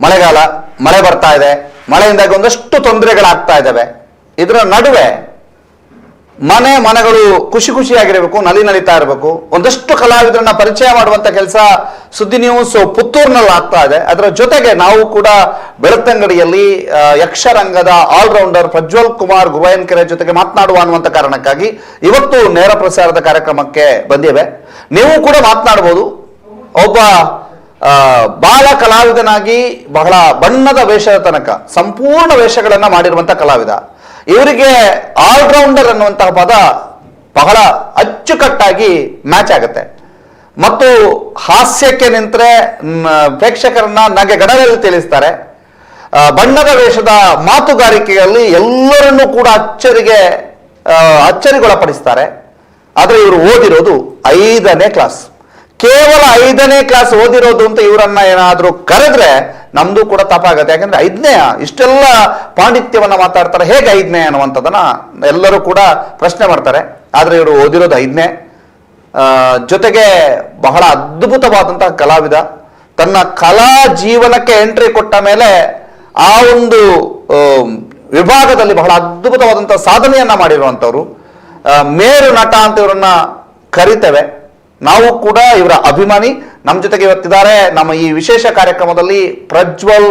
ಮಳೆಗಾಲ, ಮಳೆ ಬರ್ತಾ ಇದೆ, ಮಳೆಯಿಂದಾಗಿ ಒಂದಷ್ಟು ತೊಂದರೆಗಳಾಗ್ತಾ ಇದ್ದಾವೆ. ಇದರ ನಡುವೆ ಮನೆಗಳು ಖುಷಿಯಾಗಿರಬೇಕು, ನಲಿತಾ ಇರಬೇಕು. ಒಂದಷ್ಟು ಕಲಾವಿದರನ್ನ ಪರಿಚಯ ಮಾಡುವಂತ ಕೆಲಸ ಸುದ್ದಿ ನ್ಯೂಸ್ ಪುತ್ತೂರಿನಲ್ಲಿ ಆಗ್ತಾ ಇದೆ. ಅದರ ಜೊತೆಗೆ ನಾವು ಕೂಡ ಬೆಳ್ತಂಗಡಿಯಲ್ಲಿ ಯಕ್ಷರಂಗದ ಆಲ್ರೌಂಡರ್ ಪ್ರಜ್ವಲ್ ಕುಮಾರ್ ಗುರುವಾಯನಕೆರೆ ಜೊತೆಗೆ ಮಾತನಾಡುವ ಅನ್ನುವಂಥ ಕಾರಣಕ್ಕಾಗಿ ಇವತ್ತು ನೇರ ಪ್ರಸಾರದ ಕಾರ್ಯಕ್ರಮಕ್ಕೆ ಬಂದಿವೆ. ನೀವು ಕೂಡ ಮಾತನಾಡಬಹುದು. ಒಬ್ಬ ಬಾಲ ಕಲಾವಿದನಾಗಿ ಬಹಳ ಬಣ್ಣದ ವೇಷದ ತನಕ ಸಂಪೂರ್ಣ ವೇಷಗಳನ್ನ ಮಾಡಿರುವಂತ ಕಲಾವಿದ. ಇವರಿಗೆ ಆಲ್ರೌಂಡರ್ ಅನ್ನುವಂತಹ ಪದ ಬಹಳ ಅಚ್ಚುಕಟ್ಟಾಗಿ ಮ್ಯಾಚ್ ಆಗುತ್ತೆ. ಮತ್ತು ಹಾಸ್ಯಕ್ಕೆ ನಿಂತರೆ ಪ್ರೇಕ್ಷಕರನ್ನ ನಗೆಗಡಲಲ್ಲಿ ತಿಳಿಸ್ತಾರೆ. ಬಣ್ಣದ ವೇಷದ ಮಾತುಗಾರಿಕೆಯಲ್ಲಿ ಎಲ್ಲರನ್ನೂ ಕೂಡ ಅಚ್ಚರಿಗೊಳಪಡಿಸ್ತಾರೆ. ಆದರೆ ಇವರು ಓದಿರೋದು 5ನೇ ಕ್ಲಾಸ್, ಕೇವಲ 5ನೇ ಕ್ಲಾಸ್ ಓದಿರೋದು ಅಂತ ಇವರನ್ನ ಏನಾದರೂ ಕರೆದ್ರೆ ನಮ್ದು ಕೂಡ ತಪ್ಪಾಗತ್ತೆ. ಯಾಕಂದ್ರೆ 5ನೇ ಇಷ್ಟೆಲ್ಲ ಪಾಂಡಿತ್ಯವನ್ನ ಮಾತಾಡ್ತಾರೆ, ಹೇಗೆ 5ನೇ ಅನ್ನುವಂಥದ್ದನ್ನ ಎಲ್ಲರೂ ಕೂಡ ಪ್ರಶ್ನೆ ಮಾಡ್ತಾರೆ. ಆದ್ರೆ ಇವರು ಓದಿರೋದು 5ನೇ. ಜೊತೆಗೆ ಬಹಳ ಅದ್ಭುತವಾದಂತಹ ಕಲಾವಿದ. ತನ್ನ ಕಲಾ ಜೀವನಕ್ಕೆ ಎಂಟ್ರಿ ಕೊಟ್ಟ ಮೇಲೆ ಆ ಒಂದು ವಿಭಾಗದಲ್ಲಿ ಬಹಳ ಅದ್ಭುತವಾದಂತಹ ಸಾಧನೆಯನ್ನ ಮಾಡಿರುವಂಥವ್ರು. ಮೇರು ನಟ ಅಂತ ಇವರನ್ನ ಕರಿತೇವೆ. ನಾವು ಕೂಡ ಇವರ ಅಭಿಮಾನಿ. ನಮ್ಮ ಜೊತೆಗೆ ಇವತ್ತಿದ್ದಾರೆ ನಮ್ಮ ಈ ವಿಶೇಷ ಕಾರ್ಯಕ್ರಮದಲ್ಲಿ ಪ್ರಜ್ವಲ್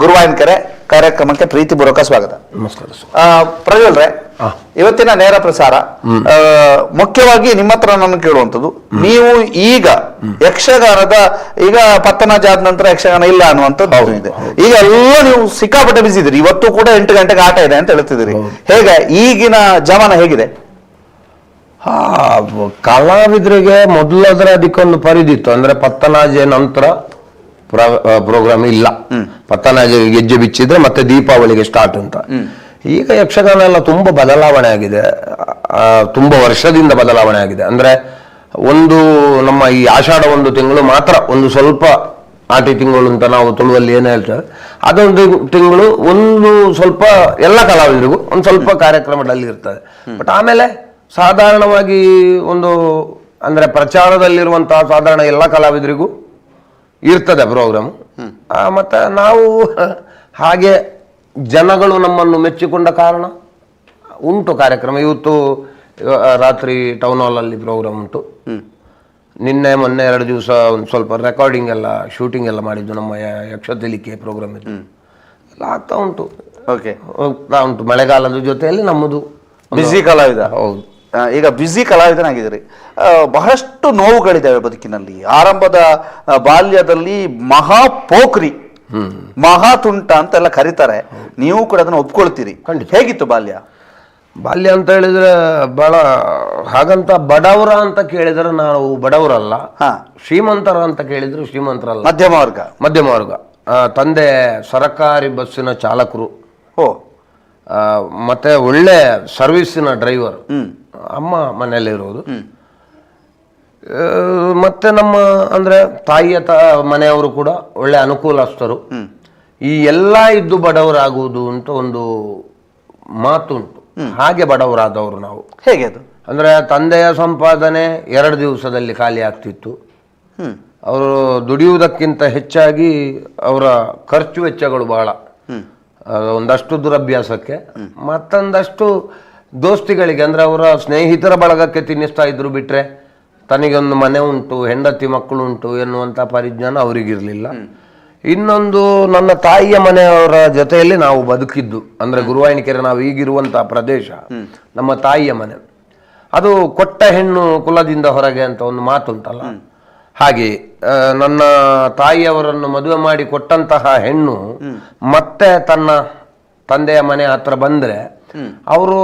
ಗುರುವಾಯನಕೆರೆ. ಕಾರ್ಯಕ್ರಮಕ್ಕೆ ಪ್ರೀತಿಪೂರ್ವಕ ಸ್ವಾಗತ. ನಮಸ್ಕಾರ. ಪ್ರಜ್ವಲ್ರೆ, ಇವತ್ತಿನ ನೇರ ಪ್ರಸಾರ ಮುಖ್ಯವಾಗಿ ನಿಮ್ಮ ಹತ್ರ ನಾನು ಕೇಳುವಂಥದ್ದು, ನೀವು ಈಗ ಯಕ್ಷಗಾನದ ಈಗ ಪತ್ತನಾಜ್ ಆದ ನಂತರ ಯಕ್ಷಗಾನ ಇಲ್ಲ ಅನ್ನುವಂಥದ್ದು ಇದೆ. ಈಗ ಎಲ್ಲ ನೀವು ಸಿಕ್ಕಾಪಟ್ಟೆ ಬಿಸಿ ಇದ್ದೀರಿ. ಇವತ್ತು ಕೂಡ 8 ಗಂಟೆಗೆ ಆಟ ಇದೆ ಅಂತ ಹೇಳ್ತಿದ್ದೀರಿ. ಹೇಗೆ ಈಗಿನ ಜಮಾನ ಹೇಗಿದೆ? ಕಲಾವಿದರಿಗೆ ಮೊದಲಾದ್ರೆ ಅದಕ್ಕೊಂದು ಪರಿದಿತ್ತು. ಅಂದ್ರೆ ಪತ್ತನಾಜೆ ನಂತರ ಪ್ರೋಗ್ರಾಮ್ ಇಲ್ಲ, ಪತ್ತನಾಜೆ ಗೆಜ್ಜೆ ಬಿಚ್ಚಿದ್ರೆ ಮತ್ತೆ ದೀಪಾವಳಿಗೆ ಸ್ಟಾರ್ಟ್ ಅಂತ. ಈಗ ಯಕ್ಷಗಾನ ಎಲ್ಲ ತುಂಬಾ ಬದಲಾವಣೆ ಆಗಿದೆ, ತುಂಬಾ ವರ್ಷದಿಂದ ಬದಲಾವಣೆ ಆಗಿದೆ. ಅಂದ್ರೆ ಒಂದು ನಮ್ಮ ಈ ಆಷಾಢ 1 ತಿಂಗಳು ಮಾತ್ರ ಒಂದು ಸ್ವಲ್ಪ ಆಟಿ ತಿಂಗಳು ಅಂತ ನಾವು ತುಳುವಲ್ಲಿ ಏನ್ ಹೇಳ್ತೇವೆ, ಅದೊಂದು ತಿಂಗಳು ಒಂದು ಸ್ವಲ್ಪ ಎಲ್ಲ ಕಲಾವಿದರಿಗೂ ಒಂದು ಸ್ವಲ್ಪ ಕಾರ್ಯಕ್ರಮದಲ್ಲಿ ಇರ್ತದೆ. ಬಟ್ ಆಮೇಲೆ ಸಾಧಾರಣವಾಗಿ ಒಂದು ಅಂದ್ರೆ ಪ್ರಚಾರದಲ್ಲಿರುವಂತಹ ಸಾಧಾರಣ ಎಲ್ಲ ಕಲಾವಿದರಿಗೂ ಇರ್ತದೆ ಪ್ರೋಗ್ರಾಮ್. ಮತ್ತೆ ನಾವು ಹಾಗೆ ಜನಗಳು ನಮ್ಮನ್ನು ಮೆಚ್ಚಿಕೊಂಡ ಕಾರಣ ಉಂಟು ಕಾರ್ಯಕ್ರಮ. ಇವತ್ತು ರಾತ್ರಿ ಟೌನ್ ಹಾಲ್ ಅಲ್ಲಿ ಪ್ರೋಗ್ರಾಮ್ ಉಂಟು. ನಿನ್ನೆ ಮೊನ್ನೆ 2 ದಿವಸ ಒಂದು ಸ್ವಲ್ಪ ರೆಕಾರ್ಡಿಂಗ್ ಎಲ್ಲ ಶೂಟಿಂಗ್ ಎಲ್ಲ ಮಾಡಿದ್ದು. ನಮ್ಮ ಯಕ್ಷತೆಲಿಕೆ ಪ್ರೋಗ್ರಾಮ್ ಇತ್ತು, ಎಲ್ಲ ಆಗ್ತಾ ಉಂಟು. ಹೋಗ್ತಾ ಉಂಟು. ಮಳೆಗಾಲದ ಜೊತೆಯಲ್ಲಿ ನಮ್ಮದು ಬಿಸಿ ಕಲಾವಿದ. ಹೌದು, ಈಗ ಬ್ಯುಸಿ ಕಲಾವಿದನಾಗಿದ್ದೀರಿ. ಬಹಳಷ್ಟು ನೋವುಗಳಿದ್ದಾವೆ ಬದುಕಿನಲ್ಲಿ. ಆರಂಭದ ಬಾಲ್ಯದಲ್ಲಿ ಮಹಾ ಪೋಖ್ರಿ, ಮಹಾ ತುಂಟ ಅಂತೆಲ್ಲ ಕರೀತಾರೆ. ನೀವು ಕೂಡ ಅದನ್ನು ಒಪ್ಕೊಳ್ತೀರಿ. ಹೇಗಿತ್ತು ಬಾಲ್ಯ? ಬಾಲ್ಯ ಅಂತ ಹೇಳಿದ್ರೆ ಬಹಳ ಹಾಗಂತ ಬಡವರ ಅಂತ ಕೇಳಿದ್ರೆ ನಾವು ಬಡವರಲ್ಲ, ಶ್ರೀಮಂತರ ಅಂತ ಕೇಳಿದ್ರೆ ಶ್ರೀಮಂತರಲ್ಲ, ಮಧ್ಯಮ ವರ್ಗ. ತಂದೆ ಸರಕಾರಿ ಬಸ್ಸಿನ ಚಾಲಕರು, ಮತ್ತೆ ಒಳ್ಳೆ ಸರ್ವಿಸಿನ ಡ್ರೈವರ್. ಅಮ್ಮ ಮನೆಯಲ್ಲಿರೋದು. ಮತ್ತೆ ನಮ್ಮ ಅಂದ್ರೆ ತಾಯಿಯ ಮನೆಯವರು ಕೂಡ ಒಳ್ಳೆ ಅನುಕೂಲಸ್ಥರು. ಈ ಎಲ್ಲ ಇದ್ದು ಬಡವರಾಗುವುದು ಅಂತ ಒಂದು ಮಾತುಂಟು. ಹಾಗೆ ಬಡವರಾದವರು ನಾವು. ಹೇಗೆ ಅದು? ಅಂದ್ರೆ ತಂದೆಯ ಸಂಪಾದನೆ 2 ದಿವಸದಲ್ಲಿ ಖಾಲಿ ಆಗ್ತಿತ್ತು. ಅವರು ದುಡಿಯುವುದಕ್ಕಿಂತ ಹೆಚ್ಚಾಗಿ ಅವರ ಖರ್ಚು ವೆಚ್ಚಗಳು ಬಹಳ. ಒಂದಷ್ಟು ದುರಭ್ಯಾಸಕ್ಕೆ, ಮತ್ತೊಂದಷ್ಟು ದೋಸ್ತಿಗಳಿಗೆ ಅಂದ್ರೆ ಅವರ ಸ್ನೇಹಿತರ ಬಳಗಕ್ಕೆ ತಿನ್ನಿಸ್ತಾ ಇದ್ರು. ಬಿಟ್ರೆ ತನಗೊಂದು ಮನೆ ಉಂಟು, ಹೆಂಡತಿ ಮಕ್ಕಳು ಉಂಟು ಎನ್ನುವಂತ ಪರಿಜ್ಞಾನ ಅವರಿಗಿರ್ಲಿಲ್ಲ. ಇನ್ನೊಂದು ನನ್ನ ತಾಯಿಯ ಮನೆಯವರ ಜೊತೆಯಲ್ಲಿ ನಾವು ಬದುಕಿದ್ದು. ಅಂದ್ರೆ ಗುರುವಾಯನಕೆರೆ ನಾವು ಈಗಿರುವಂತಹ ಪ್ರದೇಶ ನಮ್ಮ ತಾಯಿಯ ಮನೆ. ಅದು ಕೊಟ್ಟ ಹೆಣ್ಣು ಕುಲದಿಂದ ಹೊರಗೆ ಅಂತ ಒಂದು ಮಾತುಂಟಲ್ಲ, ಹಾಗೆ ನನ್ನ ತಾಯಿಯವರನ್ನು ಮದುವೆ ಮಾಡಿ ಕೊಟ್ಟಂತಹ ಹೆಣ್ಣು ಮತ್ತೆ ತನ್ನ ತಂದೆಯ ಮನೆ ಹತ್ರ ಬಂದ್ರೆ ಅವರು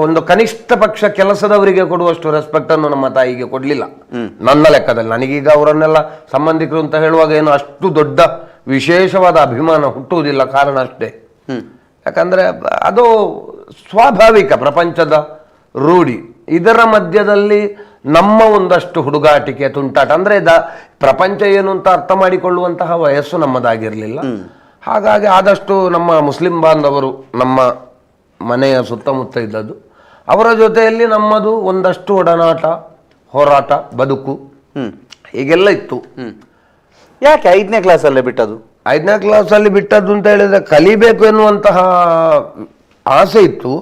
ಒಂದು ಕನಿಷ್ಠ ಪಕ್ಷ ಕೆಲಸದವರಿಗೆ ಕೊಡುವಷ್ಟು ರೆಸ್ಪೆಕ್ಟ್ ಅನ್ನು ನಮ್ಮ ತಾಯಿಗೆ ಕೊಡ್ಲಿಲ್ಲ ನನ್ನ ಲೆಕ್ಕದಲ್ಲಿ. ನನಗೀಗ ಅವರನ್ನೆಲ್ಲ ಸಂಬಂಧಿಕರು ಅಂತ ಹೇಳುವಾಗ ಏನು ಅಷ್ಟು ದೊಡ್ಡ ವಿಶೇಷವಾದ ಅಭಿಮಾನ ಹುಟ್ಟುವುದಿಲ್ಲ. ಕಾರಣ ಅಷ್ಟೇ, ಯಾಕಂದ್ರೆ ಅದು ಸ್ವಾಭಾವಿಕ ಪ್ರಪಂಚದ ರೂಢಿ. ಇದರ ಮಧ್ಯದಲ್ಲಿ ನಮ್ಮ ಒಂದಷ್ಟು ಹುಡುಗಾಟಿಕೆ, ತುಂಟಾಟ, ಅಂದ್ರೆ ಪ್ರಪಂಚ ಏನು ಅಂತ ಅರ್ಥ ಮಾಡಿಕೊಳ್ಳುವಂತಹ ವಯಸ್ಸು ನಮ್ಮದಾಗಿರ್ಲಿಲ್ಲ. ಹಾಗಾಗಿ ಆದಷ್ಟು ನಮ್ಮ ಮುಸ್ಲಿಂ ಬಾಂಧವರು ನಮ್ಮ ಮನೆಯ ಸುತ್ತಮುತ್ತ ಇದ್ದದ್ದು, ಅವರ ಜೊತೆಯಲ್ಲಿ ನಮ್ಮದು ಒಂದಷ್ಟು ಒಡನಾಟ, ಹೋರಾಟ, ಬದುಕು ಹೀಗೆಲ್ಲ ಇತ್ತು. ಯಾಕೆ 5ನೇ ಕ್ಲಾಸಲ್ಲೇ ಬಿಟ್ಟದು? 5ನೇ ಕ್ಲಾಸಲ್ಲಿ ಬಿಟ್ಟದ್ದು ಅಂತ ಹೇಳಿದ್ರೆ ಕಲಿಬೇಕು ಎನ್ನುವಂತಹ ಆಸೆ ಇತ್ತು.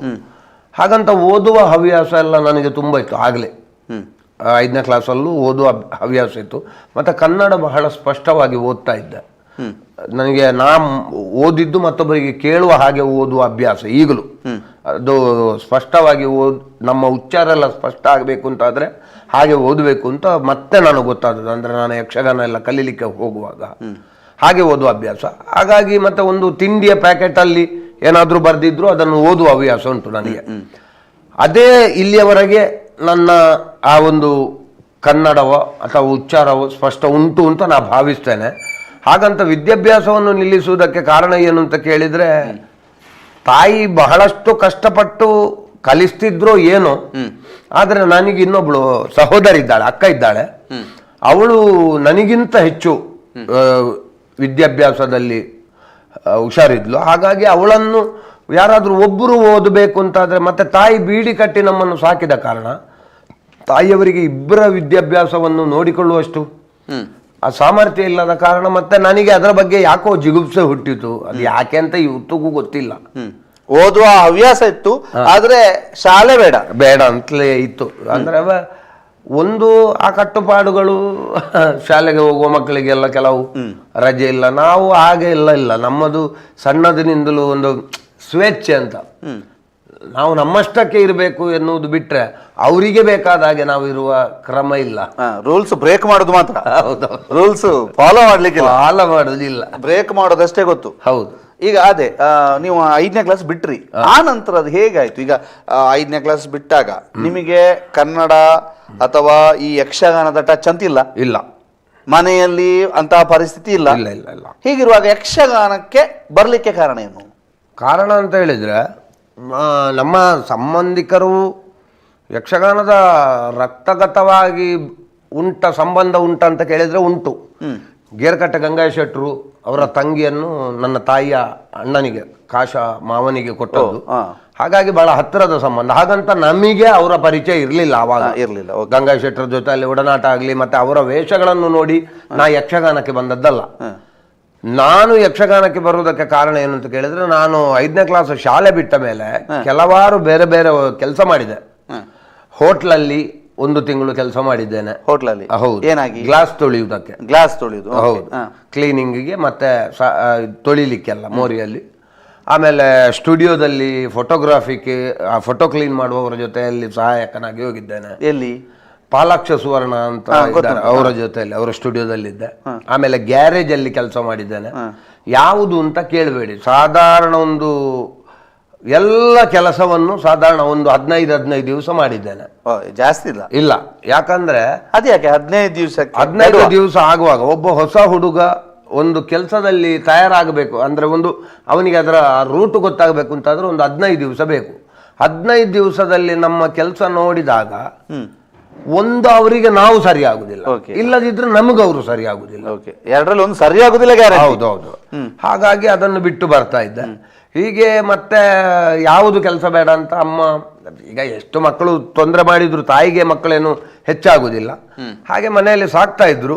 ಹಾಗಂತ ಓದುವ ಹವ್ಯಾಸ ಎಲ್ಲ ನನಗೆ ತುಂಬ ಇತ್ತು ಆಗಲೇ. 5ನೇ ಕ್ಲಾಸಲ್ಲೂ ಓದುವ ಹವ್ಯಾಸ ಇತ್ತು. ಮತ್ತು ಕನ್ನಡ ಬಹಳ ಸ್ಪಷ್ಟವಾಗಿ ಓದ್ತಾ ಇದ್ದೆ. ನನಗೆ ಓದಿದ್ದು ಮತ್ತೊಬ್ಬರಿಗೆ ಕೇಳುವ ಹಾಗೆ ಓದುವ ಅಭ್ಯಾಸ ಈಗಲೂ. ಅದು ಸ್ಪಷ್ಟವಾಗಿ ನಮ್ಮ ಉಚ್ಚಾರ ಎಲ್ಲ ಸ್ಪಷ್ಟ ಆಗಬೇಕು ಅಂತಾದರೆ ಹಾಗೆ ಓದಬೇಕು ಅಂತ ಮತ್ತೆ ನನಗೆ ಗೊತ್ತಾದದ್ದು. ಅಂದರೆ ನಾನು ಯಕ್ಷಗಾನ ಎಲ್ಲ ಕಲೀಲಿಕ್ಕೆ ಹೋಗುವಾಗ ಹಾಗೆ ಓದುವ ಅಭ್ಯಾಸ. ಹಾಗಾಗಿ ಮತ್ತೆ ಒಂದು ತಿಂಡಿಯ ಪ್ಯಾಕೆಟಲ್ಲಿ ಏನಾದರೂ ಬರೆದಿದ್ರು ಅದನ್ನು ಓದುವ ಹವ್ಯಾಸ ಉಂಟು ನನಗೆ. ಅದೇ ಇಲ್ಲಿಯವರೆಗೆ ನನ್ನ ಆ ಒಂದು ಕನ್ನಡವೋ ಅಥವಾ ಉಚ್ಚಾರವೋ ಸ್ಪಷ್ಟ ಉಂಟು ಅಂತ ನಾನು ಭಾವಿಸ್ತೇನೆ. ಹಾಗಂತ ವಿದ್ಯಾಭ್ಯಾಸವನ್ನು ನಿಲ್ಲಿಸುವುದಕ್ಕೆ ಕಾರಣ ಏನು ಅಂತ ಕೇಳಿದರೆ, ತಾಯಿ ಬಹಳಷ್ಟು ಕಷ್ಟಪಟ್ಟು ಕಲಿಸ್ತಿದ್ರೋ ಏನೋ, ಆದರೆ ನನಗೆ ಇನ್ನೊಬ್ಳು ಸಹೋದರಿ ಇದ್ದಾಳೆ, ಅಕ್ಕ ಇದ್ದಾಳೆ. ಅವಳು ನನಗಿಂತ ಹೆಚ್ಚು ವಿದ್ಯಾಭ್ಯಾಸದಲ್ಲಿ ಹುಷಾರಿದ್ಲು. ಹಾಗಾಗಿ ಅವಳನ್ನು ಯಾರಾದರೂ ಒಬ್ಬರು ಓದಬೇಕು ಅಂತಾದರೆ, ಮತ್ತೆ ತಾಯಿ ಬೀಡಿ ಕಟ್ಟಿ ನಮ್ಮನ್ನು ಸಾಕಿದ ಕಾರಣ ತಾಯಿಯವರಿಗೆ ಇಬ್ಬರ ವಿದ್ಯಾಭ್ಯಾಸವನ್ನು ನೋಡಿಕೊಳ್ಳುವಷ್ಟು ಆ ಸಾಮರ್ಥ್ಯ ಇಲ್ಲದ ಕಾರಣ ಮತ್ತೆ ನನಗೆ ಅದರ ಬಗ್ಗೆ ಯಾಕೋ ಜಿಗುಪ್ಸೆ ಹುಟ್ಟಿತು. ಅದು ಯಾಕೆ ಅಂತ ಇವತ್ತಿಗೂ ಗೊತ್ತಿಲ್ಲ. ಓದುವ ಹವ್ಯಾಸ ಇತ್ತು, ಆದ್ರೆ ಶಾಲೆ ಬೇಡ ಅಂತಲೇ ಇತ್ತು. ಅಂದ್ರೆ ಒಂದು ಆ ಕಟ್ಟುಪಾಡುಗಳು ಶಾಲೆಗೆ ಹೋಗುವ ಮಕ್ಕಳಿಗೆಲ್ಲ ಕೆಲವು ರಜೆ ಇಲ್ಲ. ನಾವು ಹಾಗೆ ಇಲ್ಲ. ನಮ್ಮದು ಸಣ್ಣದಿನಿಂದಲೂ ಒಂದು ಸ್ವೇಚ್ಛೆ ಅಂತ, ನಾವು ನಮ್ಮಷ್ಟಕ್ಕೆ ಇರಬೇಕು ಎನ್ನುವುದು ಬಿಟ್ರೆ ಅವರಿಗೆ ಬೇಕಾದ ಹಾಗೆ ನಾವು ಇರುವ ಕ್ರಮ ಇಲ್ಲ. ರೂಲ್ಸ್ ಬ್ರೇಕ್ ಮಾಡೋದು ಮಾತ್ರ. ಹೌದು, ರೂಲ್ಸ್ ಫಾಲೋ ಮಾಡೋದಿಲ್ಲ, ಬ್ರೇಕ್ ಮಾಡೋದಷ್ಟೇ ಗೊತ್ತು. ಹೌದು. ಈಗ ಅದೇ ನೀವು 5ನೇ ಕ್ಲಾಸ್ ಬಿಟ್ರಿ, ಆ ನಂತರ ಅದು ಹೇಗಾಯ್ತು? ಈಗ 5ನೇ ಕ್ಲಾಸ್ ಬಿಟ್ಟಾಗ ನಿಮಗೆ ಕನ್ನಡ ಅಥವಾ ಈ ಯಕ್ಷಗಾನದ ಟಚ್ ಅಂತಿಲ್ಲ, ಇಲ್ಲ, ಮನೆಯಲ್ಲಿ ಅಂತಹ ಪರಿಸ್ಥಿತಿ ಇಲ್ಲ. ಹೀಗಿರುವಾಗ ಯಕ್ಷಗಾನಕ್ಕೆ ಬರ್ಲಿಕ್ಕೆ ಕಾರಣ ಏನು? ಕಾರಣ ಅಂತ ಹೇಳಿದ್ರೆ, ನಮ್ಮ ಸಂಬಂಧಿಕರು ಯಕ್ಷಗಾನದ ರಕ್ತಗತವಾಗಿ ಸಂಬಂಧ ಉಂಟಂತ ಕೇಳಿದ್ರೆ ಉಂಟು. ಗೇರ್ಕಟ್ಟೆ ಗಂಗಾ ಶೆಟ್ರು ಅವರ ತಂಗಿಯನ್ನು ನನ್ನ ತಾಯಿಯ ಅಣ್ಣನಿಗೆ, ಕಾಶ ಮಾವನಿಗೆ ಕೊಟ್ಟದ್ದು. ಹಾಗಾಗಿ ಬಹಳ ಹತ್ತಿರದ ಸಂಬಂಧ. ಹಾಗಂತ ನಮಗೆ ಅವರ ಪರಿಚಯ ಇರಲಿಲ್ಲ, ಆವಾಗ ಇರಲಿಲ್ಲ. ಗಂಗಾ ಶೆಟ್ಟರ ಜೊತೆ ಅಲ್ಲಿ ಒಡನಾಟ ಆಗಲಿ ಮತ್ತೆ ಅವರ ವೇಷಗಳನ್ನು ನೋಡಿ ನಾ ಯಕ್ಷಗಾನಕ್ಕೆ ಬಂದದ್ದಲ್ಲ. ನಾನು ಯಕ್ಷಗಾನಕ್ಕೆ ಬರುವುದಕ್ಕೆ ಕಾರಣ ಏನು ಅಂತ ಕೇಳಿದ್ರೆ, ನಾನು 5ನೇ ಕ್ಲಾಸ್ ಶಾಲೆ ಬಿಟ್ಟ ಮೇಲೆ ಕೆಲವಾರು ಬೇರೆ ಬೇರೆ ಕೆಲಸ ಮಾಡಿದೆ. ಹೋಟ್ಲಲ್ಲಿ 1 ತಿಂಗಳು ಕೆಲಸ ಮಾಡಿದ್ದೇನೆ. ಹೋಟ್ಲಲ್ಲಿ? ಹೌದು. ಏನಾಗಿ? ಗ್ಲಾಸ್ ತೊಳೆಯುವುದಕ್ಕೆ. ಗ್ಲಾಸ್ ತೊಳೆಯುವುದು? ಹೌದು. ಕ್ಲೀನಿಂಗಿಗೆ ಮತ್ತೆ ತೊಳಿಲಿಕ್ಕೆಲ್ಲ ಮೋರಿಯಲ್ಲಿ. ಆಮೇಲೆ ಸ್ಟುಡಿಯೋದಲ್ಲಿ ಫೋಟೋಗ್ರಾಫಿಗೆ, ಫೋಟೋ ಕ್ಲೀನ್ ಮಾಡುವವರ ಜೊತೆಯಲ್ಲಿ ಸಹಾಯಕನಾಗಿ ಹೋಗಿದ್ದೇನೆ. ಎಲ್ಲಿ? ಪಾಲಾಕ್ಷ ಸುವರ್ಣ ಅಂತ ಅವರ ಜೊತೆಯಲ್ಲಿ, ಅವರ ಸ್ಟುಡಿಯೋದಲ್ಲಿದ್ದೆ. ಆಮೇಲೆ ಗ್ಯಾರೇಜ್ ಅಲ್ಲಿ ಕೆಲಸ ಮಾಡಿದ್ದೇನೆ. ಯಾವುದು ಅಂತ ಕೇಳಬೇಡಿ, ಸಾಧಾರಣ ಒಂದು ಎಲ್ಲ ಕೆಲಸವನ್ನು ಸಾಧಾರಣ ಒಂದು 15 ದಿವಸ ಮಾಡಿದ್ದೇನೆ. ಜಾಸ್ತಿ ಇಲ್ಲ. ಯಾಕಂದ್ರೆ ಅದ್ಯಾಕೆ 15 ದಿವಸ ಆಗುವಾಗ ಒಬ್ಬ ಹೊಸ ಹುಡುಗ ಒಂದು ಕೆಲಸದಲ್ಲಿ ತಯಾರಾಗಬೇಕು ಅಂದ್ರೆ, ಅವನಿಗೆ ಅದರ ರೂಟ್ ಗೊತ್ತಾಗಬೇಕು ಅಂತಾದ್ರೆ ಒಂದು 15 ದಿವಸ ಬೇಕು. 15 ದಿವಸದಲ್ಲಿ ನಮ್ಮ ಕೆಲಸ ನೋಡಿದಾಗ ಅವರಿಗೆ ನಾವು ಸರಿ ಆಗುದಿಲ್ಲ, ಇಲ್ಲದಿದ್ರೆ ನಮಗೆ ಅವರು ಸರಿ ಆಗುದಿಲ್ಲ. ಎರಡರಲ್ಲಿ ಒಂದು ಸರಿ ಆಗುದಿಲ್ಲ. ಹೌದೌದು. ಹಾಗಾಗಿ ಅದನ್ನು ಬಿಟ್ಟು ಬರ್ತಾ ಇದ್ದೆ. ಹೀಗೆ ಮತ್ತೆ ಯಾವುದು ಕೆಲಸ ಬೇಡ ಅಂತ ಅಮ್ಮ, ಈಗ ಎಷ್ಟು ಮಕ್ಕಳು ತೊಂದರೆ ಮಾಡಿದ್ರು ತಾಯಿಗೆ ಮಕ್ಕಳೇನು ಹೆಚ್ಚಾಗುದಿಲ್ಲ, ಹಾಗೆ ಮನೆಯಲ್ಲಿ ಸಾಕ್ತಾ ಇದ್ರು.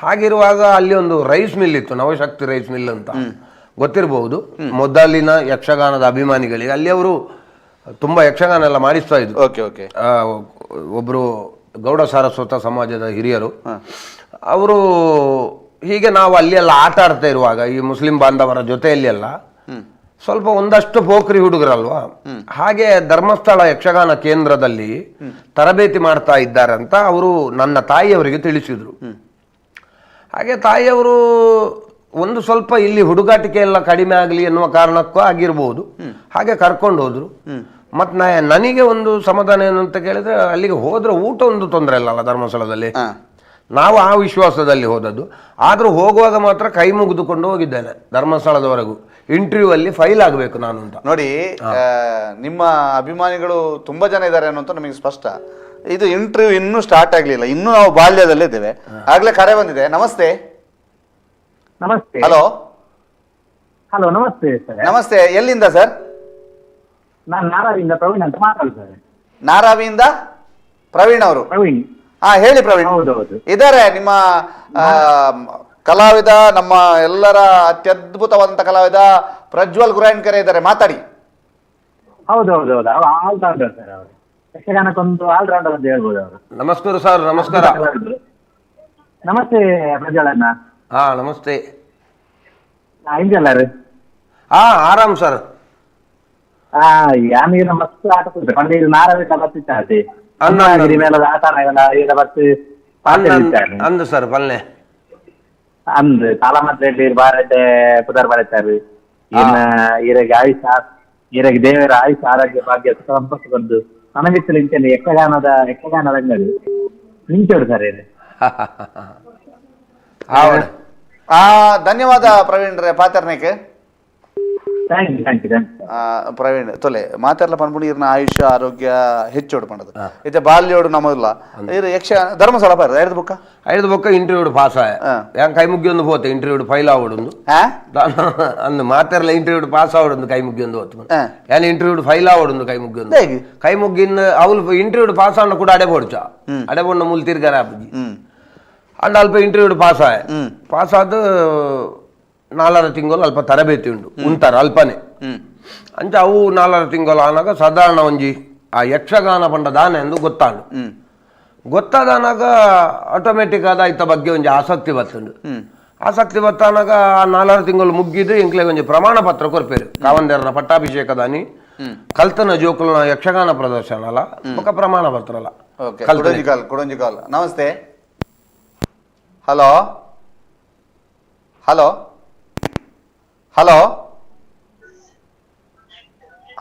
ಹಾಗಿರುವಾಗ ಅಲ್ಲಿ ಒಂದು ರೈಸ್ ಮಿಲ್ ಇತ್ತು, ನವಶಕ್ತಿ ರೈಸ್ ಮಿಲ್ ಅಂತ, ಗೊತ್ತಿರಬಹುದು. ಮೊದಲಿನ ಯಕ್ಷಗಾನದ ಅಭಿಮಾನಿಗಳಿಗೆ ಅಲ್ಲಿ ಅವರು ತುಂಬಾ ಯಕ್ಷಗಾನ ಎಲ್ಲ ಮಾಡಿಸ್ತಾ ಇದ್ರು. ಒಬ್ರು ಗೌಡ ಸಾರಸ್ವತ ಸಮಾಜದ ಹಿರಿಯರು ಅವರು. ಹೀಗೆ ನಾವು ಅಲ್ಲೆಲ್ಲ ಆಟ ಆಡ್ತಾ ಇರುವಾಗ ಈ ಮುಸ್ಲಿಂ ಬಾಂಧವರ ಜೊತೆಯಲ್ಲಿ ಎಲ್ಲ ಸ್ವಲ್ಪ ಒಂದಷ್ಟು ಪೋಖ್ರಿ ಹುಡುಗರಲ್ವಾ, ಹಾಗೆ ಧರ್ಮಸ್ಥಳ ಯಕ್ಷಗಾನ ಕೇಂದ್ರದಲ್ಲಿ ತರಬೇತಿ ಮಾಡ್ತಾ ಇದ್ದಾರೆ ಅಂತ ಅವರು ನನ್ನ ತಾಯಿಯವರಿಗೆ ತಿಳಿಸಿದ್ರು. ಹಾಗೆ ತಾಯಿಯವರು ಒಂದು ಸ್ವಲ್ಪ ಇಲ್ಲಿ ಹುಡುಗಾಟಿಕೆ ಎಲ್ಲ ಕಡಿಮೆ ಆಗಲಿ ಎನ್ನುವ ಕಾರಣಕ್ಕೂ ಆಗಿರ್ಬೋದು, ಹಾಗೆ ಕರ್ಕೊಂಡು ಹೋದ್ರು. ಮತ್ತು ನನಗೆ ಒಂದು ಸಮಾಧಾನ ಏನು ಅಂತ ಕೇಳಿದ್ರೆ, ಅಲ್ಲಿಗೆ ಹೋದ್ರೆ ಊಟ ಒಂದು ತೊಂದರೆ ಇಲ್ಲಲ್ಲ ಧರ್ಮಸ್ಥಳದಲ್ಲಿ. ನಾವು ಆ ವಿಶ್ವಾಸದಲ್ಲಿ ಹೋದದ್ದು. ಆದರೂ ಹೋಗುವಾಗ ಮಾತ್ರ ಕೈ ಮುಗಿದುಕೊಂಡು ಹೋಗಿದ್ದೇನೆ ಧರ್ಮಸ್ಥಳದವರೆಗೂ. ಇಂಟರ್ವ್ಯೂ ಅಲ್ಲಿ ಫೈಲ್ ಆಗಬೇಕು ನಾನು ಅಂತ. ನೋಡಿ, ನಿಮ್ಮ ಅಭಿಮಾನಿಗಳು ತುಂಬಾ ಜನ ಇದ್ದಾರೆ ಅನ್ನೋಂತ ನಮಗೆ ಸ್ಪಷ್ಟ. ಇದು ಇಂಟರ್ವ್ಯೂ ಇನ್ನೂ ಸ್ಟಾರ್ಟ್ ಆಗ್ಲಿಲ್ಲ, ಇನ್ನೂ ನಾವು ಬಾಲ್ಯದಲ್ಲೇ ಇದ್ದೇವೆ. ಆಗ್ಲೇ ಕರೆ ಬಂದಿದೆ. ನಮಸ್ತೆ. ನಮಸ್ತೆ. ಹಲೋ. ನಮಸ್ತೆ ಸರ್. ನಮಸ್ತೆ. ಎಲ್ಲಿಂದ ಸರ್? ನಾನು ನಾರಾವಿಯಿಂದ ಪ್ರವೀಣ್ ಅಂತ ಮಾತಾಡ್ತಾರೆ. ನಾರಾವಿಯಿಂದ ಪ್ರವೀಣ್ ಅವರು? ಪ್ರವೀಣ್. ಹೇಳಿ ಪ್ರವೀಣ್. ಹೌದೌದು. ಇದಾರೆ ನಿಮ್ಮ ಆ, ಕಲಾವಿದ, ನಮ್ಮ ಎಲ್ಲರ ಅತ್ಯದ್ಭುತವಾದಂತ ಕಲಾವಿದ ಪ್ರಜ್ವಲ್ ಗುರಾಯಣ್ಕರ್ ಇದ್ದಾರೆ, ಮಾತಾಡಿ. ಹೌದೌದೌದು, ಅವ್ರು ಆಲ್ರೌಂಡರ್ ಸರ್. ಅವರು ಯಕ್ಷಗಾನಕ್ಕೊಂದು ಆಲ್ರೌಂಡರ್ ಅಂತ ಹೇಳ್ಬೋದು ಅವರು. ನಮಸ್ಕಾರ ಸರ್. ನಮಸ್ಕಾರ. ನಮಸ್ತೆ ಪ್ರಜ್ವಲಣ್ಣ. ಹಾ ನಮಸ್ತೆ. ಹಿಂಗೆಲ್ಲಾರು ಆರಾಮ್ ಸರ್. ಯಾನೀಗ ಮಸ್ತ್ ಆಟ ಕೊಡ್ತಾರೆ ಪಂಡ ಇದು ನಾರಕ ಬರ್ತಿದ್ದಾರೆ ಅನ್ನ ಮೇಲದ ಆಟ ಈಗ ಬಸ್ ಅಂದು ಸರ್ ಪಲ್ಲೆ ಅಂದ್ ಸಾಲ ಮಾತ್ರ ಬಾರತೆ ಪುದರ್ ಬರೀತಾರೆ. ಇನ್ನ ಇರಗೆ ಆಯುಷ ಇರಗೆ ದೇವರ ಆಯುಷ ಆರೋಗ್ಯ ಭಾಗ್ಯ ಸಂಪತ್ತು ಬಂದು ನನಗಿತ್ತು ನಿಂತೇನೆ ಯಕ್ಷಗಾನದ ಅಂಗಡಿ ನಿಂತೋಡು ಸರ್ ಏನು. ಧನ್ಯವಾದ ಪ್ರವೀಣ್ ರೇ ಪಾತರ್ನೇಕೆ. Thank you thank you thank you. Praveen ತೊಲೆ ಮಾತೆಲ್ಲ ಪನ್ಪುಣಿರ್ನ ಆಯುಷ್ಯ ಆರೋಗ್ಯ ಹೆಚ್ಚೋಡು ಪಂಡದು ಇತ್ತೆ ಬಾಲ್ಯೋಡು ನಮ್ಮದಿಲ್ಲ ಇದು ಯಕ್ಷ ಧರ್ಮಸ್ಥಳ ಪಾರ ಐದು ಬುಕ್ಕ ಇಂಟರ್ವ್ಯೂ ಪಾಸ್ ഞാൻ കൈ മുക്കി ഒന്ന് പോത്തെ ഇന്റർവ്യൂ ഫൈൽ ആവടുന്നു അന്ന് മാത്രല്ല ഇന്റർവ്യൂ പാസ് ആവടുന്നു കൈ മുക്കി ഒന്ന് പോത്തു ഞാൻ ഇന്റർവ്യൂ ഫൈൽ ആവടുന്നു കൈ മുക്കി ഒന്ന് കൈ മുക്കി അവಳು ಇಂಟರ್ವ್ಯೂ ಪಾಸ್ ಆವಣ ಕೂಡ ಅಡೆ ಪೋಡ್ಚ ಅಡೆ ಪೋಣ್ಣ ಮುಲ್ ತಿರ್ಗಾರ ಅಂಡ್ ಅಲ್ಪ ಇಂಟರ್ವ್ಯೂ ಪಾಸ್ ಆಯ ಪಾಸ್ ಆದ 4 ತಿಂಗಳು ಅಲ್ಪ ತರಬೇತಿ ಉಂಟು ಉಂಟಾರ ಅಲ್ಪನೆ ಅಂಚ ಅವು 4 ತಿಂಗಳು ಆನಾಗ ಸಾಧಾರಣ ಒಂಜಿ ಆ ಯಕ್ಷಗಾನ ಪಂಡ ದಾನ ಎಂದು ಗೊತ್ತಾಂಡು ಗೊತ್ತಾದನಾಗ ಆಟೋಮೆಟಿಕ್ ಆದ ಇತ್ತ ಬಗ್ಗೆ ಒಂಜಿ ಆಸಕ್ತಿ ಬತ್ತುಂಡು ಆಸಕ್ತಿ ಬತ್ತಾನಾಗ ಆ 4 ತಿಂಗಳು ಮುಗಿದು ಇಂಕ್ಲೆ ಒಂಜಿ ಪ್ರಮಾಣ ಪತ್ರ ಕೊರ್ಪೇರು ಕಾವಂದೇರನ ಪಟ್ಟಾಭಿಷೇಕದಾನಿ ಕಲ್ತನ ಜೋಕುಲನ ಯಕ್ಷಗಾನ ಪ್ರದರ್ಶನ ಅಲ್ಲ ಬೊಕ ಪ್ರಮಾಣ ಪತ್ರ ಅಲ್ಲ. ಕೊಡೊಂಜಿ ಕಾಲ್ ನಮಸ್ತೆ. Hello hello hello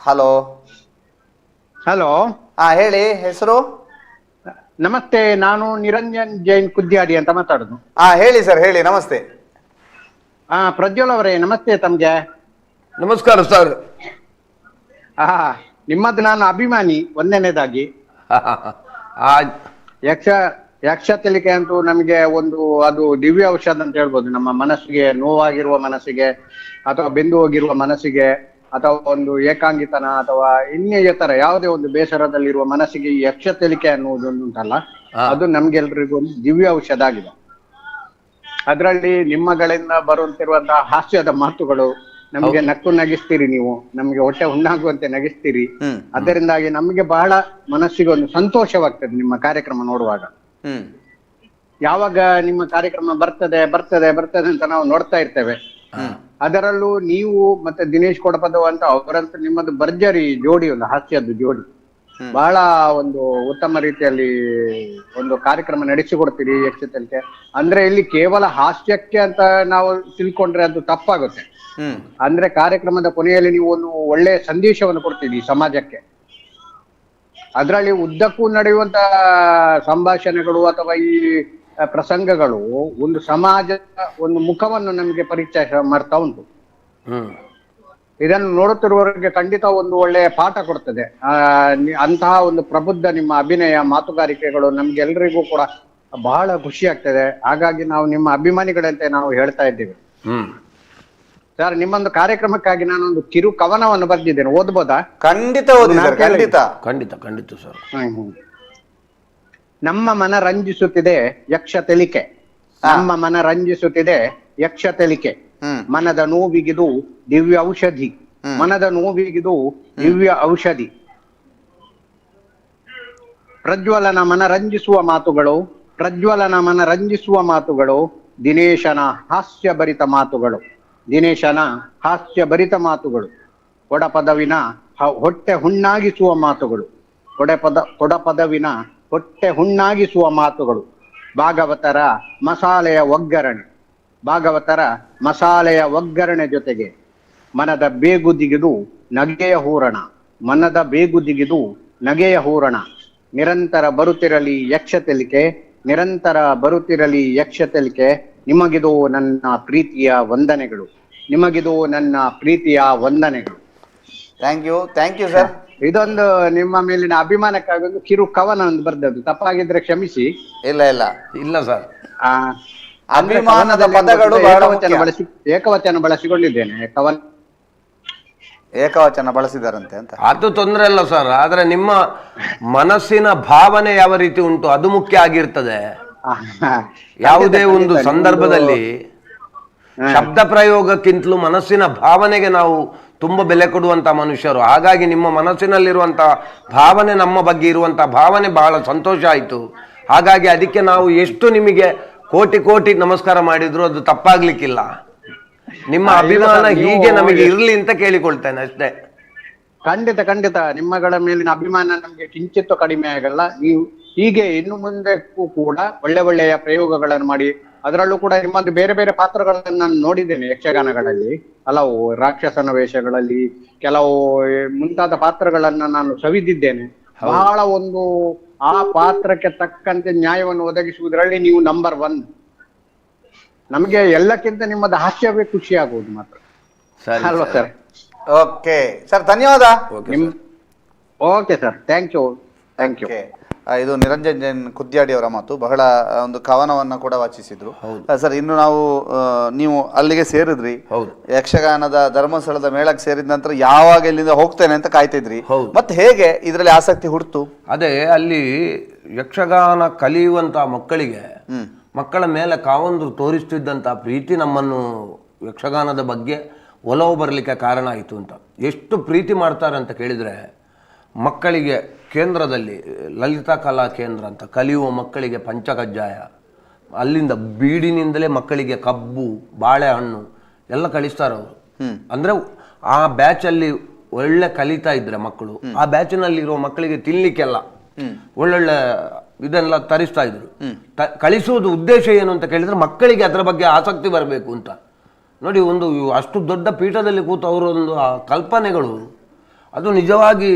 hello hello. ಹೇಳಿ, ಹೆಸರು? ನಮಸ್ತೆ, ನಾನು ನಿರಂಜನ್ ಜೈನ್ ಕುದ್ಯಾಡಿ ಅಂತ ಮಾತಾಡುದು. ಹೇಳಿ ಸರ್, ಹೇಳಿ. ನಮಸ್ತೆ. ಪ್ರಜ್ವಲ್ ಅವರೇ ನಮಸ್ತೆ ತಮ್ಗೆ. ನಮಸ್ಕಾರ ಸರ್. ನಿಮ್ಮದು ನಾನು ಅಭಿಮಾನಿ ಒಂದನೇದಾಗಿ. ಯಕ್ಷತೆಲಿಕೆ ಅಂತೂ ನಮಗೆ ಅದು ದಿವ್ಯ ಔಷಧ ಅಂತ ಹೇಳ್ಬೋದು. ನಮ್ಮ ಮನಸ್ಸಿಗೆ ನೋವಾಗಿರುವ ಮನಸ್ಸಿಗೆ ಅಥವಾ ಬೆಂದು ಹೋಗಿರುವ ಮನಸ್ಸಿಗೆ ಅಥವಾ ಒಂದು ಏಕಾಂಗಿತನ ಅಥವಾ ಇನ್ನಿತರ ಯಾವುದೇ ಒಂದು ಬೇಸರದಲ್ಲಿರುವ ಮನಸ್ಸಿಗೆ ಈ ಯಕ್ಷತೆಲಿಕೆ ಅನ್ನುವುದೊಂದು ಉಂಟಲ್ಲ, ಅದು ನಮ್ಗೆಲ್ರಿಗೂ ಒಂದು ದಿವ್ಯ ಔಷಧ ಆಗಿದೆ. ಅದರಲ್ಲಿ ನಿಮ್ಮಗಳಿಂದ ಬರುವಂತಿರುವಂತಹ ಹಾಸ್ಯದ ಮಾತುಗಳು ನಮ್ಗೆ ನಕ್ಕು ನಗಿಸ್ತೀರಿ, ನೀವು ನಮ್ಗೆ ಹೊಟ್ಟೆ ಹುಣ್ಣಾಗುವಂತೆ ನಗಿಸ್ತೀರಿ. ಅದರಿಂದಾಗಿ ನಮ್ಗೆ ಬಹಳ ಮನಸ್ಸಿಗೆ ಒಂದು ಸಂತೋಷವಾಗ್ತದೆ ನಿಮ್ಮ ಕಾರ್ಯಕ್ರಮ ನೋಡುವಾಗ. ಯಾವಾಗ ನಿಮ್ಮ ಕಾರ್ಯಕ್ರಮ ಬರ್ತದೆ ಅಂತ ನಾವು ನೋಡ್ತಾ ಇರ್ತೇವೆ. ಅದರಲ್ಲೂ ನೀವು ಮತ್ತೆ ದಿನೇಶ್ ಕೊಡಪದವ ಅಂತ ಅವರಂತೂ ನಿಮ್ಮದು ಭರ್ಜರಿ ಜೋಡಿ, ಒಂದು ಹಾಸ್ಯದ ಜೋಡಿ. ಬಹಳ ಒಂದು ಉತ್ತಮ ರೀತಿಯಲ್ಲಿ ಒಂದು ಕಾರ್ಯಕ್ರಮ ನಡೆಸಿಕೊಡ್ತೀರಿ ಯಕ್ಷತೆಲಿಕೆ. ಅಂದ್ರೆ ಇಲ್ಲಿ ಕೇವಲ ಹಾಸ್ಯಕ್ಕೆ ಅಂತ ನಾವು ತಿಳ್ಕೊಂಡ್ರೆ ಅದು ತಪ್ಪಾಗುತ್ತೆ. ಅಂದ್ರೆ ಕಾರ್ಯಕ್ರಮದ ಕೊನೆಯಲ್ಲಿ ನೀವು ಒಂದು ಒಳ್ಳೆಯ ಸಂದೇಶವನ್ನು ಕೊಡ್ತೀರಿ ಸಮಾಜಕ್ಕೆ. ಅದರಲ್ಲಿ ಉದ್ದಕ್ಕೂ ನಡೆಯುವಂತ ಸಂಭಾಷಣೆಗಳು ಅಥವಾ ಈ ಪ್ರಸಂಗಗಳು ಒಂದು ಸಮಾಜದ ಒಂದು ಮುಖವನ್ನು ನಮಗೆ ಪರಿಚಯ ಮಾಡ್ತಾ ಉಂಟು. ಇದನ್ನು ನೋಡುತ್ತಿರುವವರಿಗೆ ಖಂಡಿತ ಒಂದು ಒಳ್ಳೆಯ ಪಾಠ ಕೊಡ್ತದೆ. ಅಂತಹ ಒಂದು ಪ್ರಬುದ್ಧ ನಿಮ್ಮ ಅಭಿನಯ ಮಾತುಗಾರಿಕೆಗಳು ನಮ್ಗೆಲ್ರಿಗೂ ಕೂಡ ಬಹಳ ಖುಷಿ ಆಗ್ತದೆ. ಹಾಗಾಗಿ ನಾವು ನಿಮ್ಮ ಅಭಿಮಾನಿಗಳಂತೆ ನಾವು ಹೇಳ್ತಾ ಇದ್ದೇವೆ. ಸರ್, ನಿಮ್ಮೊಂದು ಕಾರ್ಯಕ್ರಮಕ್ಕಾಗಿ ನಾನೊಂದು ಕಿರು ಕವನವನ್ನು ಬರೆದಿದ್ದೇನೆ, ಓದ್ಬೋದಾ? ಖಂಡಿತ ಓದಿ ಸರ್, ಖಂಡಿತ ಖಂಡಿತ ಖಂಡಿತ ಸರ್. ನಮ್ಮ ಮನ ರಂಜಿಸುತ್ತಿದೆ ಯಕ್ಷತೆಲಿಕೆ, ನಮ್ಮ ಮನ ರಂಜಿಸುತ್ತಿದೆ ಯಕ್ಷತೆಲಿಕೆ. ಮನದ ನೋವಿಗಿದು ದಿವ್ಯ ಔಷಧಿ, ಮನದ ನೋವಿಗಿದು ದಿವ್ಯ ಔಷಧಿ. ಪ್ರಜ್ವಲನ ಮನ ರಂಜಿಸುವ ಮಾತುಗಳು, ಪ್ರಜ್ವಲನ ಮನ ರಂಜಿಸುವ ಮಾತುಗಳು, ದಿನೇಶನ ಹಾಸ್ಯಭರಿತ ಮಾತುಗಳು, ದಿನೇಶನ ಹಾಸ್ಯಭರಿತ ಮಾತುಗಳು. ಕೊಡಪದವಿನ ಹೊಟ್ಟೆ ಹುಣ್ಣಾಗಿಸುವ ಮಾತುಗಳು, ಕೊಡಪದವಿನ ಹೊಟ್ಟೆ ಹುಣ್ಣಾಗಿಸುವ ಮಾತುಗಳು. ಭಾಗವತರ ಮಸಾಲೆಯ ಒಗ್ಗರಣೆ, ಭಾಗವತರ ಮಸಾಲೆಯ ಒಗ್ಗರಣೆ ಜೊತೆಗೆ ಮನದ ಬೇಗುದಿಗಿದು ನಗೆಯ ಹೂರಣ, ಮನದ ಬೇಗುದಿಗಿದು ನಗೆಯ ಹೂರಣ. ನಿರಂತರ ಬರುತ್ತಿರಲಿ ಯಕ್ಷತೆಲಿಕೆ, ನಿರಂತರ ಬರುತ್ತಿರಲಿ ಯಕ್ಷತೆಲಿಕೆ. ನಿಮಗಿದು ನನ್ನ ಪ್ರೀತಿಯ ವಂದನೆಗಳು, ನಿಮಗಿದು ನನ್ನ ಪ್ರೀತಿಯ ವಂದನೆಗಳು. Thank you sir. ಇದೊಂದು ನಿಮ್ಮ ಮೇಲಿನ ಅಭಿಮಾನಕ್ಕಾಗಿ ಒಂದು ಕಿರು ಕವನ ಒಂದು ಬರ್ದದ್ದು, ತಪ್ಪಾಗಿದ್ರೆ ಕ್ಷಮಿಸಿ. ಇಲ್ಲ ಸರ್. ಅಭಿಮಾನದ ಪದಗಳು ಏಕವಚನ ಬಳಸಿಕೊಂಡಿದ್ದೇನೆ ಕವನ. ಏಕವಚನ ಬಳಸಿದಾರಂತೆ ಅಂತ. ಅದು ತೊಂದರೆ ಅಲ್ಲ ಸರ್, ಆದ್ರೆ ನಿಮ್ಮ ಮನಸ್ಸಿನ ಭಾವನೆ ಯಾವ ರೀತಿ ಉಂಟು ಅದು ಮುಖ್ಯ ಆಗಿರ್ತದೆ. ಯಾವುದೇ ಒಂದು ಸಂದರ್ಭದಲ್ಲಿ ಶಬ್ದ ಪ್ರಯೋಗಕ್ಕಿಂತಲೂ ಮನಸ್ಸಿನ ಭಾವನೆಗೆ ನಾವು ತುಂಬ ಬೆಲೆ ಕೊಡುವಂತ ಮನುಷ್ಯರು. ಹಾಗಾಗಿ ನಿಮ್ಮ ಮನಸ್ಸಿನಲ್ಲಿರುವಂತ ಭಾವನೆ, ನಮ್ಮ ಬಗ್ಗೆ ಇರುವಂತ ಭಾವನೆ ಬಹಳ ಸಂತೋಷ ಆಯಿತು. ಹಾಗಾಗಿ ಅದಕ್ಕೆ ನಾವು ಎಷ್ಟು ನಿಮಗೆ ಕೋಟಿ ಕೋಟಿ ನಮಸ್ಕಾರ ಮಾಡಿದ್ರು ಅದು ತಪ್ಪಾಗ್ಲಿಕ್ಕಿಲ್ಲ. ನಿಮ್ಮ ಅಭಿಮಾನ ಹೀಗೆ ನಮಗೆ ಇರ್ಲಿ ಅಂತ ಕೇಳಿಕೊಳ್ತೇನೆ ಅಷ್ಟೇ. ಖಂಡಿತ ಖಂಡಿತ, ನಿಮ್ಮಗಳ ಮೇಲಿನ ಅಭಿಮಾನ ನಮ್ಗೆ ಕಿಂಚಿತ್ತು ಕಡಿಮೆ ಆಗಲ್ಲ. ನೀವು ಹೀಗೆ ಇನ್ನು ಮುಂದಕ್ಕೂ ಕೂಡ ಒಳ್ಳೆಯ ಪ್ರಯೋಗಗಳನ್ನು ಮಾಡಿ, ಅದರಲ್ಲೂ ಕೂಡ ನಿಮ್ಮದು ಬೇರೆ ಬೇರೆ ಪಾತ್ರಗಳನ್ನು ನಾನು ನೋಡಿದ್ದೇನೆ ಯಕ್ಷಗಾನಗಳಲ್ಲಿ, ಹಲವು ರಾಕ್ಷಸನ ವೇಷಗಳಲ್ಲಿ ಕೆಲವು ಮುಂತಾದ ಪಾತ್ರಗಳನ್ನ ನಾನು ಸವಿದಿದ್ದೇನೆ. ಬಹಳ ಒಂದು ಆ ಪಾತ್ರಕ್ಕೆ ತಕ್ಕಂತೆ ನ್ಯಾಯವನ್ನು ಒದಗಿಸುವುದರಲ್ಲಿ ನೀವು ನಂಬರ್ 1. ನಮ್ಗೆ ಎಲ್ಲಕ್ಕಿಂತ ನಿಮ್ಮದು ಹಾಸ್ಯವೇ ಖುಷಿ ಆಗುವುದು ಮಾತ್ರ ಅಲ್ವಾ ಸರ್? ಓಕೆ ಸರ್, ಧನ್ಯವಾದ. Okay sir, thank you. ಇದು ನಿರಂಜನ್ ಜೈನ್ ಕುದ್ಯಾಡಿ ಅವರ ಮಾತು. ಬಹಳ ಒಂದು ಕವನವನ್ನ ಕೂಡ ವಾಚಿಸಿದ್ರು ಸರ್. ಇನ್ನು ನಾವು ನೀವು ಅಲ್ಲಿಗೆ ಸೇರಿದ್ರಿ, ಯಕ್ಷಗಾನದ ಧರ್ಮಸ್ಥಳದ ಮೇಳಕ್ಕೆ ಸೇರಿದ ನಂತರ ಯಾವಾಗ ಇಲ್ಲಿಂದ ಹೋಗ್ತೇನೆ ಅಂತ ಕಾಯ್ತಿದ್ರಿ, ಮತ್ತೆ ಹೇಗೆ ಇದರಲ್ಲಿ ಆಸಕ್ತಿ ಹುಡ್ತು? ಅದೇ ಅಲ್ಲಿ ಯಕ್ಷಗಾನ ಕಲಿಯುವಂತ ಮಕ್ಕಳ ಮೇಲೆ ಕಾವೊಂದು ತೋರಿಸ್ತಿದ್ದಂಥ ಪ್ರೀತಿ ನಮ್ಮನ್ನು ಯಕ್ಷಗಾನದ ಬಗ್ಗೆ ಒಲವು ಬರಲಿಕ್ಕೆ ಕಾರಣ ಆಯಿತು ಅಂತ. ಎಷ್ಟು ಪ್ರೀತಿ ಮಾಡ್ತಾರೆ ಅಂತ ಕೇಳಿದರೆ, ಮಕ್ಕಳಿಗೆ ಕೇಂದ್ರದಲ್ಲಿ ಲಲಿತಾ ಕಲಾ ಕೇಂದ್ರ ಅಂತ ಕಲಿಯುವ ಮಕ್ಕಳಿಗೆ ಪಂಚಕಜ್ಜಾಯ, ಅಲ್ಲಿಂದ ಬೀಡಿನಿಂದಲೇ ಮಕ್ಕಳಿಗೆ ಕಬ್ಬು, ಬಾಳೆಹಣ್ಣು ಎಲ್ಲ ಕಳಿಸ್ತಾರೆ ಅವರು. ಅಂದರೆ ಆ ಬ್ಯಾಚಲ್ಲಿ ಒಳ್ಳೆ ಕಲಿತಾ ಇದ್ರೆ ಮಕ್ಕಳು, ಆ ಬ್ಯಾಚಿನಲ್ಲಿರುವ ಮಕ್ಕಳಿಗೆ ತಿನ್ಲಿಕ್ಕೆಲ್ಲ ಒಳ್ಳೊಳ್ಳೆ ಇದನ್ನೆಲ್ಲ ತರಿಸ್ತಾ ಇದ್ರು. ಕಳಿಸುವುದು ಉದ್ದೇಶ ಏನು ಅಂತ ಕೇಳಿದ್ರೆ, ಮಕ್ಕಳಿಗೆ ಅದರ ಬಗ್ಗೆ ಆಸಕ್ತಿ ಬರಬೇಕು ಅಂತ. ನೋಡಿ, ಒಂದು ಅಷ್ಟು ದೊಡ್ಡ ಪೀಠದಲ್ಲಿ ಕೂತು ಅವರೊಂದು ಕಲ್ಪನೆಗಳು, ಅದು ನಿಜವಾಗಿ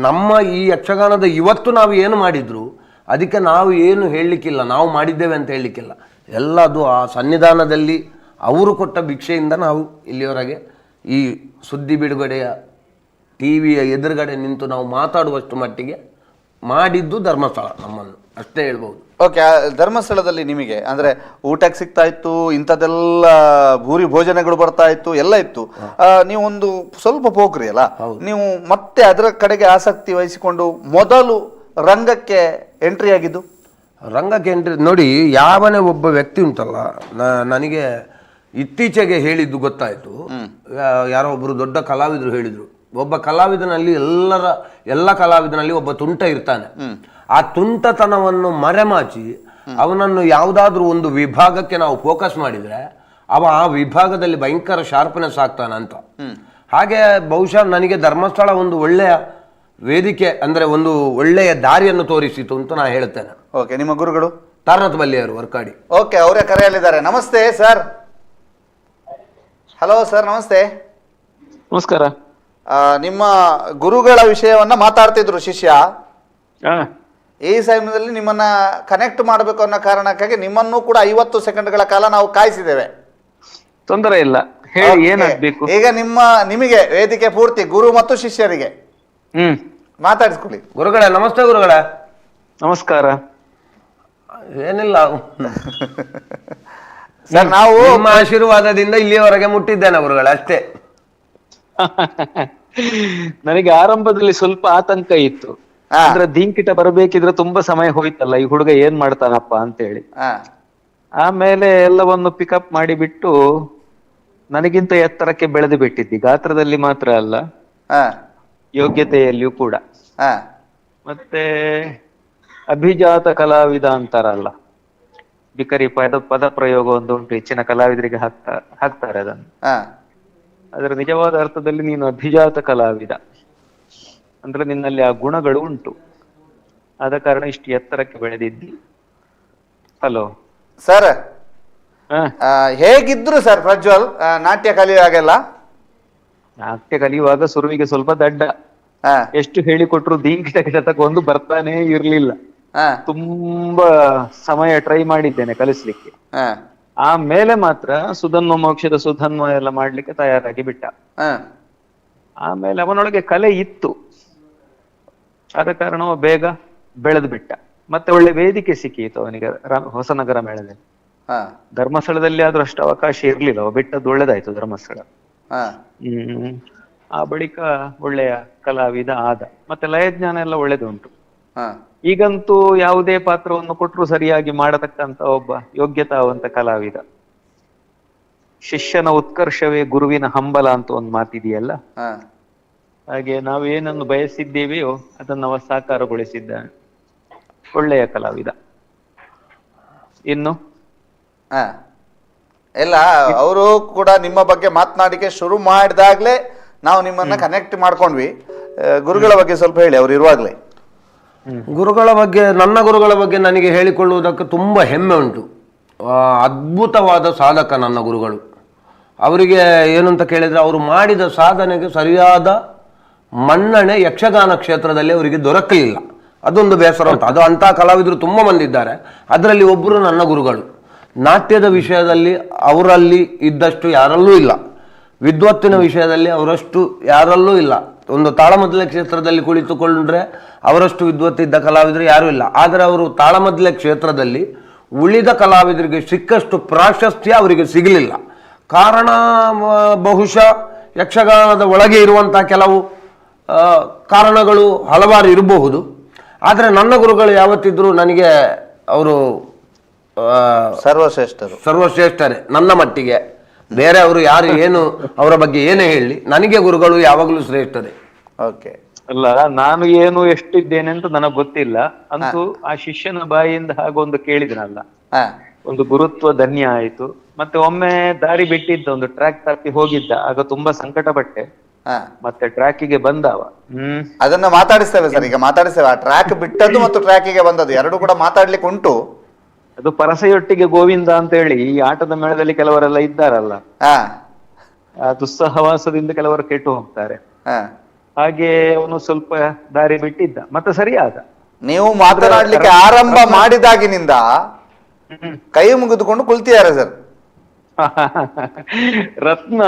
ನಮ್ಮ ಈ ಯಕ್ಷಗಾನದ ಇವತ್ತು ನಾವು ಏನು ಮಾಡಿದ್ರು ಅದಕ್ಕೆ ನಾವು ಏನು ಹೇಳಲಿಕ್ಕಿಲ್ಲ, ನಾವು ಮಾಡಿದ್ದೇವೆ ಅಂತ ಹೇಳಲಿಕ್ಕಿಲ್ಲ. ಎಲ್ಲ ಅದು ಆ ಸನ್ನಿಧಾನದಲ್ಲಿ ಅವರು ಕೊಟ್ಟ ಭಿಕ್ಷೆಯಿಂದ ನಾವು ಇಲ್ಲಿಯವರೆಗೆ ಈ ಸುದ್ದಿ ಬಿಡುಗಡೆಯ ಟಿವಿಯ ಎದುರುಗಡೆ ನಿಂತು ನಾವು ಮಾತಾಡುವಷ್ಟು ಮಟ್ಟಿಗೆ ಮಾಡಿದ್ದು ಧರ್ಮಸ್ಥಳ ನಮ್ಮನ್ನು, ಅಷ್ಟೇ ಹೇಳ್ಬೋದು. ಓಕೆ, ಧರ್ಮಸ್ಥಳದಲ್ಲಿ ನಿಮಗೆ ಅಂದ್ರೆ ಊಟಕ್ಕೆ ಸಿಗ್ತಾ ಇತ್ತು, ಇಂಥದ್ದೆಲ್ಲ ಭೂರಿ ಭೋಜನಗಳು ಬರ್ತಾ ಇತ್ತು, ಎಲ್ಲ ಇತ್ತು. ನೀವೊಂದು ಸ್ವಲ್ಪ ಪೋಖ್ರಿ ಅಲ್ಲ, ನೀವು ಮತ್ತೆ ಅದರ ಕಡೆಗೆ ಆಸಕ್ತಿ ವಹಿಸಿಕೊಂಡು ಮೊದಲು ರಂಗಕ್ಕೆ ಎಂಟ್ರಿ ಆಗಿದ್ದು? ರಂಗಕ್ಕೆ ಎಂಟ್ರಿ ನೋಡಿ, ಯಾವನೇ ಒಬ್ಬ ವ್ಯಕ್ತಿ ಉಂಟಲ್ಲ, ನನಗೆ ಇತ್ತೀಚೆಗೆ ಹೇಳಿದ್ದು ಗೊತ್ತಾಯಿತು. ಯಾರೋ ಒಬ್ಬರು ದೊಡ್ಡ ಕಲಾವಿದರು ಹೇಳಿದರು, ಒಬ್ಬ ಕಲಾವಿದನಲ್ಲಿ ಎಲ್ಲ ಕಲಾವಿದನಲ್ಲಿ ಒಬ್ಬ ತುಂಟ ಇರ್ತಾನೆ. ಆ ತುಂಟತನವನ್ನು ಮರೆಮಾಚಿ ಅವನನ್ನು ಯಾವುದಾದ್ರೂ ಒಂದು ವಿಭಾಗಕ್ಕೆ ನಾವು ಫೋಕಸ್ ಮಾಡಿದ್ರೆ ಅವ ಆ ವಿಭಾಗದಲ್ಲಿ ಭಯಂಕರ ಶಾರ್ಪ್ನೆಸ್ ಆಗ್ತಾನಂತ. ಹಾಗೆ ಬಹುಶಃ ನನಗೆ ಧರ್ಮಸ್ಥಳ ಒಂದು ಒಳ್ಳೆಯ ವೇದಿಕೆ, ಅಂದ್ರೆ ಒಂದು ಒಳ್ಳೆಯ ದಾರಿಯನ್ನು ತೋರಿಸಿತು ಅಂತ ನಾನು ಹೇಳ್ತೇನೆ. ಓಕೆ, ನಿಮ್ಮ ಗುರುಗಳು ತಾರನಾಥ್ ಬಲ್ಲಿಯವರು, ವರ್ಕಾಡಿ. ಓಕೆ, ಅವರೇ ಕರೆಯಲ್ಲಿದ್ದಾರೆ. ನಮಸ್ತೆ ಸರ್. ಹಲೋ ಸರ್, ನಮಸ್ತೆ. ನಮಸ್ಕಾರ. ನಿಮ್ಮ ಗುರುಗಳ ವಿಷಯವನ್ನ ಮಾತಾಡ್ತಿದ್ರು ಶಿಷ್ಯ. ಈ ಸಮಯದಲ್ಲಿ ನಿಮ್ಮನ್ನ ಕನೆಕ್ಟ್ ಮಾಡಬೇಕು ಅನ್ನೋ ಕಾರಣಕ್ಕಾಗಿ ನಿಮ್ಮನ್ನು ಕೂಡ 50 ಸೆಕೆಂಡ್ಗಳ ಕಾಲ ನಾವು ಕಾಯಿಸಿದ್ದೇವೆ. ತೊಂದರೆ ಇಲ್ಲ, ಹೇಳಿ ಏನಾಗಬೇಕು. ಈಗ ನಿಮಗೆ ವೇದಿಕೆ ಪೂರ್ತಿ, ಗುರು ಮತ್ತು ಶಿಷ್ಯರಿಗೆ ಮಾತಾಡಿಸ್ಕೊಳ್ಳಿ. ಗುರುಗಳೇ ನಮಸ್ತೆ. ಗುರುಗಳೇ ನಮಸ್ಕಾರ. ಏನಿಲ್ಲ ಸರ್, ನಾವು ನಿಮ್ಮ ಆಶೀರ್ವಾದದಿಂದ ಇಲ್ಲಿಯವರೆಗೆ ಮುಟ್ಟಿದ್ದೇನೆ ಗುರುಗಳೇ, ಅಷ್ಟೇ. ನನಗೆ ಆರಂಭದಲ್ಲಿ ಸ್ವಲ್ಪ ಆತಂಕ ಇತ್ತು, ಅಂದ್ರೆ ದೀಂಕಿಟ ಬರಬೇಕಿದ್ರೆ ತುಂಬಾ ಸಮಯ ಹೋಯ್ತಲ್ಲ, ಈ ಹುಡುಗ ಏನ್ ಮಾಡ್ತಾನಪ್ಪ ಅಂತ ಹೇಳಿ. ಆಮೇಲೆ ಎಲ್ಲವನ್ನು ಪಿಕಪ್ ಮಾಡಿಬಿಟ್ಟು ನನಗಿಂತ ಎತ್ತರಕ್ಕೆ ಬೆಳೆದು ಬಿಟ್ಟಿದ್ದಿ, ಗಾತ್ರದಲ್ಲಿ ಮಾತ್ರ ಅಲ್ಲ ಯೋಗ್ಯತೆಯಲ್ಲಿಯೂ ಕೂಡ. ಮತ್ತೆ ಅಭಿಜಾತ ಕಲಾವಿದ ಅಂತಾರಲ್ಲ, ಬಿಕರಿ ಪದ ಪ್ರಯೋಗ ಒಂದು ಉಂಟು, ಹೆಚ್ಚಿನ ಕಲಾವಿದರಿಗೆ ಹಾಕ್ತಾರೆ ಅದನ್ನು. ಅದರ ನಿಜವಾದ ಅರ್ಥದಲ್ಲಿ ನೀನು ಅಭಿಜಾತ ಕಲಾವಿದ, ಅಂದ್ರೆ ನಿನ್ನಲ್ಲಿ ಆ ಗುಣಗಳು ಉಂಟು, ಆದ ಕಾರಣ ಇಷ್ಟು ಎತ್ತರಕ್ಕೆ ಬೆಳೆದಿದ್ದಿ. ಹಲೋ ಸರ್, ಹೇಗಿದ್ರು ಸರ್ ಪ್ರಜ್ವಲ್ ನಾಟ್ಯ ಕಲಿಯುವಾಗೆಲ್ಲ? ನಾಟ್ಯ ಕಲಿಯುವಾಗ ಸುರುವಿಗೆ ಸ್ವಲ್ಪ ದಡ್ಡ, ಎಷ್ಟು ಹೇಳಿಕೊಟ್ರು ದೀಂಕಿಟ ಕಿಟತಕ್ಕೆ ಒಂದು ಬರ್ತಾನೆ ಇರ್ಲಿಲ್ಲ. ತುಂಬಾ ಸಮಯ ಟ್ರೈ ಮಾಡಿದ್ದೇನೆ ಕಲಿಸ್ಲಿಕ್ಕೆ. ಆಮೇಲೆ ಮಾತ್ರ ಸುಧನ್ವ ಮೋಕ್ಷದ ಸುಧನ್ವ ಎಲ್ಲ ಮಾಡ್ಲಿಕ್ಕೆ ತಯಾರಾಗಿ ಬಿಟ್ಟ. ಆಮೇಲೆ ಅವನೊಳಗೆ ಕಲೆ ಇತ್ತು, ಆದ ಕಾರಣ ಬೇಗ ಬೆಳೆದು ಬಿಟ್ಟ. ಮತ್ತೆ ಒಳ್ಳೆ ವೇದಿಕೆ ಸಿಕ್ಕಿತ್ತು ಅವನಿಗೆ ಹೊಸನಗರ ಮೇಳದಲ್ಲಿ. ಧರ್ಮಸ್ಥಳದಲ್ಲಿ ಆದ್ರೂ ಅಷ್ಟು ಅವಕಾಶ ಇರ್ಲಿಲ್ಲ, ಅವ ಬಿಟ್ಟದ್ದು ಒಳ್ಳೇದಾಯ್ತು ಧರ್ಮಸ್ಥಳ. ಆ ಬಳಿಕ ಒಳ್ಳೆಯ ಕಲಾವಿದ ಆದ. ಮತ್ತೆ ಲಯಜ್ಞಾನ ಎಲ್ಲ ಒಳ್ಳೆದುಂಟು. ಹಾ ಈಗಂತೂ ಯಾವುದೇ ಪಾತ್ರವನ್ನು ಕೊಟ್ಟರು ಸರಿಯಾಗಿ ಮಾಡತಕ್ಕಂತ ಒಬ್ಬ ಯೋಗ್ಯತಾವಂತ ಕಲಾವಿದ. ಶಿಷ್ಯನ ಉತ್ಕರ್ಷವೇ ಗುರುವಿನ ಹಂಬಲ ಅಂತ ಒಂದು ಮಾತಿದೆಯಲ್ಲ, ಹಾ ಹಾಗೆ ನಾವು ಏನನ್ನು ಬಯಸಿದ್ದೇವೆಯೋ ಅದನ್ನು ಅವ ಸಾಕಾರಗೊಳಿಸಿದ್ದಾನೆ. ಒಳ್ಳೆಯ ಕಲಾವಿದ. ಇನ್ನು ಇಲ್ಲ, ಅವರು ಕೂಡ ನಿಮ್ಮ ಬಗ್ಗೆ ಮಾತನಾಡಿಕೆ ಶುರು ಮಾಡಿದಾಗ್ಲೇ ನಾವು ನಿಮ್ಮನ್ನ ಕನೆಕ್ಟ್ ಮಾಡ್ಕೊಂಡ್ವಿ. ಗುರುಗಳ ಬಗ್ಗೆ ಸ್ವಲ್ಪ ಹೇಳಿ, ಅವ್ರು ಇರುವಾಗ್ಲೇ. ಗುರುಗಳ ಬಗ್ಗೆ, ನನ್ನ ಗುರುಗಳ ಬಗ್ಗೆ ನನಗೆ ಹೇಳಿಕೊಳ್ಳುವುದಕ್ಕೆ ತುಂಬ ಹೆಮ್ಮೆ ಉಂಟು. ಅದ್ಭುತವಾದ ಸಾಧಕ ನನ್ನ ಗುರುಗಳು. ಅವರಿಗೆ ಏನು ಅಂತ ಕೇಳಿದರೆ, ಅವರು ಮಾಡಿದ ಸಾಧನೆಗೆ ಸರಿಯಾದ ಮನ್ನಣೆ ಯಕ್ಷಗಾನ ಕ್ಷೇತ್ರದಲ್ಲಿ ಅವರಿಗೆ ದೊರಕಲಿಲ್ಲ. ಅದೊಂದು ಬೇಸರ ಉಂಟು. ಅದು ಅಂಥ ಕಲಾವಿದರು ತುಂಬ ಮಂದಿ ಇದ್ದಾರೆ, ಅದರಲ್ಲಿ ಒಬ್ಬರು ನನ್ನ ಗುರುಗಳು. ನಾಟ್ಯದ ವಿಷಯದಲ್ಲಿ ಅವರಲ್ಲಿ ಇದ್ದಷ್ಟು ಯಾರಲ್ಲೂ ಇಲ್ಲ, ವಿದ್ವತ್ತಿನ ವಿಷಯದಲ್ಲಿ ಅವರಷ್ಟು ಯಾರಲ್ಲೂ ಇಲ್ಲ. ಒಂದು ತಾಳಮದ್ದಲೆ ಕ್ಷೇತ್ರದಲ್ಲಿ ಕುಳಿತುಕೊಂಡ್ರೆ ಅವರಷ್ಟು ವಿದ್ವತ್ತಿದ್ದ ಕಲಾವಿದರು ಯಾರೂ ಇಲ್ಲ. ಆದರೆ ಅವರು ತಾಳಮದ್ದಲೆ ಕ್ಷೇತ್ರದಲ್ಲಿ ಉಳಿದ ಕಲಾವಿದರಿಗೆ ಸಿಕ್ಕಷ್ಟು ಪ್ರಾಶಸ್ತ್ಯ ಅವರಿಗೆ ಸಿಗಲಿಲ್ಲ. ಕಾರಣ ಬಹುಶಃ ಯಕ್ಷಗಾನದ ಒಳಗೆ ಇರುವಂಥ ಕೆಲವು ಕಾರಣಗಳು ಹಲವಾರು ಇರಬಹುದು. ಆದರೆ ನನ್ನ ಗುರುಗಳು ಯಾವತ್ತಿದ್ರೂ ನನಗೆ ಅವರು ಸರ್ವಶ್ರೇಷ್ಠರೇ ನನ್ನ ಮಟ್ಟಿಗೆ. ಬೇರೆ ಅವರು ಯಾರು ಏನು ಅವರ ಬಗ್ಗೆ ಏನೇ ಹೇಳಿ, ನನಗೆ ಗುರುಗಳು ಯಾವಾಗಲೂ ಶ್ರೇಷ್ಠರೇ. ಓಕೆ. ಅಲ್ಲ, ನಾನು ಏನು ಎಷ್ಟಿದ್ದೇನೆ ಅಂತ ನನಗೆ ಗೊತ್ತಿಲ್ಲ. ಅಂತೂ ಆ ಶಿಷ್ಯನ ಬಾಯಿಯಿಂದ ಹಾಗೊಂದು ಕೇಳಿದ್ನಲ್ಲ, ಒಂದು ಗುರುತ್ವ ಧನ್ಯ ಆಯ್ತು. ಮತ್ತೆ ಒಮ್ಮೆ ದಾರಿ ಬಿಟ್ಟಿದ್ದ, ಒಂದು ಟ್ರ್ಯಾಕ್ ತಪ್ಪಿ ಹೋಗಿದ್ದ, ಆಗ ತುಂಬಾ ಸಂಕಟ ಪಟ್ಟೆ. ಮತ್ತೆ ಟ್ರ್ಯಾಕಿಗೆ ಬಂದವ. ಅದನ್ನ ಮಾತಾಡಿಸ್ತೇವೆ ಸರ್, ಈಗ ಮಾತಾಡಿಸ್ತೇವೆ. ಆ ಟ್ರ್ಯಾಕ್ ಬಿಟ್ಟದ್ದು ಮತ್ತು ಟ್ರ್ಯಾಕಿಗೆ ಬಂದದ್ದು ಎರಡು ಕೂಡ ಮಾತಾಡ್ಲಿಕ್ಕೆ ಉಂಟು. ಅದು ಪರಸೆಯೊಟ್ಟಿಗೆ ಗೋವಿಂದ ಅಂತ ಹೇಳಿ ಈ ಆಟದ ಮೇಳದಲ್ಲಿ ಕೆಲವರೆಲ್ಲ ಇದ್ದಾರಲ್ಲ, ಆ ದುಸ್ಸಹವಾಸದಿಂದ ಕೆಲವರು ಕೆಟ್ಟು ಹೋಗ್ತಾರೆ. ಹಾಗೆ ಅವನು ಸ್ವಲ್ಪ ದಾರಿ ಬಿಟ್ಟಿದ್ದ, ಮತ್ತೆ ಸರಿಯಾದ. ನೀವು ಮಾತನಾಡ್ಲಿಕ್ಕೆ ಆರಂಭ ಮಾಡಿದಾಗಿನಿಂದ ಕೈ ಮುಗಿದುಕೊಂಡು ಕುಳಿತಿದ್ದಾರೆ ಸರ್. ರತ್ನ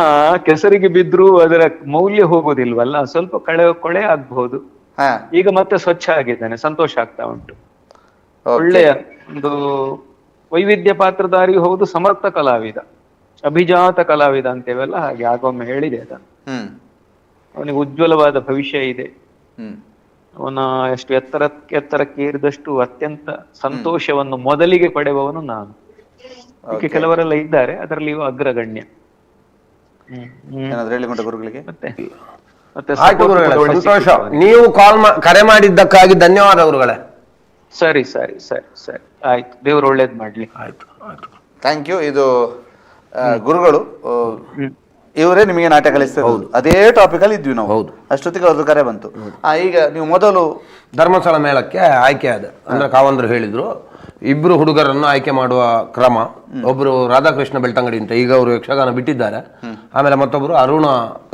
ಕೆಸರಿಗೆ ಬಿದ್ರು ಅದರ ಮೌಲ್ಯ ಹೋಗೋದಿಲ್ವಲ್ಲ, ಸ್ವಲ್ಪ ಕೊಳೆ ಆಗ್ಬಹುದು. ಈಗ ಮತ್ತೆ ಸ್ವಚ್ಛ ಆಗಿದ್ದಾನೆ, ಸಂತೋಷ ಆಗ್ತಾ ಉಂಟು. ಒಳ್ಳೆಯ ಒಂದು ವೈವಿಧ್ಯ ಪಾತ್ರಧಾರಿ, ಹೌದು, ಸಮರ್ಥ ಕಲಾವಿದ, ಅಭಿಜಾತ ಕಲಾವಿದ ಅಂತೇವಲ್ಲ, ಹಾಗೆ ಆಗೊಮ್ಮೆ ಹೇಳಿದೆ ಅದನ್ನು. ಅವನಿಗೆ ಉಜ್ವಲವಾದ ಭವಿಷ್ಯ ಇದೆ. ಅವನ ಎಷ್ಟು ಎತ್ತರಕ್ಕೆ ಏರಿದಷ್ಟು ಅತ್ಯಂತ ಸಂತೋಷವನ್ನು ಮೊದಲಿಗೆ ಪಡೆಯುವವನು ನಾನು. ಇದಕ್ಕೆ ಕೆಲವರೆಲ್ಲ ಇದ್ದಾರೆ, ಅದರಲ್ಲಿ ಇವ ಅಗ್ರಗಣ್ಯ. ಗುರುಗಳಿಗೆ ಮತ್ತೆ ಸಂತೋಷ. ನೀವು ಕರೆ ಮಾಡಿದ್ದಕ್ಕಾಗಿ ಧನ್ಯವಾದ ಗುರುಗಳೇ. ಸರಿ ಸರಿ ಸರಿ ಸರಿ, ಆಯ್ತು. ದೇವರು ಒಳ್ಳೇದ್ ಮಾಡ್ಲಿ. ಆಯ್ತು ಆಯ್ತು, ಥ್ಯಾಂಕ್ ಯು. ಇದು ಗುರುಗಳು ಇವರೇ ನಿಮಗೆ ನಾಟ್ಯ ಕಲಿಸ್ತಾರೆ. ಅದೇ ಟಾಪಿಕ್ ಅಲ್ಲಿ ಇದ್ವಿ ನಾವು. ಹೌದು, ಅಷ್ಟೊತ್ತಿಗೆ ಅವ್ರದ್ದು ಕರೆ ಬಂತು. ಈಗ ನೀವು ಮೊದಲು ಧರ್ಮಸ್ಥಳ ಮೇಳಕ್ಕೆ ಆಯ್ಕೆ ಆದ ಅಂದ್ರೆ ಕಾವಂದ್ರು ಹೇಳಿದ್ರು, ಇಬ್ರು ಹುಡುಗರನ್ನು ಆಯ್ಕೆ ಮಾಡುವ ಕ್ರಮ. ಒಬ್ರು ರಾಧಾಕೃಷ್ಣ ಬೆಳ್ತಂಗಡಿ ಅಂತ, ಈಗ ಅವರು ಯಕ್ಷಗಾನ ಬಿಟ್ಟಿದ್ದಾರೆ. ಆಮೇಲೆ ಮತ್ತೊಬ್ರು ಅರುಣ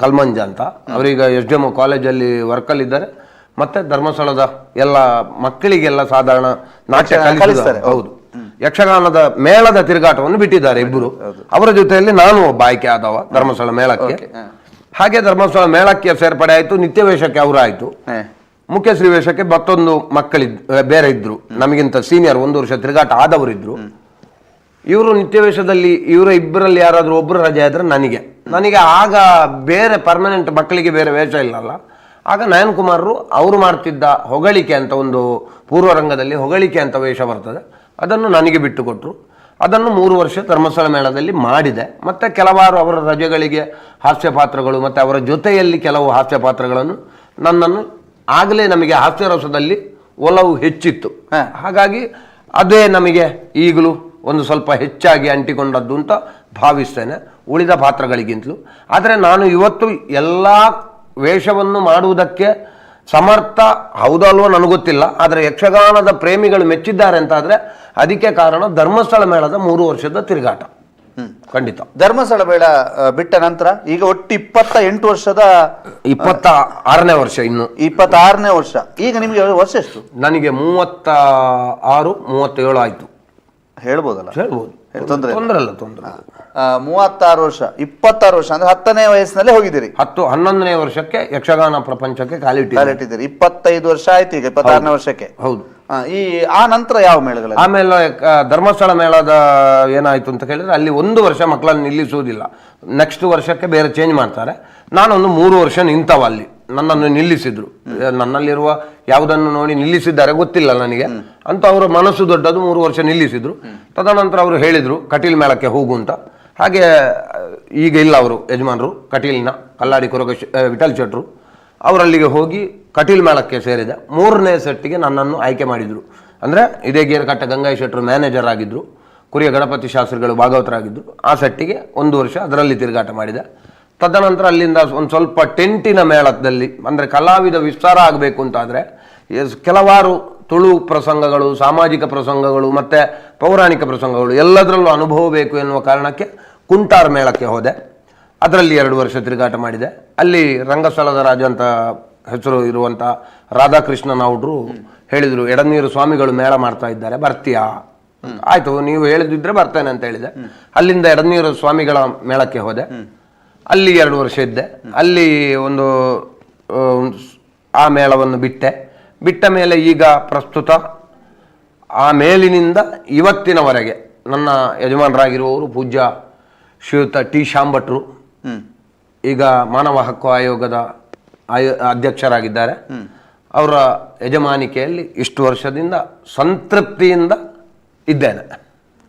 ಕಲ್ಮಂಜ ಅಂತ, ಅವರೀಗ SDM ಕಾಲೇಜಲ್ಲಿ ವರ್ಕಲ್ಲಿ ಇದ್ದಾರೆ. ಮತ್ತೆ ಧರ್ಮಸ್ಥಳದ ಎಲ್ಲ ಮಕ್ಕಳಿಗೆಲ್ಲ ಸಾಧಾರಣ ನಾಟ್ಯ ಕಲಿಸ್ತಾರೆ. ಹೌದು, ಯಕ್ಷಗಾನದ ಮೇಳದ ತಿರುಗಾಟವನ್ನು ಬಿಟ್ಟಿದ್ದಾರೆ ಇಬ್ಬರು. ಅವರ ಜೊತೆಯಲ್ಲಿ ನಾನು ಒಬ್ಬ ಆಯ್ಕೆ ಆದವ ಧರ್ಮಸ್ಥಳ ಮೇಳಕ್ಕೆ. ಹಾಗೆ ಧರ್ಮಸ್ಥಳ ಮೇಳಕ್ಕೆ ಸೇರ್ಪಡೆ ಆಯ್ತು. ನಿತ್ಯ ವೇಷಕ್ಕೆ ಅವರು ಆಯ್ತು. ಮುಖ್ಯ ಶ್ರೀ ವೇಷಕ್ಕೆ ಮತ್ತೊಂದು ಬೇರೆ ಇದ್ರು, ನಮಗಿಂತ ಸೀನಿಯರ್, 1 ವರ್ಷ ತಿರುಗಾಟ ಆದವರಿದ್ರು. ಇವರು ನಿತ್ಯ ವೇಷದಲ್ಲಿ ಇವರ ಇಬ್ಬರಲ್ಲಿ ಯಾರಾದ್ರೂ ಒಬ್ಬರು ರಜೆ ಆದ್ರೆ ನನಗೆ ಆಗ ಬೇರೆ ಪರ್ಮನೆಂಟ್ ಮಕ್ಕಳಿಗೆ ಬೇರೆ ವೇಷ ಇಲ್ಲಲ್ಲ. ಆಗ ನಯನ್ ಕುಮಾರರು ಅವರು ಮಾಡ್ತಿದ್ದ ಹೊಗಳಿಕೆ ಅಂತ ಒಂದು ಪೂರ್ವರಂಗದಲ್ಲಿ ಹೊಗಳಿಕೆ ಅಂತ ವೇಷ ಬರ್ತದೆ, ಅದನ್ನು ನನಗೆ ಬಿಟ್ಟು ಕೊಟ್ಟರು. ಅದನ್ನು 3 ವರ್ಷ ಧರ್ಮಸ್ಥಳ ಮೇಳದಲ್ಲಿ ಮಾಡಿದೆ. ಮತ್ತು ಕೆಲವಾರು ಅವರ ರಜೆಗಳಿಗೆ ಹಾಸ್ಯ ಪಾತ್ರಗಳು ಮತ್ತು ಅವರ ಜೊತೆಯಲ್ಲಿ ಕೆಲವು ಹಾಸ್ಯ ಪಾತ್ರಗಳನ್ನು ನನ್ನನ್ನು ಆಗಲೇ ನಮಗೆ ಹಾಸ್ಯರಸದಲ್ಲಿ ಒಲವು ಹೆಚ್ಚಿತ್ತು. ಹಾಗಾಗಿ ಅದೇ ನಮಗೆ ಈಗಲೂ ಒಂದು ಸ್ವಲ್ಪ ಹೆಚ್ಚಾಗಿ ಅಂಟಿಕೊಂಡದ್ದು ಅಂತ ಭಾವಿಸ್ತೇನೆ ಉಳಿದ ಪಾತ್ರಗಳಿಗಿಂತಲೂ. ಆದರೆ ನಾನು ಇವತ್ತು ಎಲ್ಲ ವೇಷವನ್ನು ಮಾಡುವುದಕ್ಕೆ ಸಮರ್ಥ ಹೌದಲ್ವೋ ನನಗೊತ್ತಿಲ್ಲ. ಆದರೆ ಯಕ್ಷಗಾನದ ಪ್ರೇಮಿಗಳು ಮೆಚ್ಚಿದ್ದಾರೆ ಅಂತಾದರೆ ಅದಕ್ಕೆ ಕಾರಣ ಧರ್ಮಸ್ಥಳ ಮೇಳದ 3 ವರ್ಷದ ತಿರುಗಾಟ. ಖಂಡಿತ. ಧರ್ಮಸ್ಥಳ ಮೇಳ ಬಿಟ್ಟ ನಂತರ ಈಗ ಒಟ್ಟು 28 ವರ್ಷದ 26ನೇ ವರ್ಷ, ಇನ್ನು 26ನೇ ವರ್ಷ. ಈಗ ನಿಮಗೆ ವರ್ಷ ಎಷ್ಟು? ನನಗೆ 36, 37 ಆಯ್ತು. ಹೇಳ್ಬೋದಲ್ಲ? ಹೇಳ್ಬೋದು, ತೊಂದರೆ ಇಲ್ಲ. 36 ವರ್ಷ, 26 ವರ್ಷ ಅಂದ್ರೆ 10ನೇ ವಯಸ್ಸಿನಲ್ಲೇ ಹೋಗಿದ್ದೀರಿ. 11ನೇ ವರ್ಷಕ್ಕೆ ಯಕ್ಷಗಾನ ಪ್ರಪಂಚಕ್ಕೆ ಕಾಲಿಟ್ಟಿದ್ದೀರಿ. 25 ವರ್ಷ ಆಯ್ತು ಈಗ 26ನೇ ವರ್ಷಕ್ಕೆ. ಹೌದು. ಆ ನಂತರ ಯಾವ ಮೇಳಗಳು? ಆಮೇಲೆ ಧರ್ಮಸ್ಥಳ ಮೇಳದ ಏನಾಯ್ತು ಅಂತ ಕೇಳಿದ್ರೆ, ಅಲ್ಲಿ 1 ವರ್ಷ ಮಕ್ಕಳನ್ನು ನಿಲ್ಲಿಸುವುದಿಲ್ಲ, ನೆಕ್ಸ್ಟ್ ವರ್ಷಕ್ಕೆ ಬೇರೆ ಚೇಂಜ್ ಮಾಡ್ತಾರೆ. ನಾನೊಂದು 3 ವರ್ಷ ನಿಂತವ ಅಲ್ಲಿ. ನನ್ನನ್ನು ನಿಲ್ಲಿಸಿದ್ರು, ನನ್ನಲ್ಲಿರುವ ಯಾವುದನ್ನು ನೋಡಿ ನಿಲ್ಲಿಸಿದ್ದಾರೆ ಗೊತ್ತಿಲ್ಲ ನನಗೆ ಅಂತ. ಅವರ ಮನಸ್ಸು ದೊಡ್ಡದು, 3 ವರ್ಷ ನಿಲ್ಲಿಸಿದ್ರು. ತದನಂತರ ಅವರು ಹೇಳಿದ್ರು ಕಟೀಲ್ ಮೇಳಕ್ಕೆ ಹೋಗು ಅಂತ. ಹಾಗೆ ಈಗ ಇಲ್ಲ ಅವರು ಯಜಮಾನರು, ಕಟೀಲ್ನ ಕಲ್ಲಾಡಿ ಕೊರಗ ವಿಠಲ್ ಶೆಟ್ರು, ಅವರಲ್ಲಿಗೆ ಹೋಗಿ ಕಟೀಲ್ ಮೇಳಕ್ಕೆ ಸೇರಿದೆ. 3ನೇ ಸೆಟ್ಟಿಗೆ ನನ್ನನ್ನು ಆಯ್ಕೆ ಮಾಡಿದರು. ಅಂದರೆ ಇದೇ ಗೇರಕಟ್ಟ ಗಂಗಾಯಿ ಶೆಟ್ರು ಮ್ಯಾನೇಜರ್ ಆಗಿದ್ದರು, ಕುರಿಯ ಗಣಪತಿ ಶಾಸ್ತ್ರಿಗಳು ಭಾಗವತರಾಗಿದ್ದರು. ಆ ಸೆಟ್ಟಿಗೆ 1 ವರ್ಷ ಅದರಲ್ಲಿ ತಿರುಗಾಟ ಮಾಡಿದೆ. ತದನಂತರ ಅಲ್ಲಿಂದ ಒಂದು ಸ್ವಲ್ಪ ಟೆಂಟಿನ ಮೇಳದಲ್ಲಿ, ಅಂದರೆ ಕಲಾವಿದ ವಿಸ್ತಾರ ಆಗಬೇಕು ಅಂತಾದರೆ ಕೆಲವಾರು ತುಳು ಪ್ರಸಂಗಗಳು, ಸಾಮಾಜಿಕ ಪ್ರಸಂಗಗಳು ಮತ್ತು ಪೌರಾಣಿಕ ಪ್ರಸಂಗಗಳು ಎಲ್ಲದರಲ್ಲೂ ಅನುಭವ ಬೇಕು ಎನ್ನುವ ಕಾರಣಕ್ಕೆ ಕುಂಟಾರ್ ಮೇಳಕ್ಕೆ ಹೋದೆ. ಅದರಲ್ಲಿ 2 ವರ್ಷ ತಿರುಗಾಟ ಮಾಡಿದೆ. ಅಲ್ಲಿ ರಂಗಸ್ಥಳದ ರಾಜ ಅಂತ ಹೆಸರು ಇರುವಂಥ ರಾಧಾಕೃಷ್ಣ ನಾವುಡ್ರು ಹೇಳಿದರು, ಎಡನೀರು ಸ್ವಾಮಿಗಳು ಮೇಳ ಮಾಡ್ತಾ ಇದ್ದಾರೆ, ಬರ್ತೀಯಾ? ಆಯಿತು, ನೀವು ಹೇಳಿದ್ರೆ ಬರ್ತೇನೆ ಅಂತ ಹೇಳಿದೆ. ಅಲ್ಲಿಂದ ಎಡನೀರು ಸ್ವಾಮಿಗಳ ಮೇಳಕ್ಕೆ ಹೋದೆ. ಅಲ್ಲಿ 2 ವರ್ಷ ಇದ್ದೆ. ಅಲ್ಲಿ ಒಂದು ಆ ಮೇಳವನ್ನು ಬಿಟ್ಟ ಮೇಲೆ ಈಗ ಪ್ರಸ್ತುತ ಆ ಮೇಲಿನಿಂದ ಇವತ್ತಿನವರೆಗೆ ನನ್ನ ಯಜಮಾನರಾಗಿರುವವರು ಪೂಜ್ಯ ಶ್ರೀಯುತ ಟಿ ಶಾಂಭಟ್ರು, ಈಗ ಮಾನವ ಹಕ್ಕು ಆಯೋಗದ ಅಧ್ಯಕ್ಷರಾಗಿದ್ದಾರೆ. ಅವರ ಯಜಮಾನಿಕೆಯಲ್ಲಿ ಇಷ್ಟು ವರ್ಷದಿಂದ ಸಂತೃಪ್ತಿಯಿಂದ ಇದ್ದೇನೆ.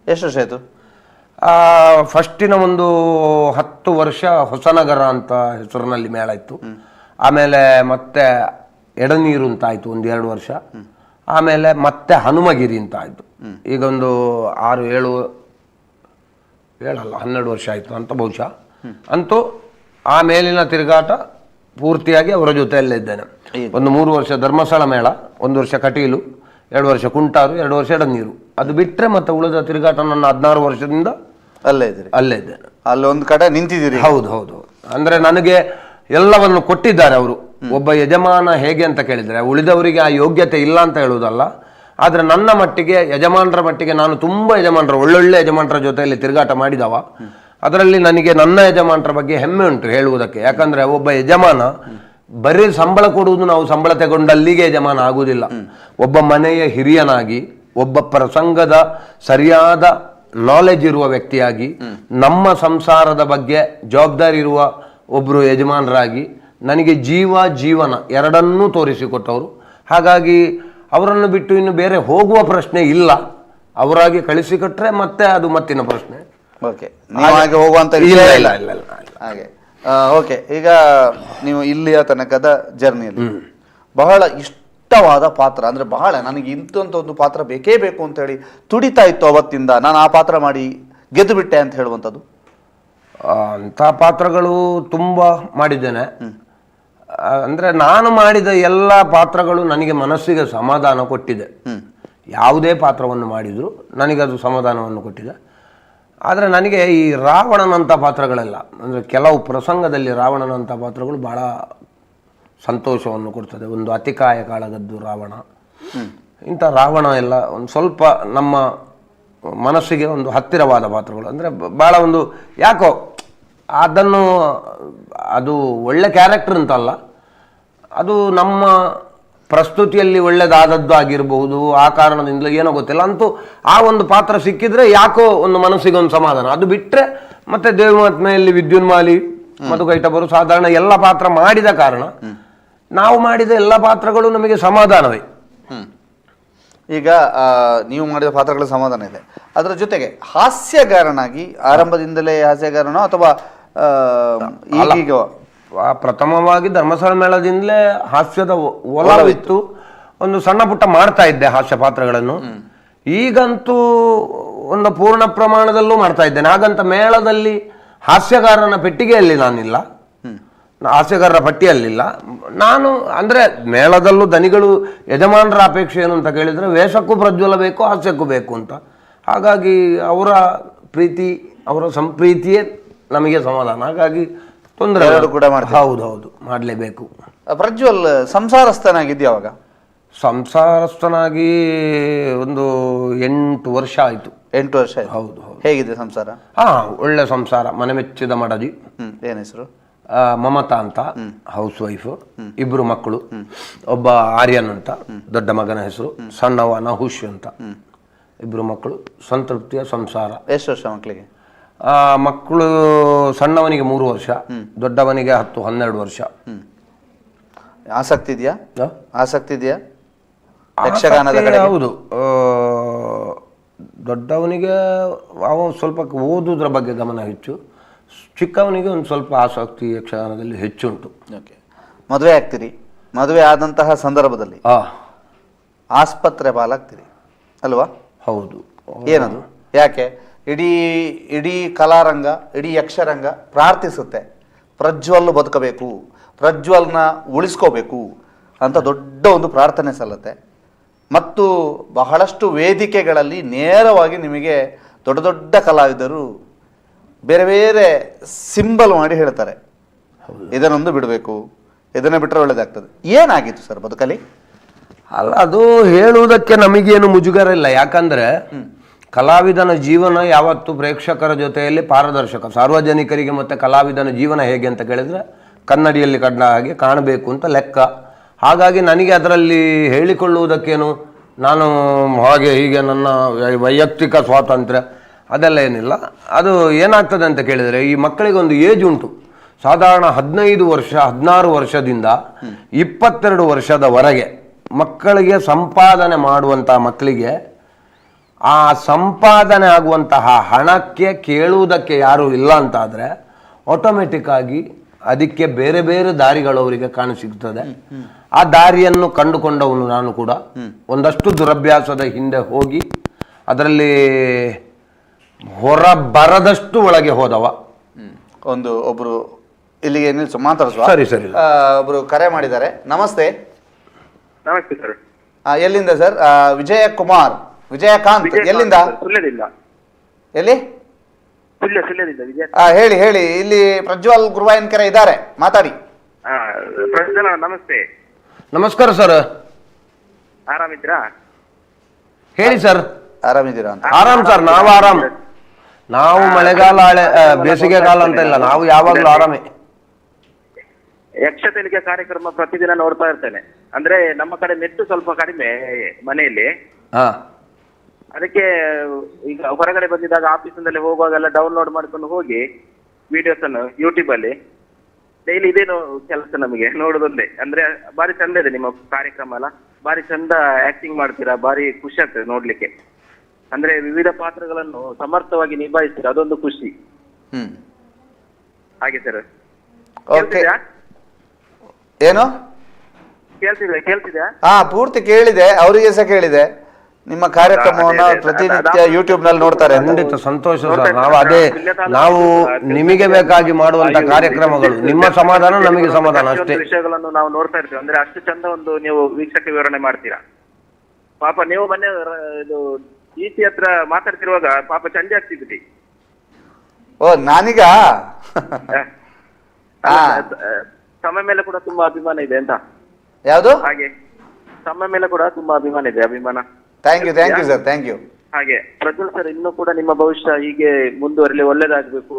ಎಷ್ಟು ವರ್ಷ ಆಯಿತು? ಫಸ್ಟಿನ ಒಂದು 10 ವರ್ಷ ಹೊಸನಗರ ಅಂತ ಹೆಸರಿನಲ್ಲಿ ಮೇಳ ಇತ್ತು. ಆಮೇಲೆ ಮತ್ತೆ ಎಡನೀರು ಅಂತ ಆಯಿತು 1-2 ವರ್ಷ. ಆಮೇಲೆ ಮತ್ತೆ ಹನುಮಗಿರಿ ಅಂತ ಆಯಿತು. ಈಗ ಒಂದು 12 ವರ್ಷ ಆಯಿತು ಅಂತ ಬಹುಶಃ. ಅಂತೂ ಆ ಮೇಲಿನ ತಿರುಗಾಟ ಪೂರ್ತಿಯಾಗಿ ಅವರ ಜೊತೆಯಲ್ಲೇ ಇದ್ದೇನೆ. ಒಂದು 3 ವರ್ಷ ಧರ್ಮಸ್ಥಳ ಮೇಳ, 1 ವರ್ಷ ಕಟೀಲು, 2 ವರ್ಷ ಕುಂಟಾರು, 2 ವರ್ಷ ಎಡನೀರು. ಅದು ಬಿಟ್ಟರೆ ಮತ್ತೆ ಉಳಿದ ತಿರುಗಾಟ ನನ್ನ 16 ವರ್ಷದಿಂದ ಅಲ್ಲೇ ಇದ್ದೇನೆ. ಅಲ್ಲಿ ಒಂದು ಕಡೆ ನಿಂತಿದ್ದೀರಿ? ಹೌದು. ಅಂದರೆ ನನಗೆ ಎಲ್ಲವನ್ನು ಕೊಟ್ಟಿದ್ದಾರೆ ಅವರು. ಒಬ್ಬ ಯಜಮಾನ ಹೇಗೆ ಅಂತ ಕೇಳಿದರೆ, ಉಳಿದವರಿಗೆ ಆ ಯೋಗ್ಯತೆ ಇಲ್ಲ ಅಂತ ಹೇಳುವುದಲ್ಲ, ಆದರೆ ನನ್ನ ಮಟ್ಟಿಗೆ, ಯಜಮಾನರ ಮಟ್ಟಿಗೆ ನಾನು ತುಂಬ ಒಳ್ಳೊಳ್ಳೆ ಯಜಮಾನರ ಜೊತೆಯಲ್ಲಿ ತಿರುಗಾಟ ಮಾಡಿದವ. ಅದರಲ್ಲಿ ನನಗೆ ನನ್ನ ಯಜಮಾನರ ಬಗ್ಗೆ ಹೆಮ್ಮೆ ಉಂಟು ಹೇಳುವುದಕ್ಕೆ. ಯಾಕಂದರೆ ಒಬ್ಬ ಯಜಮಾನ ಬರೀ ಸಂಬಳ ಕೊಡುವುದು, ನಾವು ಸಂಬಳ ತಗೊಂಡಲ್ಲಿಗೆ ಯಜಮಾನ ಆಗುವುದಿಲ್ಲ. ಒಬ್ಬ ಮನೆಯ ಹಿರಿಯನಾಗಿ, ಒಬ್ಬ ಪ್ರಸಂಗದ ಸರಿಯಾದ ನಾಲೆಜ್ ಇರುವ ವ್ಯಕ್ತಿಯಾಗಿ, ನಮ್ಮ ಸಂಸಾರದ ಬಗ್ಗೆ ಜವಾಬ್ದಾರಿ ಇರುವ ಒಬ್ಬರು ಯಜಮಾನರಾಗಿ ನನಗೆ ಜೀವನ ಎರಡನ್ನೂ ತೋರಿಸಿಕೊಟ್ಟವರು. ಹಾಗಾಗಿ ಅವರನ್ನು ಬಿಟ್ಟು ಇನ್ನು ಬೇರೆ ಹೋಗುವ ಪ್ರಶ್ನೆ ಇಲ್ಲ. ಅವರಾಗಿ ಕಳಿಸಿಕೊಟ್ರೆ ಮತ್ತೆ ಅದು ಮತ್ತಿನ ಪ್ರಶ್ನೆ. ಓಕೆ, ನೀವಾಗಿ ಹೋಗುವಂತ ಇಲ್ಲ. ಹಾಗೆ ಓಕೆ. ಈಗ ನೀವು ಇಲ್ಲಿಯ ತನಕದ ಜರ್ನಿಯಲ್ಲಿ ಬಹಳ ಇಷ್ಟವಾದ ಪಾತ್ರ, ಅಂದ್ರೆ ಬಹಳ ನನಗೆ ಇಂಥ ಒಂದು ಪಾತ್ರ ಬೇಕೇ ಬೇಕು ಅಂತ ಹೇಳಿ ತುಡಿತಾ ಇತ್ತು ಅವತ್ತಿಂದ, ನಾನು ಆ ಪಾತ್ರ ಮಾಡಿ ಗೆದ್ದು ಬಿಟ್ಟೆ ಅಂತ ಹೇಳುವಂಥದ್ದು? ಅಂಥ ಪಾತ್ರಗಳು ತುಂಬ ಮಾಡಿದ್ದೇನೆ. ಅಂದರೆ ನಾನು ಮಾಡಿದ ಎಲ್ಲ ಪಾತ್ರಗಳು ನನಗೆ ಮನಸ್ಸಿಗೆ ಸಮಾಧಾನ ಕೊಟ್ಟಿದೆ. ಯಾವುದೇ ಪಾತ್ರವನ್ನು ಮಾಡಿದರೂ ನನಗದು ಸಮಾಧಾನವನ್ನು ಕೊಟ್ಟಿದೆ. ಆದರೆ ನನಗೆ ಈ ರಾವಣನಂಥ ಪಾತ್ರಗಳೆಲ್ಲ, ಅಂದರೆ ಕೆಲವು ಪ್ರಸಂಗದಲ್ಲಿ ರಾವಣನಂಥ ಪಾತ್ರಗಳು ಭಾಳ ಸಂತೋಷವನ್ನು ಕೊಡ್ತದೆ. ಒಂದು ಅತಿಕಾಯ ಕಾಳಗದ್ದು ರಾವಣ, ಇಂಥ ರಾವಣ ಎಲ್ಲ ಒಂದು ಸ್ವಲ್ಪ ನಮ್ಮ ಮನಸ್ಸಿಗೆ ಒಂದು ಹತ್ತಿರವಾದ ಪಾತ್ರಗಳು. ಅಂದರೆ ಭಾಳ ಒಂದು ಯಾಕೋ ಅದು ಒಳ್ಳೆ ಕ್ಯಾರೆಕ್ಟರ್ ಅಂತಲ್ಲ, ಅದು ನಮ್ಮ ಪ್ರಸ್ತುತಿಯಲ್ಲಿ ಒಳ್ಳೆದಾದದ್ದು ಆಗಿರಬಹುದು. ಆ ಕಾರಣದಿಂದ ಏನೋ ಗೊತ್ತಿಲ್ಲ, ಅಂತೂ ಆ ಒಂದು ಪಾತ್ರ ಸಿಕ್ಕಿದ್ರೆ ಯಾಕೋ ಒಂದು ಮನಸ್ಸಿಗೆ ಒಂದು ಸಮಾಧಾನ. ಅದು ಬಿಟ್ಟರೆ ಮತ್ತೆ ದೇವಮಾತ್ಮೆಯಲ್ಲಿ ವಿದ್ಯುನ್ಮಾಲಿ, ಮಧುಕೈಟಬರು, ಸಾಧಾರಣ ಎಲ್ಲ ಪಾತ್ರ ಮಾಡಿದ ಕಾರಣ ನಾವು ಮಾಡಿದ ಎಲ್ಲ ಪಾತ್ರಗಳು ನಮಗೆ ಸಮಾಧಾನವೇ. ಈಗ ನೀವು ಮಾಡಿದ ಪಾತ್ರಗಳ ಸಮಾಧಾನ ಇದೆ. ಅದರ ಜೊತೆಗೆ ಹಾಸ್ಯಗಾರನಾಗಿ ಆರಂಭದಿಂದಲೇ ಹಾಸ್ಯಗಾರನೋ ಅಥವಾ ಈಗ ಪ್ರಥಮವಾಗಿ ಧರ್ಮಸ್ಥಳ ಮೇಳದಿಂದಲೇ ಹಾಸ್ಯದ ಒಲವಿತ್ತು. ಒಂದು ಸಣ್ಣ ಪುಟ್ಟ ಮಾಡ್ತಾ ಇದ್ದೆ ಹಾಸ್ಯ ಪಾತ್ರಗಳನ್ನು. ಈಗಂತೂ ಒಂದು ಪೂರ್ಣ ಪ್ರಮಾಣದಲ್ಲೂ ಮಾಡ್ತಾ ಇದ್ದೇನೆ. ಹಾಗಂತ ಮೇಳದಲ್ಲಿ ಹಾಸ್ಯಗಾರನ ಪೆಟ್ಟಿಗೆಯಲ್ಲಿ ನಾನಿಲ್ಲ, ಹಾಸ್ಯಗಾರರ ಪಟ್ಟಿಯಲ್ಲಿಲ್ಲ ನಾನು. ಅಂದರೆ ಮೇಳದಲ್ಲೂ ದನಿಗಳು ಯಜಮಾನರ ಅಪೇಕ್ಷೆ ಏನು ಅಂತ ಕೇಳಿದರೆ ವೇಷಕ್ಕೂ ಪ್ರಜ್ವಲ ಬೇಕು, ಹಾಸ್ಯಕ್ಕೂ ಬೇಕು ಅಂತ. ಹಾಗಾಗಿ ಅವರ ಪ್ರೀತಿ, ಅವರ ಸಂಪ್ರೀತಿಯೇ ನಮಗೆ ಸಮಾಧಾನ. ಹಾಗಾಗಿ ತೊಂದರೆ ಕೂಡ ಹೌದು ಮಾಡಲೇಬೇಕು. ಪ್ರಜ್ವಲ್ ಸಂಸಾರಸ್ಥನಾಗಿದ್ದೆ ಅವಾಗ? ಸಂಸಾರಸ್ಥನಾಗಿ ಒಂದು 8 ವರ್ಷ ಆಯಿತು. 8 ವರ್ಷ ಆಯ್ತು. ಹೌದು. ಹೇಗಿದೆ ಸಂಸಾರ? ಒಳ್ಳೆ ಸಂಸಾರ. ಮನೆ ಮೆಚ್ಚಿದ ಮಡದಿ. ಏನ್ ಹೆಸರು? ಮಮತಾ ಅಂತ, ಹೌಸ್ ವೈಫ್. 2 ಮಕ್ಕಳು. ಒಬ್ಬ ಆರ್ಯನ್ ಅಂತ ದೊಡ್ಡ ಮಗನ ಹೆಸರು, ಸಣ್ಣವ ನಹುಷ್ ಅಂತ. 2 ಮಕ್ಕಳು, ಸಂತೃಪ್ತಿಯ ಸಂಸಾರ. ಎಷ್ಟು ವರ್ಷ ಮಕ್ಕಳಿಗೆ? ಮಕ್ಕಳು ಸಣ್ಣವನಿಗೆ 3 ವರ್ಷ, ದೊಡ್ಡವನಿಗೆ 10-12 ವರ್ಷ. ಆಸಕ್ತಿ ಇದೆಯಾ? ಆಸಕ್ತಿ ಇದೆಯಾ ಯಕ್ಷಗಾನದ ಕಡೆ? ಹೌದು. ದೊಡ್ಡವನಿಗೆ ಸ್ವಲ್ಪ ಓದುವುದರ ಬಗ್ಗೆ ಗಮನ ಹೆಚ್ಚು, ಚಿಕ್ಕವನಿಗೆ ಒಂದು ಸ್ವಲ್ಪ ಆಸಕ್ತಿ ಯಕ್ಷಗಾನದಲ್ಲಿ ಹೆಚ್ಚುಂಟು. ಓಕೆ. ಮದುವೆ ಆಗ್ತೀರಿ, ಮದುವೆ ಆದಂತಹ ಸಂದರ್ಭದಲ್ಲಿ ಆಸ್ಪತ್ರೆ ಪಾಲಾಗ್ತೀರಿ ಅಲ್ವಾ? ಹೌದು. ಏನದು? ಯಾಕೆ? ಇಡೀ ಕಲಾರಂಗ, ಇಡೀ ಯಕ್ಷರಂಗ ಪ್ರಾರ್ಥಿಸುತ್ತೆ, ಪ್ರಜ್ವಲ್ ಬದುಕಬೇಕು, ಪ್ರಜ್ವಲ್ನ ಉಳಿಸ್ಕೋಬೇಕು ಅಂತ ದೊಡ್ಡ ಒಂದು ಪ್ರಾರ್ಥನೆ ಸಲ್ಲತ್ತೆ. ಮತ್ತು ಬಹಳಷ್ಟು ವೇದಿಕೆಗಳಲ್ಲಿ ನೇರವಾಗಿ ನಿಮಗೆ ದೊಡ್ಡ ದೊಡ್ಡ ಕಲಾವಿದರು ಬೇರೆ ಬೇರೆ ಸಿಂಬಲ್ ಮಾಡಿ ಹೇಳ್ತಾರೆ, ಇದನ್ನೊಂದು ಬಿಡಬೇಕು, ಇದನ್ನು ಬಿಟ್ಟರೆ ಒಳ್ಳೇದಾಗ್ತದೆ. ಏನಾಗಿತ್ತು ಸರ್ ಬದುಕಲಿ? ಅಲ್ಲ, ಅದು ಹೇಳುವುದಕ್ಕೆ ನಮಗೇನು ಮುಜುಗರ ಇಲ್ಲ. ಯಾಕಂದ್ರೆ ಕಲಾವಿದನ ಜೀವನ ಯಾವತ್ತು ಪ್ರೇಕ್ಷಕರ ಜೊತೆಯಲ್ಲಿ ಪಾರದರ್ಶಕ. ಸಾರ್ವಜನಿಕರಿಗೆ ಮತ್ತೆ ಕಲಾವಿದನ ಜೀವನ ಹೇಗೆ ಅಂತ ಕೇಳಿದ್ರೆ ಕನ್ನಡಿಯಲ್ಲಿ ಕಂಡ ಹಾಗೆ ಕಾಣಬೇಕು ಅಂತ ಲೆಕ್ಕ. ಹಾಗಾಗಿ ನನಗೆ ಅದರಲ್ಲಿ ಹೇಳಿಕೊಳ್ಳುವುದಕ್ಕೇನು ನಾನು ಹಾಗೆ ಹೀಗೆ ನನ್ನ ವೈಯಕ್ತಿಕ ಸ್ವಾತಂತ್ರ್ಯ ಅದೆಲ್ಲ ಏನಿಲ್ಲ. ಅದು ಏನಾಗ್ತದೆ ಅಂತ ಕೇಳಿದರೆ, ಈ ಮಕ್ಕಳಿಗೆ ಒಂದು ಏಜ್ ಉಂಟು. ಸಾಧಾರಣ 15 ವರ್ಷ 16 ವರ್ಷದಿಂದ 22 ವರ್ಷದವರೆಗೆ ಮಕ್ಕಳಿಗೆ ಸಂಪಾದನೆ ಮಾಡುವಂಥ ಮಕ್ಕಳಿಗೆ ಆ ಸಂಪಾದನೆ ಆಗುವಂತಹ ಹಣಕ್ಕೆ ಕೇಳುವುದಕ್ಕೆ ಯಾರೂ ಇಲ್ಲ ಅಂತಾದರೆ ಆಟೋಮೆಟಿಕ್ ಆಗಿ ಅದಕ್ಕೆ ಬೇರೆ ಬೇರೆ ದಾರಿಗಳು ಅವರಿಗೆ ಕಾಣಸಿಗ್ತದೆ. ಆ ದಾರಿಯನ್ನು ಕಂಡುಕೊಂಡವನು ನಾನು ಕೂಡ. ಒಂದಷ್ಟು ದುರಭ್ಯಾಸದ ಹಿಂದೆ ಹೋಗಿ ಅದರಲ್ಲಿ ಹೊರ ಬರದಷ್ಟು ಒಳಗೆ ಹೋದವ. ಒಬ್ರು ಇಲ್ಲಿಗೆ ನಿಲ್ಸು, ಮಾತಾಡಿಸುವ. ಸರಿ ಸರಿ. ಒಬ್ರು ಕರೆ ಮಾಡಿದ್ದಾರೆ. ನಮಸ್ತೆ. ನಮಸ್ತೆ ಸರ್. ಎಲ್ಲಿಂದ ಸರ್? ವಿಜಯಕುಮಾರ್, ವಿಜಯಕಾಂತ್ ಎಲ್ಲಿಂದ? ಸುಳ್ಯದಿಂದ. ಎಲ್ಲಿ? ಸುಳ್ಯದಿಂದ. ಹೇಳಿ ಹೇಳಿ. ಇಲ್ಲಿ ಪ್ರಜ್ವಲ್ ಗುರುವಾಯನ್ಕೆರೆ ಇದ್ದಾರೆ, ಮಾತಾಡಿ. ಪ್ರಜ್ವಲ್ ನಮಸ್ತೆ. ನಮಸ್ಕಾರ ಸರ್. ಆರಾಮಿದ್ರಾ? ಹೇಳಿ ಸರ್. ಆರಾಮಿದ್ದೀರಾ ಅಂತ? ಆರಾಮ್ ಸರ್, ನಾವು ಆರಾಮ್. ನಾವು ಮಳೆಗಾಲ ಬೇಸಿಗೆ ಕಾಲ ಅಂತ ಇಲ್ಲ, ನಾವು ಯಾವಾಗಲೂ ಆರಾಮೇ. ಯಕ್ಷ ತೆಲಿಗೆ ಕಾರ್ಯಕ್ರಮ ಪ್ರತಿದಿನ ನೋಡ್ತಾ ಇರ್ತೇನೆ. ಅಂದ್ರೆ ನಮ್ಮ ಕಡೆ ನೆಟ್ಟು ಸ್ವಲ್ಪ ಕಡಿಮೆ ಮನೆಯಲ್ಲಿ. ಅದಕ್ಕೆ ಈಗ ಹೊರಗಡೆ ಬಂದಿದ್ದಾಗ ಆಫೀಸಿನಲ್ಲಿ ಹೋಗುವಾಗೆಲ್ಲ ಡೌನ್ಲೋಡ್ ಮಾಡ್ಕೊಂಡು ಹೋಗಿ ವಿಡಿಯೋಸ್ ಅನ್ನು ಯೂಟ್ಯೂಬ್ ಅಲ್ಲಿ ಡೈಲಿ ಇದೇನು ಕೆಲಸ ನಮಗೆ ನೋಡೋದೊಂದೇ. ಅಂದ್ರೆ ಬಾರಿ ಚಂದ ಇದೆ ನಿಮ್ಮ ಕಾರ್ಯಕ್ರಮ ಅಲ್ಲ, ಬಾರಿ ಚಂದ ಆಕ್ಟಿಂಗ್ ಮಾಡ್ತೀರಾ, ಬಾರಿ ಖುಷಿ ಆಗ್ತದೆ ನೋಡ್ಲಿಕ್ಕೆ. ಅಂದ್ರೆ ವಿವಿಧ ಪಾತ್ರಗಳನ್ನು ಸಮರ್ಥವಾಗಿ ನಿಭಾಯಿಸ್ತೀರಾ, ಅದೊಂದು ಖುಷಿ. ಹಾಗೆ ಸರ್. ಏನು ಕೇಳ್ತಿದ್ಯಾ? ಪೂರ್ತಿ ಕೇಳಿದೆ, ಅವರಿಗೆ ಸಹ ಕೇಳಿದೆ. ನಿಮ್ಮ ಕಾರ್ಯಕ್ರಮವನ್ನ ಪ್ರತಿನಿತ್ಯ ಯೂಟ್ಯೂಬ್ ನಲ್ಲಿ ನೋಡ್ತಾರೆ. ಖಂಡಿತ ಸಂತೋಷ ಸರ್. ನಾವು ನಿಮಗೆ ಬೇಕಾಗಿ ಮಾಡುವಂತ ಕಾರ್ಯಕ್ರಮಗಳು, ನಿಮ್ಮ ಸಮಾಧಾನ ನಮಗೆ ಸಮಾಧಾನ ಅಷ್ಟೇ. ವಿಷಯಗಳನ್ನು ನಾವು ನೋಡ್ತಾ ಇರ್ತೀವಿ. ಅಂದ್ರೆ ಅಷ್ಟು ಚಂದ ಒಂದು ನೀವು ವೀಕ್ಷಕ ವಿವರಣೆ ಮಾಡ್ತೀರಾ. ಪಾಪ ನೀವು ಮೊನ್ನೆ ಇದು ಈಸಿ ಹತ್ರ ಮಾತಾಡ್ತಿರುವಾಗ ಪಾಪ ಚಂಡಿ ಆಗ್ತಿದ್ರಿ. ನಾನೀಗ ತಮ್ಮ ಮೇಲೆ ಕೂಡ ತುಂಬಾ ಅಭಿಮಾನ ಇದೆ ಅಂತ. ಯಾವುದು? ಹಾಗೆ ತಮ್ಮ ಮೇಲೆ ಕೂಡ ತುಂಬಾ ಅಭಿಮಾನ ಇದೆ. ಅಭಿಮಾನ. Thank you sir, thank you. ಹಾಗೆ ಪ್ರಜ್ವಲ್ ಸರ್, ಇನ್ನೂ ಕೂಡ ನಿಮ್ಮ ಭವಿಷ್ಯ ಹೀಗೆ ಮುಂದುವರಲಿ, ಒಳ್ಳೇದಾಗ್ಬೇಕು,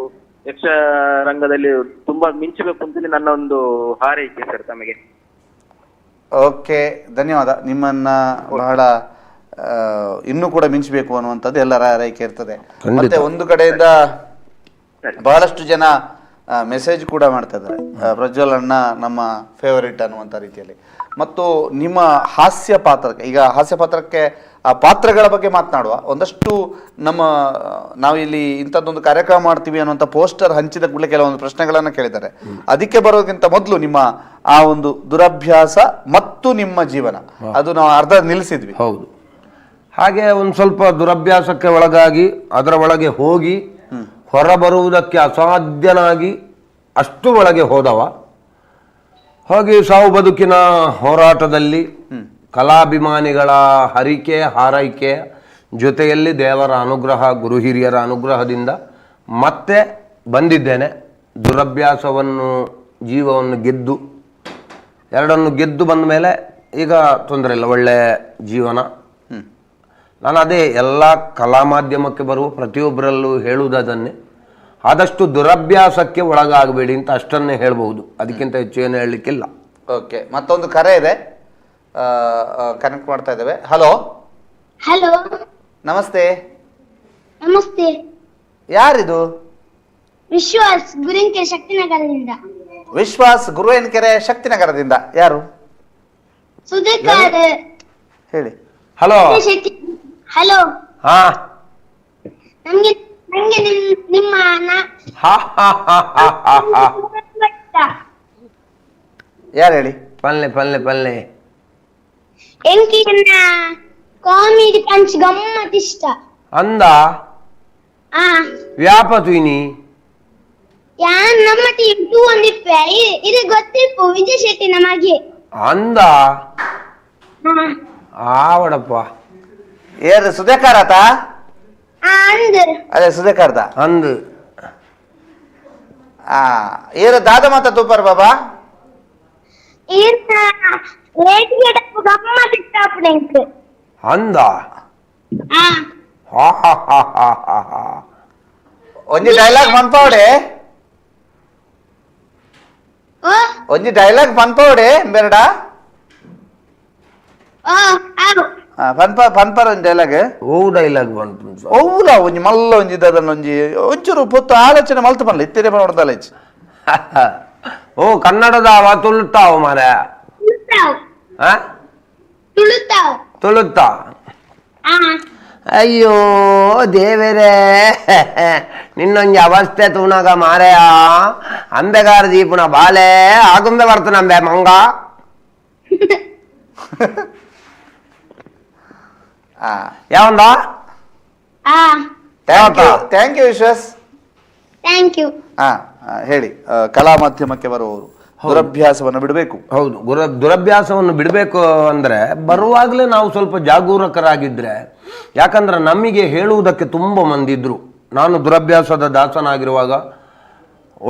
ಯಕ್ಷ ರಂಗದಲ್ಲಿ ತುಂಬಾ ಮಿಂಚಬೇಕು ಅಂತೇಳಿ ನನ್ನ ಒಂದು ಹಾರೈಕೆ ಸರ್ ತಮಗೆ. ಓಕೆ, ಧನ್ಯವಾದ. ನಿಮ್ಮನ್ನ ಬಹಳ ಇನ್ನೂ ಕೂಡ ಮಿಂಚಬೇಕು ಅನ್ನುವಂಥದ್ದು ಎಲ್ಲರ ಹಾರೈಕೆ ಇರ್ತದೆ. ಮತ್ತೆ ಒಂದು ಕಡೆಯಿಂದ ಬಹಳಷ್ಟು ಜನ ಮೆಸೇಜ್ ಕೂಡ ಮಾಡ್ತಾ ಇದ್ದಾರೆ, ಪ್ರಜ್ವಲ್ ಅಣ್ಣ ನಮ್ಮ ಫೇವರಿಟ್ ಅನ್ನುವಂಥ ರೀತಿಯಲ್ಲಿ. ಮತ್ತು ನಿಮ್ಮ ಹಾಸ್ಯ ಪಾತ್ರಕ್ಕೆ, ಈಗ ಹಾಸ್ಯ ಪಾತ್ರಕ್ಕೆ ಆ ಪಾತ್ರಗಳ ಬಗ್ಗೆ ಮಾತನಾಡುವ. ಒಂದಷ್ಟು ನಾವಿಲ್ಲಿ ಇಂಥದ್ದೊಂದು ಕಾರ್ಯಕ್ರಮ ಮಾಡ್ತೀವಿ ಅನ್ನುವಂಥ ಪೋಸ್ಟರ್ ಹಂಚಿದ ಕೂಡಲೇ ಕೆಲವೊಂದು ಪ್ರಶ್ನೆಗಳನ್ನು ಕೇಳಿದ್ದಾರೆ. ಅದಕ್ಕೆ ಬರೋದಕ್ಕಿಂತ ಮೊದಲು ನಿಮ್ಮ ಆ ಒಂದು ದುರಭ್ಯಾಸ ಮತ್ತು ನಿಮ್ಮ ಜೀವನ, ಅದು ನಾವು ಅರ್ಧ ನಿಲ್ಲಿಸಿದ್ವಿ. ಹೌದು. ಹಾಗೆ ಒಂದು ಸ್ವಲ್ಪ ದುರಭ್ಯಾಸಕ್ಕೆ ಒಳಗಾಗಿ ಅದರ ಒಳಗೆ ಹೋಗಿ ಹೊರಬರುವುದಕ್ಕೆ ಅಸಾಧ್ಯನಾಗಿ ಅಷ್ಟು ಒಳಗೆ ಹೋದವ. ಹಾಗೆ ಸಾವು ಬದುಕಿನ ಹೋರಾಟದಲ್ಲಿ ಕಲಾಭಿಮಾನಿಗಳ ಹರಿಕೆ ಹಾರೈಕೆ ಜೊತೆಯಲ್ಲಿ ದೇವರ ಅನುಗ್ರಹ, ಗುರು ಹಿರಿಯರ ಅನುಗ್ರಹದಿಂದ ಮತ್ತೆ ಬಂದಿದ್ದೇನೆ. ದುರಭ್ಯಾಸವನ್ನು, ಜೀವವನ್ನು ಗೆದ್ದು, ಎರಡನ್ನು ಗೆದ್ದು ಬಂದ ಮೇಲೆ ಈಗ ತೊಂದರೆ ಇಲ್ಲ, ಒಳ್ಳೆಯ ಜೀವನ. ನಾನು ಅದೇ ಎಲ್ಲ ಕಲಾ ಮಾಧ್ಯಮಕ್ಕೆ ಬರುವ ಪ್ರತಿಯೊಬ್ಬರಲ್ಲೂ ಹೇಳುವುದನ್ನೇ, ಆದಷ್ಟು ದುರಭ್ಯಾಸಕ್ಕೆ ಒಳಗಾಗಬೇಡಿ ಅಂತ ಅಷ್ಟನ್ನೇ ಹೇಳ್ಬಹುದು. ಅದಕ್ಕಿಂತ ಹೆಚ್ಚು ಏನು ಹೇಳಲಿಕ್ಕಿಲ್ಲ. ಓಕೆ, ಮತ್ತೊಂದು ಕರೆ ಇದೆ, ಕನೆಕ್ಟ್ ಮಾಡ್ತಾ ಇದ್ದೇವೆ. ಹಲೋ. ಹಲೋ, ನಮಸ್ತೆ. ನಮಸ್ತೆ. ಯಾರಿದು? ವಿಶ್ವಾಸ್ ಗುರಿಂಕೆರೆ ಶಕ್ತಿನಗರದಿಂದ. ವಿಶ್ವಾಸ್ ಗುರುವೇನ್ಕೆರೆ ಶಕ್ತಿನಗರದಿಂದ. ಯಾರು ಸುಧಾಕರ್ ಹೇಳಿ. ಹಲೋ. ಶೆಟ್ಟಿ. ಹಲೋ. ಹಾ ನಮ್ಗೆ ನಂಗೆ ನಿಮ್ಮ ಯಾರು ಹೇಳಿ. ಪಲ್ಲೆ ಪಲ್ಲೆ ಪಲ್ಲೆ ಎಂಕಿ ಕಾಮಿಡಿ ಪಂಚ್ ಗಮ್ಮತ್ ಇಷ್ಟ. ಅಂದ ಆ ವ್ಯಾಪತ್ವಿನಿ ಯಾನ್ ನಮ್ಮ ಟೀಮ್ 2 ಒಂದಿಪ್ಪೆ ಇದು ಗೊತ್ತಿಪ್ಪು ವಿಜಯ್ ಶೆಟ್ಟಿ ನಮಗೆ ಅಂದ ಆವಡಪ್ಪ ಏರು ಸುಧಾಕರ್ ಆತ. ಅಂದ್ ಅದೇ ಸುಧಾಕರ್ದ ಅಂದ್ ಏರು ದಾದ ಮಾತ ತೂಪರ್ ಬಾಬಾ ಇರ್ನ ರೇಟ್ ಗೆಡಪ್ಪು ಗಮ್ಮತ್ ಇಷ್ಟ ಅಪ್ಪನೆಂಕ್ ಅಂದ ಆ ಒಂಜಿ ಡೈಲಾಗ್ ಮನ್ಪವಡೆ ಓ ಒಂಜಿ ಡೈಲಾಗ್ ಪನ್ಪವಡೆ ಬೇರಡ ಓ ಆರು ಪನ್ಪರ ಒಂಜಿ ಡೈಲಾಗ್ ಓ ಡೈಲಾಗ್ ಬಂತು ಓಲ ಒಂಜಿ ಮಲ್ಲ ಒಂಜಿ ದದನ್ ಒಂಜಿ ಒಂಚೂರು ಪೊತ್ತು ಆಲೋಚನೆ ಮಲ್ತು ಪನ್ಲ ಇತ್ತಿರೆ ನೋಡ್ದಲ್ಲ ಹೆಚ್ಚು. ಓ ಕನ್ನಡದವ ತುಳುತ್ತಾವ ಮಾರ ತುಳುತ್ತಾವ್ ತುಳುತ್ತ. ಆ ಅಯ್ಯೋ ದೇವರೇ ನಿನ್ನೊಂಜಿ ಅವಸ್ಥೆ ತೂನಗ ಮಾರೆಯ ಅಂಬೆಗಾರ ದೀಪುನ ಬಾಲೆ ಆಗುಂಬೆ ಬರ್ತನಂಬೆ ಮಂಗ. ಯಾವಂದ ಆ thank you Vishwas. Thank you. ಹೇಳಿ. ಕಲಾ ಮಾಧ್ಯಮಕ್ಕೆ ಬರುವವರು ದುರಭ್ಯಾಸವನ್ನು ಬಿಡಬೇಕು. ಹೌದು, ದುರಭ್ಯಾಸವನ್ನು ಬಿಡಬೇಕು ಅಂದ್ರೆ ಬರುವಾಗಲೇ ನಾವು ಸ್ವಲ್ಪ ಜಾಗರೂಕರಾಗಿದ್ರೆ. ಯಾಕಂದ್ರೆ ನಮಗೆ ಹೇಳುವುದಕ್ಕೆ ತುಂಬ ಮಂದಿ ಇದ್ರು. ನಾನು ದುರಭ್ಯಾಸದ ದಾಸನಾಗಿರುವಾಗ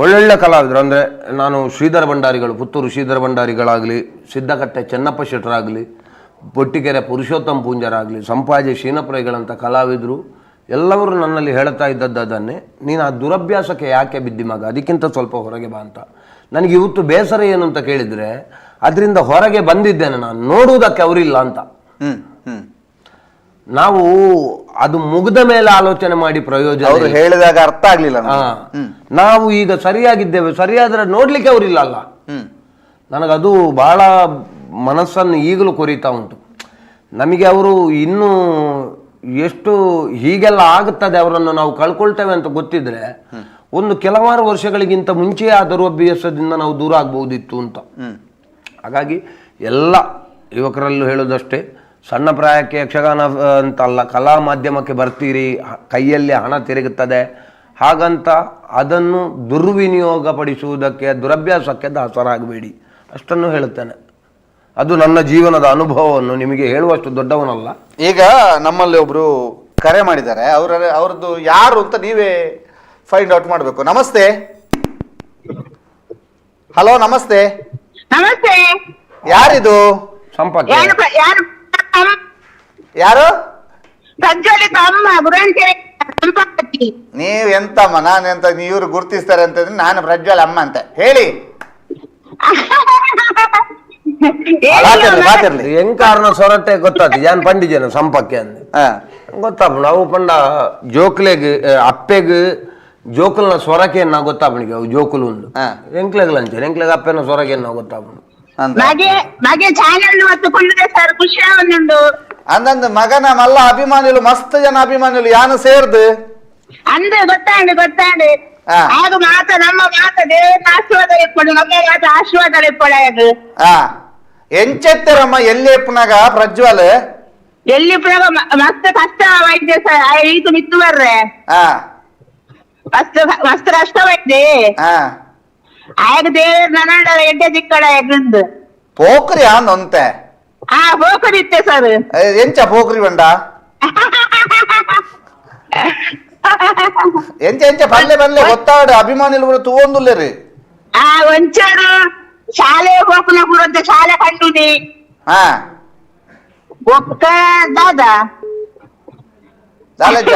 ಒಳ್ಳೊಳ್ಳೆ ಕಲಾವಿದರು ಅಂದರೆ ನಾನು ಶ್ರೀಧರ ಭಂಡಾರಿಗಳು, ಪುತ್ತೂರು ಶ್ರೀಧರ ಭಂಡಾರಿಗಳಾಗಲಿ, ಸಿದ್ದಕಟ್ಟೆ ಚೆನ್ನಪ್ಪ ಶೆಟ್ಟರಾಗಲಿ, ಬೊಟ್ಟಿಗೆರೆ ಪುರುಷೋತ್ತಮ ಪೂಂಜರಾಗಲಿ, ಸಂಪಾಜೆ ಶೀನಪ್ರೈಗಳಂಥ ಕಲಾವಿದರು ಎಲ್ಲವರು ನನ್ನಲ್ಲಿ ಹೇಳ್ತಾ ಇದ್ದದ್ದು ಅದನ್ನೇ, ನೀನು ಆ ದುರಭ್ಯಾಸಕ್ಕೆ ಯಾಕೆ ಬಿದ್ದಿ ಮಗ, ಅದಕ್ಕಿಂತ ಸ್ವಲ್ಪ ಹೊರಗೆ ಬಾ ಅಂತ. ನನಗೆ ಇವತ್ತು ಬೇಸರ ಏನು ಅಂತ ಕೇಳಿದರೆ ಅದರಿಂದ ಹೊರಗೆ ಬಂದಿದ್ದೇನೆ ನಾನು, ನೋಡುವುದಕ್ಕೆ ಅವರಿಲ್ಲ ಅಂತ. ನಾವು ಅದು ಮುಗಿದ ಮೇಲೆ ಆಲೋಚನೆ ಮಾಡಿ ಪ್ರಯೋಜನ. ಅವರು ಹೇಳಿದಾಗ ಅರ್ಥ ಆಗ್ಲಿಲ್ಲ. ನಾವು ಈಗ ಸರಿಯಾಗಿದ್ದೇವೆ, ಸರಿಯಾದ್ರೆ ನೋಡ್ಲಿಕ್ಕೆ ಅವರಿಲ್ಲ ಅಲ್ಲ. ನನಗದು ಬಹಳ ಮನಸ್ಸನ್ನು ಈಗಲೂ ಕೊರಿತಾ ಉಂಟು. ನಮಗೆ ಅವರು ಇನ್ನೂ ಎಷ್ಟು ಹೀಗೆಲ್ಲ ಆಗುತ್ತದೆ ಅವರನ್ನು ನಾವು ಕಳ್ಕೊಳ್ತೇವೆ ಅಂತ ಗೊತ್ತಿದ್ರೆ ಒಂದು ಕೆಲವಾರು ವರ್ಷಗಳಿಗಿಂತ ಮುಂಚೆ ಆ ದುರಭ್ಯಾಸದಿಂದ ನಾವು ದೂರ ಆಗ್ಬಹುದಿತ್ತು ಅಂತ. ಹಾಗಾಗಿ ಎಲ್ಲ ಯುವಕರಲ್ಲೂ ಹೇಳೋದಷ್ಟೇ, ಸಣ್ಣ ಪ್ರಾಯಕ್ಕೆ ಯಕ್ಷಗಾನ ಅಂತಲ್ಲ, ಕಲಾ ಮಾಧ್ಯಮಕ್ಕೆ ಬರ್ತೀರಿ, ಕೈಯಲ್ಲಿ ಹಣ ತಿರುಗುತ್ತದೆ ಹಾಗಂತ ಅದನ್ನು ದುರ್ವಿನಿಯೋಗಪಡಿಸುವುದಕ್ಕೆ, ದುರಭ್ಯಾಸಕ್ಕೆ ದಾಸರಾಗಬೇಡಿ, ಅಷ್ಟನ್ನು ಹೇಳುತ್ತೇನೆ. ಅದು ನನ್ನ ಜೀವನದ ಅನುಭವವನ್ನು ನಿಮಗೆ ಹೇಳುವಷ್ಟು ದೊಡ್ಡವನಲ್ಲ. ಈಗ ನಮ್ಮಲ್ಲಿ ಒಬ್ರು ಕರೆ ಮಾಡಿದ್ದಾರೆ, ಅವ್ರದ್ದು ಯಾರು ಅಂತ ನೀವೇ ಫೈಂಡ್ ಔಟ್ ಮಾಡಬೇಕು. ನಮಸ್ತೆ. ಹಲೋ ನಮಸ್ತೆ. ನಮಸ್ತೆ. ಯಾರಿದು? ಸಂಪರ್ಕ ಯಾರು? ಪ್ರಜ್ವಲಿತ ಅಮ್ಮ ಗುರುವಂತೆರೆ ಸಂಪತ್ತಿ. ನೀವ್ ಎಂತಮ್ಮ, ನಾನು ಎಂತ, ಇವ್ರು ಗುರ್ತಿಸ್ತಾರೆ ಅಂತಂದ್ರೆ ನಾನು ಪ್ರಜ್ವಲ್ ಅಮ್ಮ ಅಂತ ಹೇಳಿ. ಹೆಂಗ್ ಕಾರಣ ಸೊರಟೆ ಗೊತ್ತಾಯ್ತು, ಯಾನ್ ಪಂಡಿಜನ ಸಂಪಕ್ಕೆ ಅಂದ್ ಗೊತ್ತಾಪ. ನಾವು ಪಂಡ ಜೋಕ್ಲೆಗ್ ಅಪ್ಪೆಗ್ ಜೋಕುಲ್ನ ಸ್ವರಕ್ಕೆ ನಾವು ಗೊತ್ತಾಪಣಿಗೆ ಅವು ಜೋಕುಲು ಉಂಡು ಎಂಕ್ಲೆಗ್ ಲಂಚೆ ಎಂಕ್ಲೆಗ್ ಅಪ್ಪೆನ ಸ್ವರಕ್ಕೆ ನಾವು ಗೊತ್ತಾಪಣಿ ಅಂದಂದು ಮಗನ ಮಲ್ಲ ಅಭಿಮಾನಿಗಳು ಮಸ್ತ್ ಜನ ಅಭಿಮಾನಿಗಳು ಯಾನು ಸೇರ್ದು ಅಂದ್ರೆ ಗೊತ್ತಾಂಡು ಆಗ ಮಾತ ನಮ್ಮ ಮಾತ ದೇವರ ಆಶೀರ್ವಾದ ಇಪ್ಪಡು ಮಗ ಆಶೀರ್ವಾದ ಇಪ್ಪಡು ಎಂಚೆತ್ತರಮ್ಮ ಎಲ್ಲಿ ಎಪ್ಪನಾಗ ಪ್ರಜ್ವಲ್ ಎಲ್ಲಿ ಮಸ್ತ್ ಕಷ್ಟ ವೈದ್ಯ ಇದು ಮಿತ್ತು ಬರ್ರೆ ಮಸ್ತ್ ಕಷ್ಟ ವೈದ್ಯ ಆಗ ದೇವರ ನನಾಡ ಎಡ್ಡೆ ದಿಕ್ಕಡ ಎದ್ದು ಪೋಖ್ರಿ ಅಂತೆ ಪೋಖರಿ ಇತ್ತೆ ಸರ್ ಎಂಚ ಪೋಖ್ರಿ ಬಂಡ ಎಂಚ ಎಂಚ ಬಲ್ಲೆ ಬಲ್ಲೆ ಗೊತ್ತಾಡು ಅಭಿಮಾನಿಗಳು ತಗೊಂಡುಲ್ಲೇರಿ ಒಂಚೂರು ಶಾಲೆ ಹೋಗ್ನ ಬರುವಂತ ಶಾಲೆ ಕಂಡುನಿ ದಾದಾ ದಾಲಜ್ಜ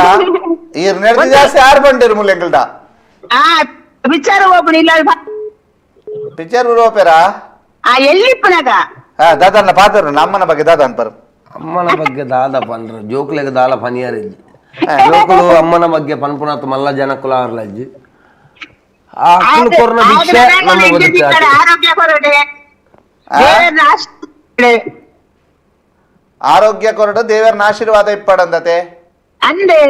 ಈರ್ ನೆಡ್ದು ಜಾಸ್ತಿ ಯಾರು ಬಂದಿರು ಮುಲ್ಲೆಂಗಲ್ಡ ಪಿಕ್ಚರ್ ಹೋಗ್ಬಿಡಿ ಇಲ್ಲ ಪಿಕ್ಚರ್ ಊರೋಪೇರಾ ಎಲ್ಲಿಪ್ಪನಾಗ ದಾದನ್ನ ಪಾತ್ರ ಅಮ್ಮನ ಬಗ್ಗೆ ದಾದ ಅನ್ಪರು ಅಮ್ಮನ ಬಗ್ಗೆ ದಾದ ಪನ್ರ ಜೋಕ್ಲೆಗ್ ದಾಲ ಪನಿಯಾರಿಜ್ಜಿ ಜೋಕುಲು ಅಮ್ಮನ ಬಗ್ಗೆ ಪನ್ಪುನತ್ ಮಲ್ಲ ಜನಕುಲ ಆರ್ಲಜ್ಜಿ ಆ ಅಕ್ಕಲು ಕೊರನ ಭಿಕ್ಷೆ ನಮ್ಮ ಬದುಕು ಆಚೆ. ಆರೋಗ್ಯ ಕೊರಡೆ ದೇವರ ಆಶೀರ್ವಾದ ಆರೋಗ್ಯ ಕೊರಡು ದೇವರನ ಆಶೀರ್ವಾದ ಇಪ್ಪಡಂದತೆ ಅಂದೆ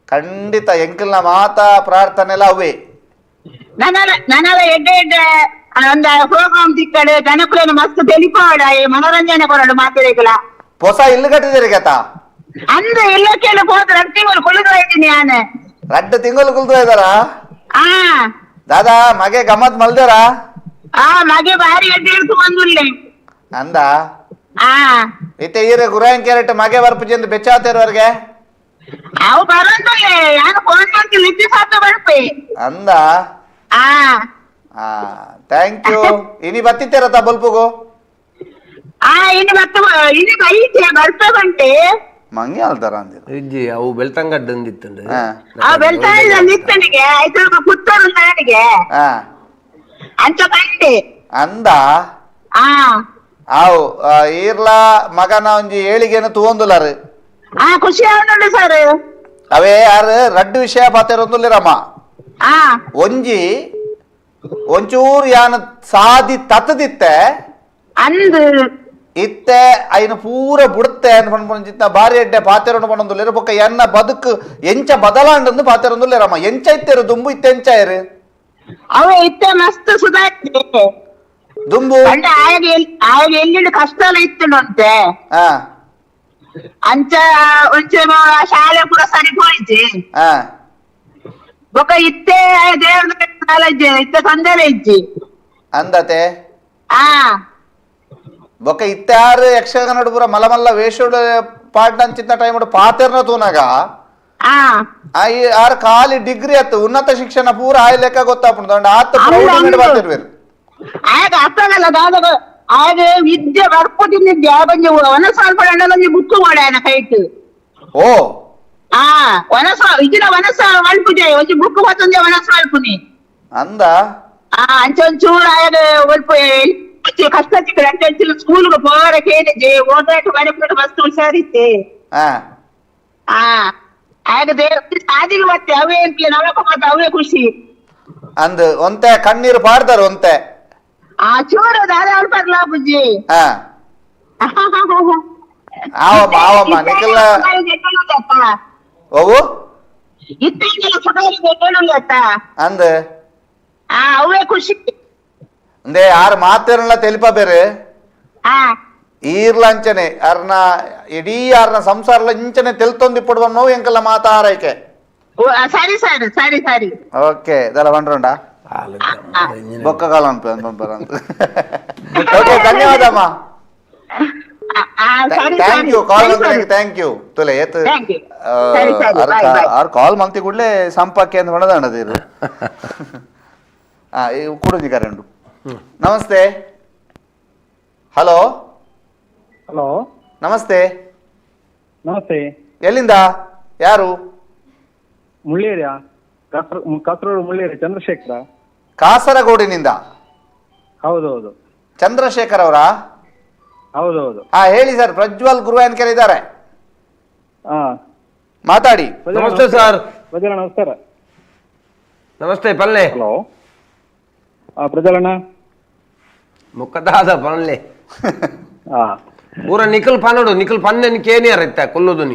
ಖಂಡಿತ ಎಂಕಲ್ನ ಮಾತಾ ಪ್ರಾರ್ಥನೆ ಎಲ್ಲ ಅವೇ ನನಗ ಎಡ್ಡೆ ಎಡ್ಡೆ ಅಂದ ಪ್ರೋಗ್ರಾಮ್ ತಿಕ್ಕಡೆ ಜನಕುಲನ್ನು ಮಸ್ತ್ ತೆಲಿಪೋಡ ಮನೋರಂಜನೆ ಕೊರಡು ಮಾತಾಡಿಕಲ ಹೊಸ ಇಲ್ಲು ಕಟ್ಟಿದಿರಿ ಗತ ಅಂದ್ರೆ ಇಲ್ಲಕ್ಕೆಲ್ಲ ಹೋದ 2 ತಿಂಗಳು ಕುಳಿದು ಹೋಯ್ತೀನಿ ನಾನು 2 ತಿಂಗಳು ಕುಲ್ದು ಇದಾರ ಆ ದಾದಾ ಮಗೆ ಗಮ್ಮತ್ ಮಲ್ದೇರ ಮಗೆ ಬಾರಿ ಎಡ್ಡೆ ಇಡ್ತು ಬಂದುಲ್ಲೆ ಅಂದ ಆ ಇತ್ತೆ ಈರೆ ಗುರಾಯನ್ ಕ್ಯಾರೆಟ್ ಮಗೆ ಬರ್ಪುಜೆಂದು ಬೆಚ್ಚಾತಿರೋರ್ಗೆ ಅವು ಬರೋದಿಲ್ಲ ಯಾರು ಫೋನ್ ಮಾಡ್ತೀನಿ ನಿದ್ದೆ ಸಾಧ್ಯ ಬರ್ಪೆ ಅಂದ ಆ ಥ್ಯಾಂಕ್ ಯು ಇನಿ ಬತ್ತಿತ್ತೇರತ್ತ ಬಲ್ಪುಗು ಇನ್ನು ಮತ್ತೆ ಇನ್ನು ಬೈತೆ ಬರ್ಪೆ ಬಂಟೆ ಮಂಗಿ ಅಲ್ತಾರ ಅಂದಿರ ಇಜ್ಜಿ ಅವು ಬೆಳ್ತಂಗಡ್ಡ ಅಂದಿತ್ತಂದ್ರೆ ಆ ಬೆಳ್ತಾಯಿದ ನಿತ್ತನಿಗೆ ಆಯ್ತು ಪುತ್ತೂರು ನಾಡಿಗೆ ಅಂಚ ಬಂಟೆ ಅಂದ ಆ ಆವು ಈರ್ಲ ಮಗನ ಒಂಜಿ ಏಳಿಗೆನು ತೂವೊಂದುಲಾರು ಖುಷಿ ಆಗುന്നുണ്ട് ಸರ್ ಅವೇ ಯಾರು ರಡ್ಡು ವಿಷಯ ಪಾತಿರೊಂದುಲ್ಲಿರಮ್ಮ ಆ ಒಂಜಿ ಒಂಚೂರು ಯಾನ ಸಾದಿ ತತ್ತದಿತ್ತೆ ಅಂದು ಇತ್ತೆ ಐನು ಪೂರ ಬುಡುತ್ತೆ ಅಂತ ಪಂಡ್ಪಂಜಿತ್ತ ಬಾರಿ ಎಡ್ಡೆ ಪಾತೆರೊಂಡು ಪಣೊಂದುಲ್ಲೇರು ಬೊಕ್ಕ ಎನ್ನ ಬದುಕು ಎಂಚ ಬದಲಾಂಡಂದು ಪಾತೆರೊಂದುಲ್ಲೇರಮ್ಮ ಎಂಚ ಇತ್ತೇರು ದುಂಬು ಇತ್ತೆ ಎಂಚ ಇರು ಅವ ಇತ್ತೆ ಮಸ್ತ್ ಸುಧಾರಿಸಿದೆ ದುಂಬು ಅಂದ್ರೆ ಆಗ ಎಲ್ಲಿ ಕಷ್ಟ ಎಲ್ಲ ಇತ್ತುಂಟೆ ಹಾ ಅಂಚ ಒಂಚೆ ಶಾಲೆ ಪೂರ ಸರಿ ಹೋಯ್ತು ಹಾ ಬೊಕ್ಕ ಇತ್ತೆ ದೇವ್ರ ಇತ್ತೆ ತೊಂದರೆ ಇಜ್ಜಿ ಅಂದತೆ ಆ ಬೊಕ್ಕ ಇತ್ತೆ ಯಾರು ಯಕ್ಷಗಾನ ಪೂರ ಮಲ್ಲ ವೇಷುಡು ಪಾಡ್ನ ಅಂಚಿತ್ತ ಟೈಮ್ ಪಾತೆರ್ನ ತೂನಾಗ ಆ ಆರು ಖಾಲಿ ಡಿಗ್ರಿ ಅತ್ತು ಉನ್ನತ ಶಿಕ್ಷಣ ಪೂರ ಆಯ್ ಲೆಕ್ಕ ಗೊತ್ತಾಪುಂಡು ದಂಡ ಆತ ಬರ್ತಿರ್ವೇರು ಆಗ ಅಪ್ಪಗಲ್ಲ ದಾದಾಗ ಆಗ ವಿದ್ಯೆ ಬರ್ಪುದಿದ್ದೆ ಬಂಜಿ ವನಸಾಲ್ಪ ಒಂಜಿ ಬುಕ್ಕು ಮಾಡ್ಯಾನ ಕೈಟ್ ಓ ಆ ವನಸ ಇಜಿನ ವನಸ ಮಲ್ಪುಜೆ ಒಂಜಿ ಬುಕ್ಕು ಹೊತ್ತೊಂದೆ ವನಸ ಮಲ್ಪುನಿ ಅಂದ ಅಂಚ ಒಂಚೂರು ಆಗ ಒಲ್ಪ ಕಷ್ಟ ಸಿಕ್ಕಡೆ ಅಂಚ ಸ್ಕೂಲ್ಗೆ ಪೋರ ಕೇಳಿದ್ದೆ ಓದಾಟ ಬರಬಿಟ್ಟು ಮಸ್ತ್ ಹುಷಾರಿತ್ತೆ ಆ ಆಗ ದೇವ್ರ ಸಾದಿಗೆ ಮತ್ತೆ ಅವೇ ಅಂತ ನವಕ ಮತ್ತೆ ಅವೇ ಖುಷಿ ಅಂದ್ ಒಂತೆ ಕಣ್ಣೀರು ಪಾಡ್ದಾರ ಒಂತೆ ಚೂರು ದಾದ ಅಲ್ಪರ್ಲ ಬುಜ್ಜಿ ಆವಮ್ಮ ನಿಖಿಲ ಓವು ಇತ್ತೀಚೆಗೆ ಸುಧಾರಿದೆ ಕೇಳುತ್ತ ಅಂದ್ ಅವೇ ಖುಷಿ ಅಂದೆ ಯಾರು ಮಾತೇರಲ್ಲ ತೆಲಿಪ ಬೇರೆ ಆ ಈರ್ಲಂಚನೆ ಅರ್ನ ಇಡೀ ಯಾರನ ಸಂಸಾರಲ ಇಂಚನೆ ತೆಲ್ತೊಂದಿ ಪಡುವ ನೋವು ಎಂಕಲ್ಲ ಮಾತಾರೈಕೆ ಸರಿ ಸರಿ ಸರಿ ಸರಿ ಓಕೆ ಇದೆಲ್ಲ ಬಂಡ್ರಂಡ ಬೊಕ್ಕ ಕಾಲ ಅಂತ ಓಕೆ ಧನ್ಯವಾದಮ್ಮ thank you call thank you ತುಲೆ ಏತ್ ಆರ್ ಕಾಲ್ ಮಂತಿ ಕೂಡಲೇ ಸಂಪಕ್ಕೆ ಅಂತ ಹೊಣದಾಣದಿರು ಕೂಡುಜಿ ಕರೆಂಡು ನಮಸ್ತೆ ಹಲೋ ಹಲೋ ನಮಸ್ತೆ ನಮಸ್ತೆ ಎಲ್ಲಿಂದ ಯಾರು ಮುಳ್ಳೇರಿಯಾ ಕಾಸರಗೋಡು ಮುಳ್ಳೇರಿ ಚಂದ್ರಶೇಖರ ಕಾಸರಗೋಡಿನಿಂದ ಹೌದೌದು ಚಂದ್ರಶೇಖರ್ ಅವರಾ ಹೌದೌದು ಹೇಳಿ ಸರ್ ಪ್ರಜ್ವಲ್ ಗುರುವಾನ್ಕರ್ ಇದ್ದಾರೆ ಹಾ ಮಾತಾಡಿ ನಮಸ್ತೆ ಸರ್ ಪ್ರಜ್ವಲ ನಮಸ್ಕಾರ ನಮಸ್ತೆ ಪಲ್ಲೆ ಹಲೋ ಪ್ರಜ್ವಲಣ್ಣ ಮುಖದಾದ ಪಲ್ಲೆ ಹಾ ಪೂರ ನಿಖಲ್ ಪನ್ನಡು ನಿಖಲ್ ಪನ್ನೆ ಕೇನಿಯರ್ ಇತ್ತ ಕೊಲ್ಲುದು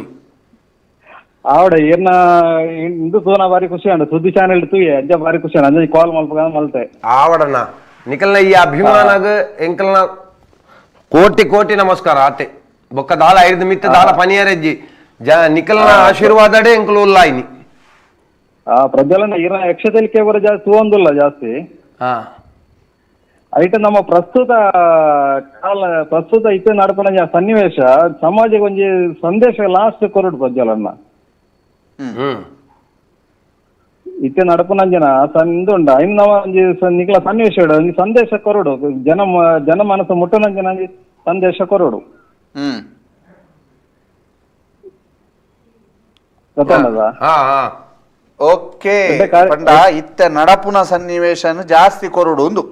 ಆವಡ ಏನ ಇಂದು ತೋನ ಬಾರಿ ಖುಷಿ ಅಂಡ ಸುದ್ದಿ ಚಾನೆಲ್ ತೂಯೆ ಅಂಜ ಬಾರಿ ಖುಷಿ ಅಂಡ ಅಂಜ ಕಾಲ್ ಮಲ್ಪಗ ಮಲ್ತೆ ಆವಡಣ್ಣ ನಿಖಲ್ನ ಈ ಅಭಿಮಾನಗ ಎಂಕಲ್ನ ಕೋಟಿ ಕೋಟಿ ನಮಸ್ಕಾರ ಆತೆ ಬೊಕ್ಕ ದಾಲ ಐದು ಮಿತ್ತ ದಾಲ ಪನಿಯರೆಜ್ಜಿ ನಿಖಲ್ನ ಆಶೀರ್ವಾದಡೆ ಎಂಕಲು ಉಲ್ಲಾಯಿನಿ ಪ್ರಜ್ವಲಣ್ಣ ಇರ ಯಕ್ಷತೆಲಿಕೆ ಬರ ಜಾಸ್ತಿ ತೂವಂದಿಲ್ಲ ಜಾಸ್ತಿ ಐಟ ನಮ್ಮ ಪ್ರಸ್ತುತ ಇತ್ತೆ ನಡಪನ ಸನ್ನಿವೇಶ ಸಮಾಜಕ್ಕೆ ಒಂಜಿ ಸಂದೇಶ ಲಾಸ್ಟ್ ಕೊರಡು ಪ್ರಜ್ವಲಣ್ಣ ಇತ್ತೆ ನಡಪನಂಜನ ಸಂದುಂಡ ಇನ್ನು ನಾವು ಒಂಜಿ ನಿಖಲ ಸನ್ನಿವೇಶ ಒಂಜಿ ಸಂದೇಶ ಕೊರಡು ಜನ ಮನಸ್ಸು ಮುಟ್ಟನಂಜನ ಸಂದೇಶ ಕೊರಡು ಗೊತ್ತಾದ ಓಕೆ ಪಂಡ ಇತ್ತೆ ನಡಪುನ ಸನ್ನಿವೇಶನು ಜಾಸ್ತಿ ಕೊರಡು ಒಂದು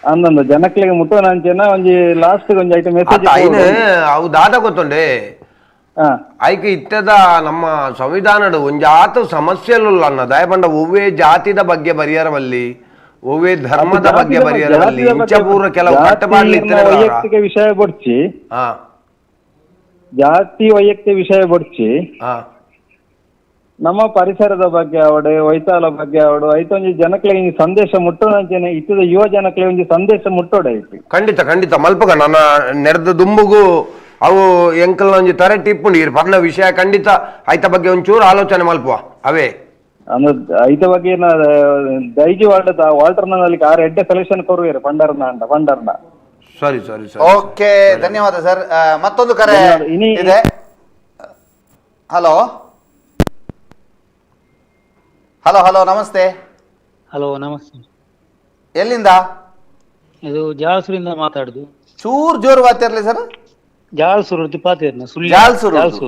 ಅಂದಂದು ಜನಕ್ಲಿಗೆ ಮುಟ್ಟುವನಂಚೆನ ಒಂಜಿ ಲಾಸ್ಟ್ ಒಂಜಿ ಐಟಮ್ ಮೆಸೇಜ್ ಅವು ದಾದ ಗೊತ್ತುಂಡೆ ಐಕೆ ಇತ್ತದ ನಮ್ಮ ಸಂವಿಧಾನದ ಒಂಜಾತು ಸಮಸ್ಯೆಲು ಅನ್ನ ದಯಪಂಡ ಒವ್ವೇ ಜಾತಿದ ಬಗ್ಗೆ ಬರೆಯರವಲ್ಲಿ ಒವ್ವೇ ಧರ್ಮದ ಬಗ್ಗೆ ಬರೆಯರವಲ್ಲಿ ಇಂಚಪೂರ್ವ ಕೆಲವು ಕಟ್ಟಪಾಡ್ಲಿ ವೈಯಕ್ತಿಕ ವಿಷಯ ಬಡ್ಚಿ ಜಾತಿ ವೈಯಕ್ತಿಕ ವಿಷಯ ಬಡ್ಚಿ ನಮ್ಮ ಪರಿಸರದ ಬಗ್ಗೆ ಅವಡೆ ವೈತಾಲ ಬಗ್ಗೆ ಅವಡು ಐತೊಂಜಿ ಜನಕ್ಲೆ ಸಂದೇಶ ಮುಟ್ಟೋಣಂಚನೆ ಇತ್ತದ ಯುವ ಜನಕ್ಲೆ ಒಂಜಿ ಸಂದೇಶ ಮುಟ್ಟೋಡ ಐತಿ. ಖಂಡಿತ ಖಂಡಿತ ಮಲ್ಪಗ ನನ್ನ ನೆರೆದ ದುಂಬುಗು ಅವು ಎಂಕಲ್ ಒಂಜಿ ತರ ಟಿಪ್ಪುಂಡು ಇರ್ ಪರ್ನ ವಿಷಯ ಖಂಡಿತ ಐತ ಬಗ್ಗೆ ಒಂಚೂರು ಆಲೋಚನೆ ಮಲ್ಪುವ ಅವೇ ಐತ ಬಗ್ಗೆ ದೈಜಿ ವಾಲ್ಟರ್ನಲ್ಲಿ ಆರು ಎಡ್ಡೆ ಸೆಲೆಕ್ಷನ್ ಕೊರುವೇರು ಪಂಡರ್ನ ಸರಿ ಸರಿ ಸರಿ ಓಕೆ ಧನ್ಯವಾದ ಸರ್. ಮತ್ತೊಂದು ಕರೆ ಇದೆ. ಹಲೋ ಹಲೋ ಹಲೋ ನಮಸ್ತೆ. ಹಲೋ ನಮಸ್ತೆ. ಎಲ್ಲಿಂದ? ಇದು ಜಾಲ್ಸೂರಿಂದ ಮಾತಾಡುದು. ಚೂರ್ ಜೋರು ಮಾತಾಡ್ಲಿ ಸರ್. ಜಾಲ್ಸೂರು ತಿಪ್ಪಾತೇರ್ನ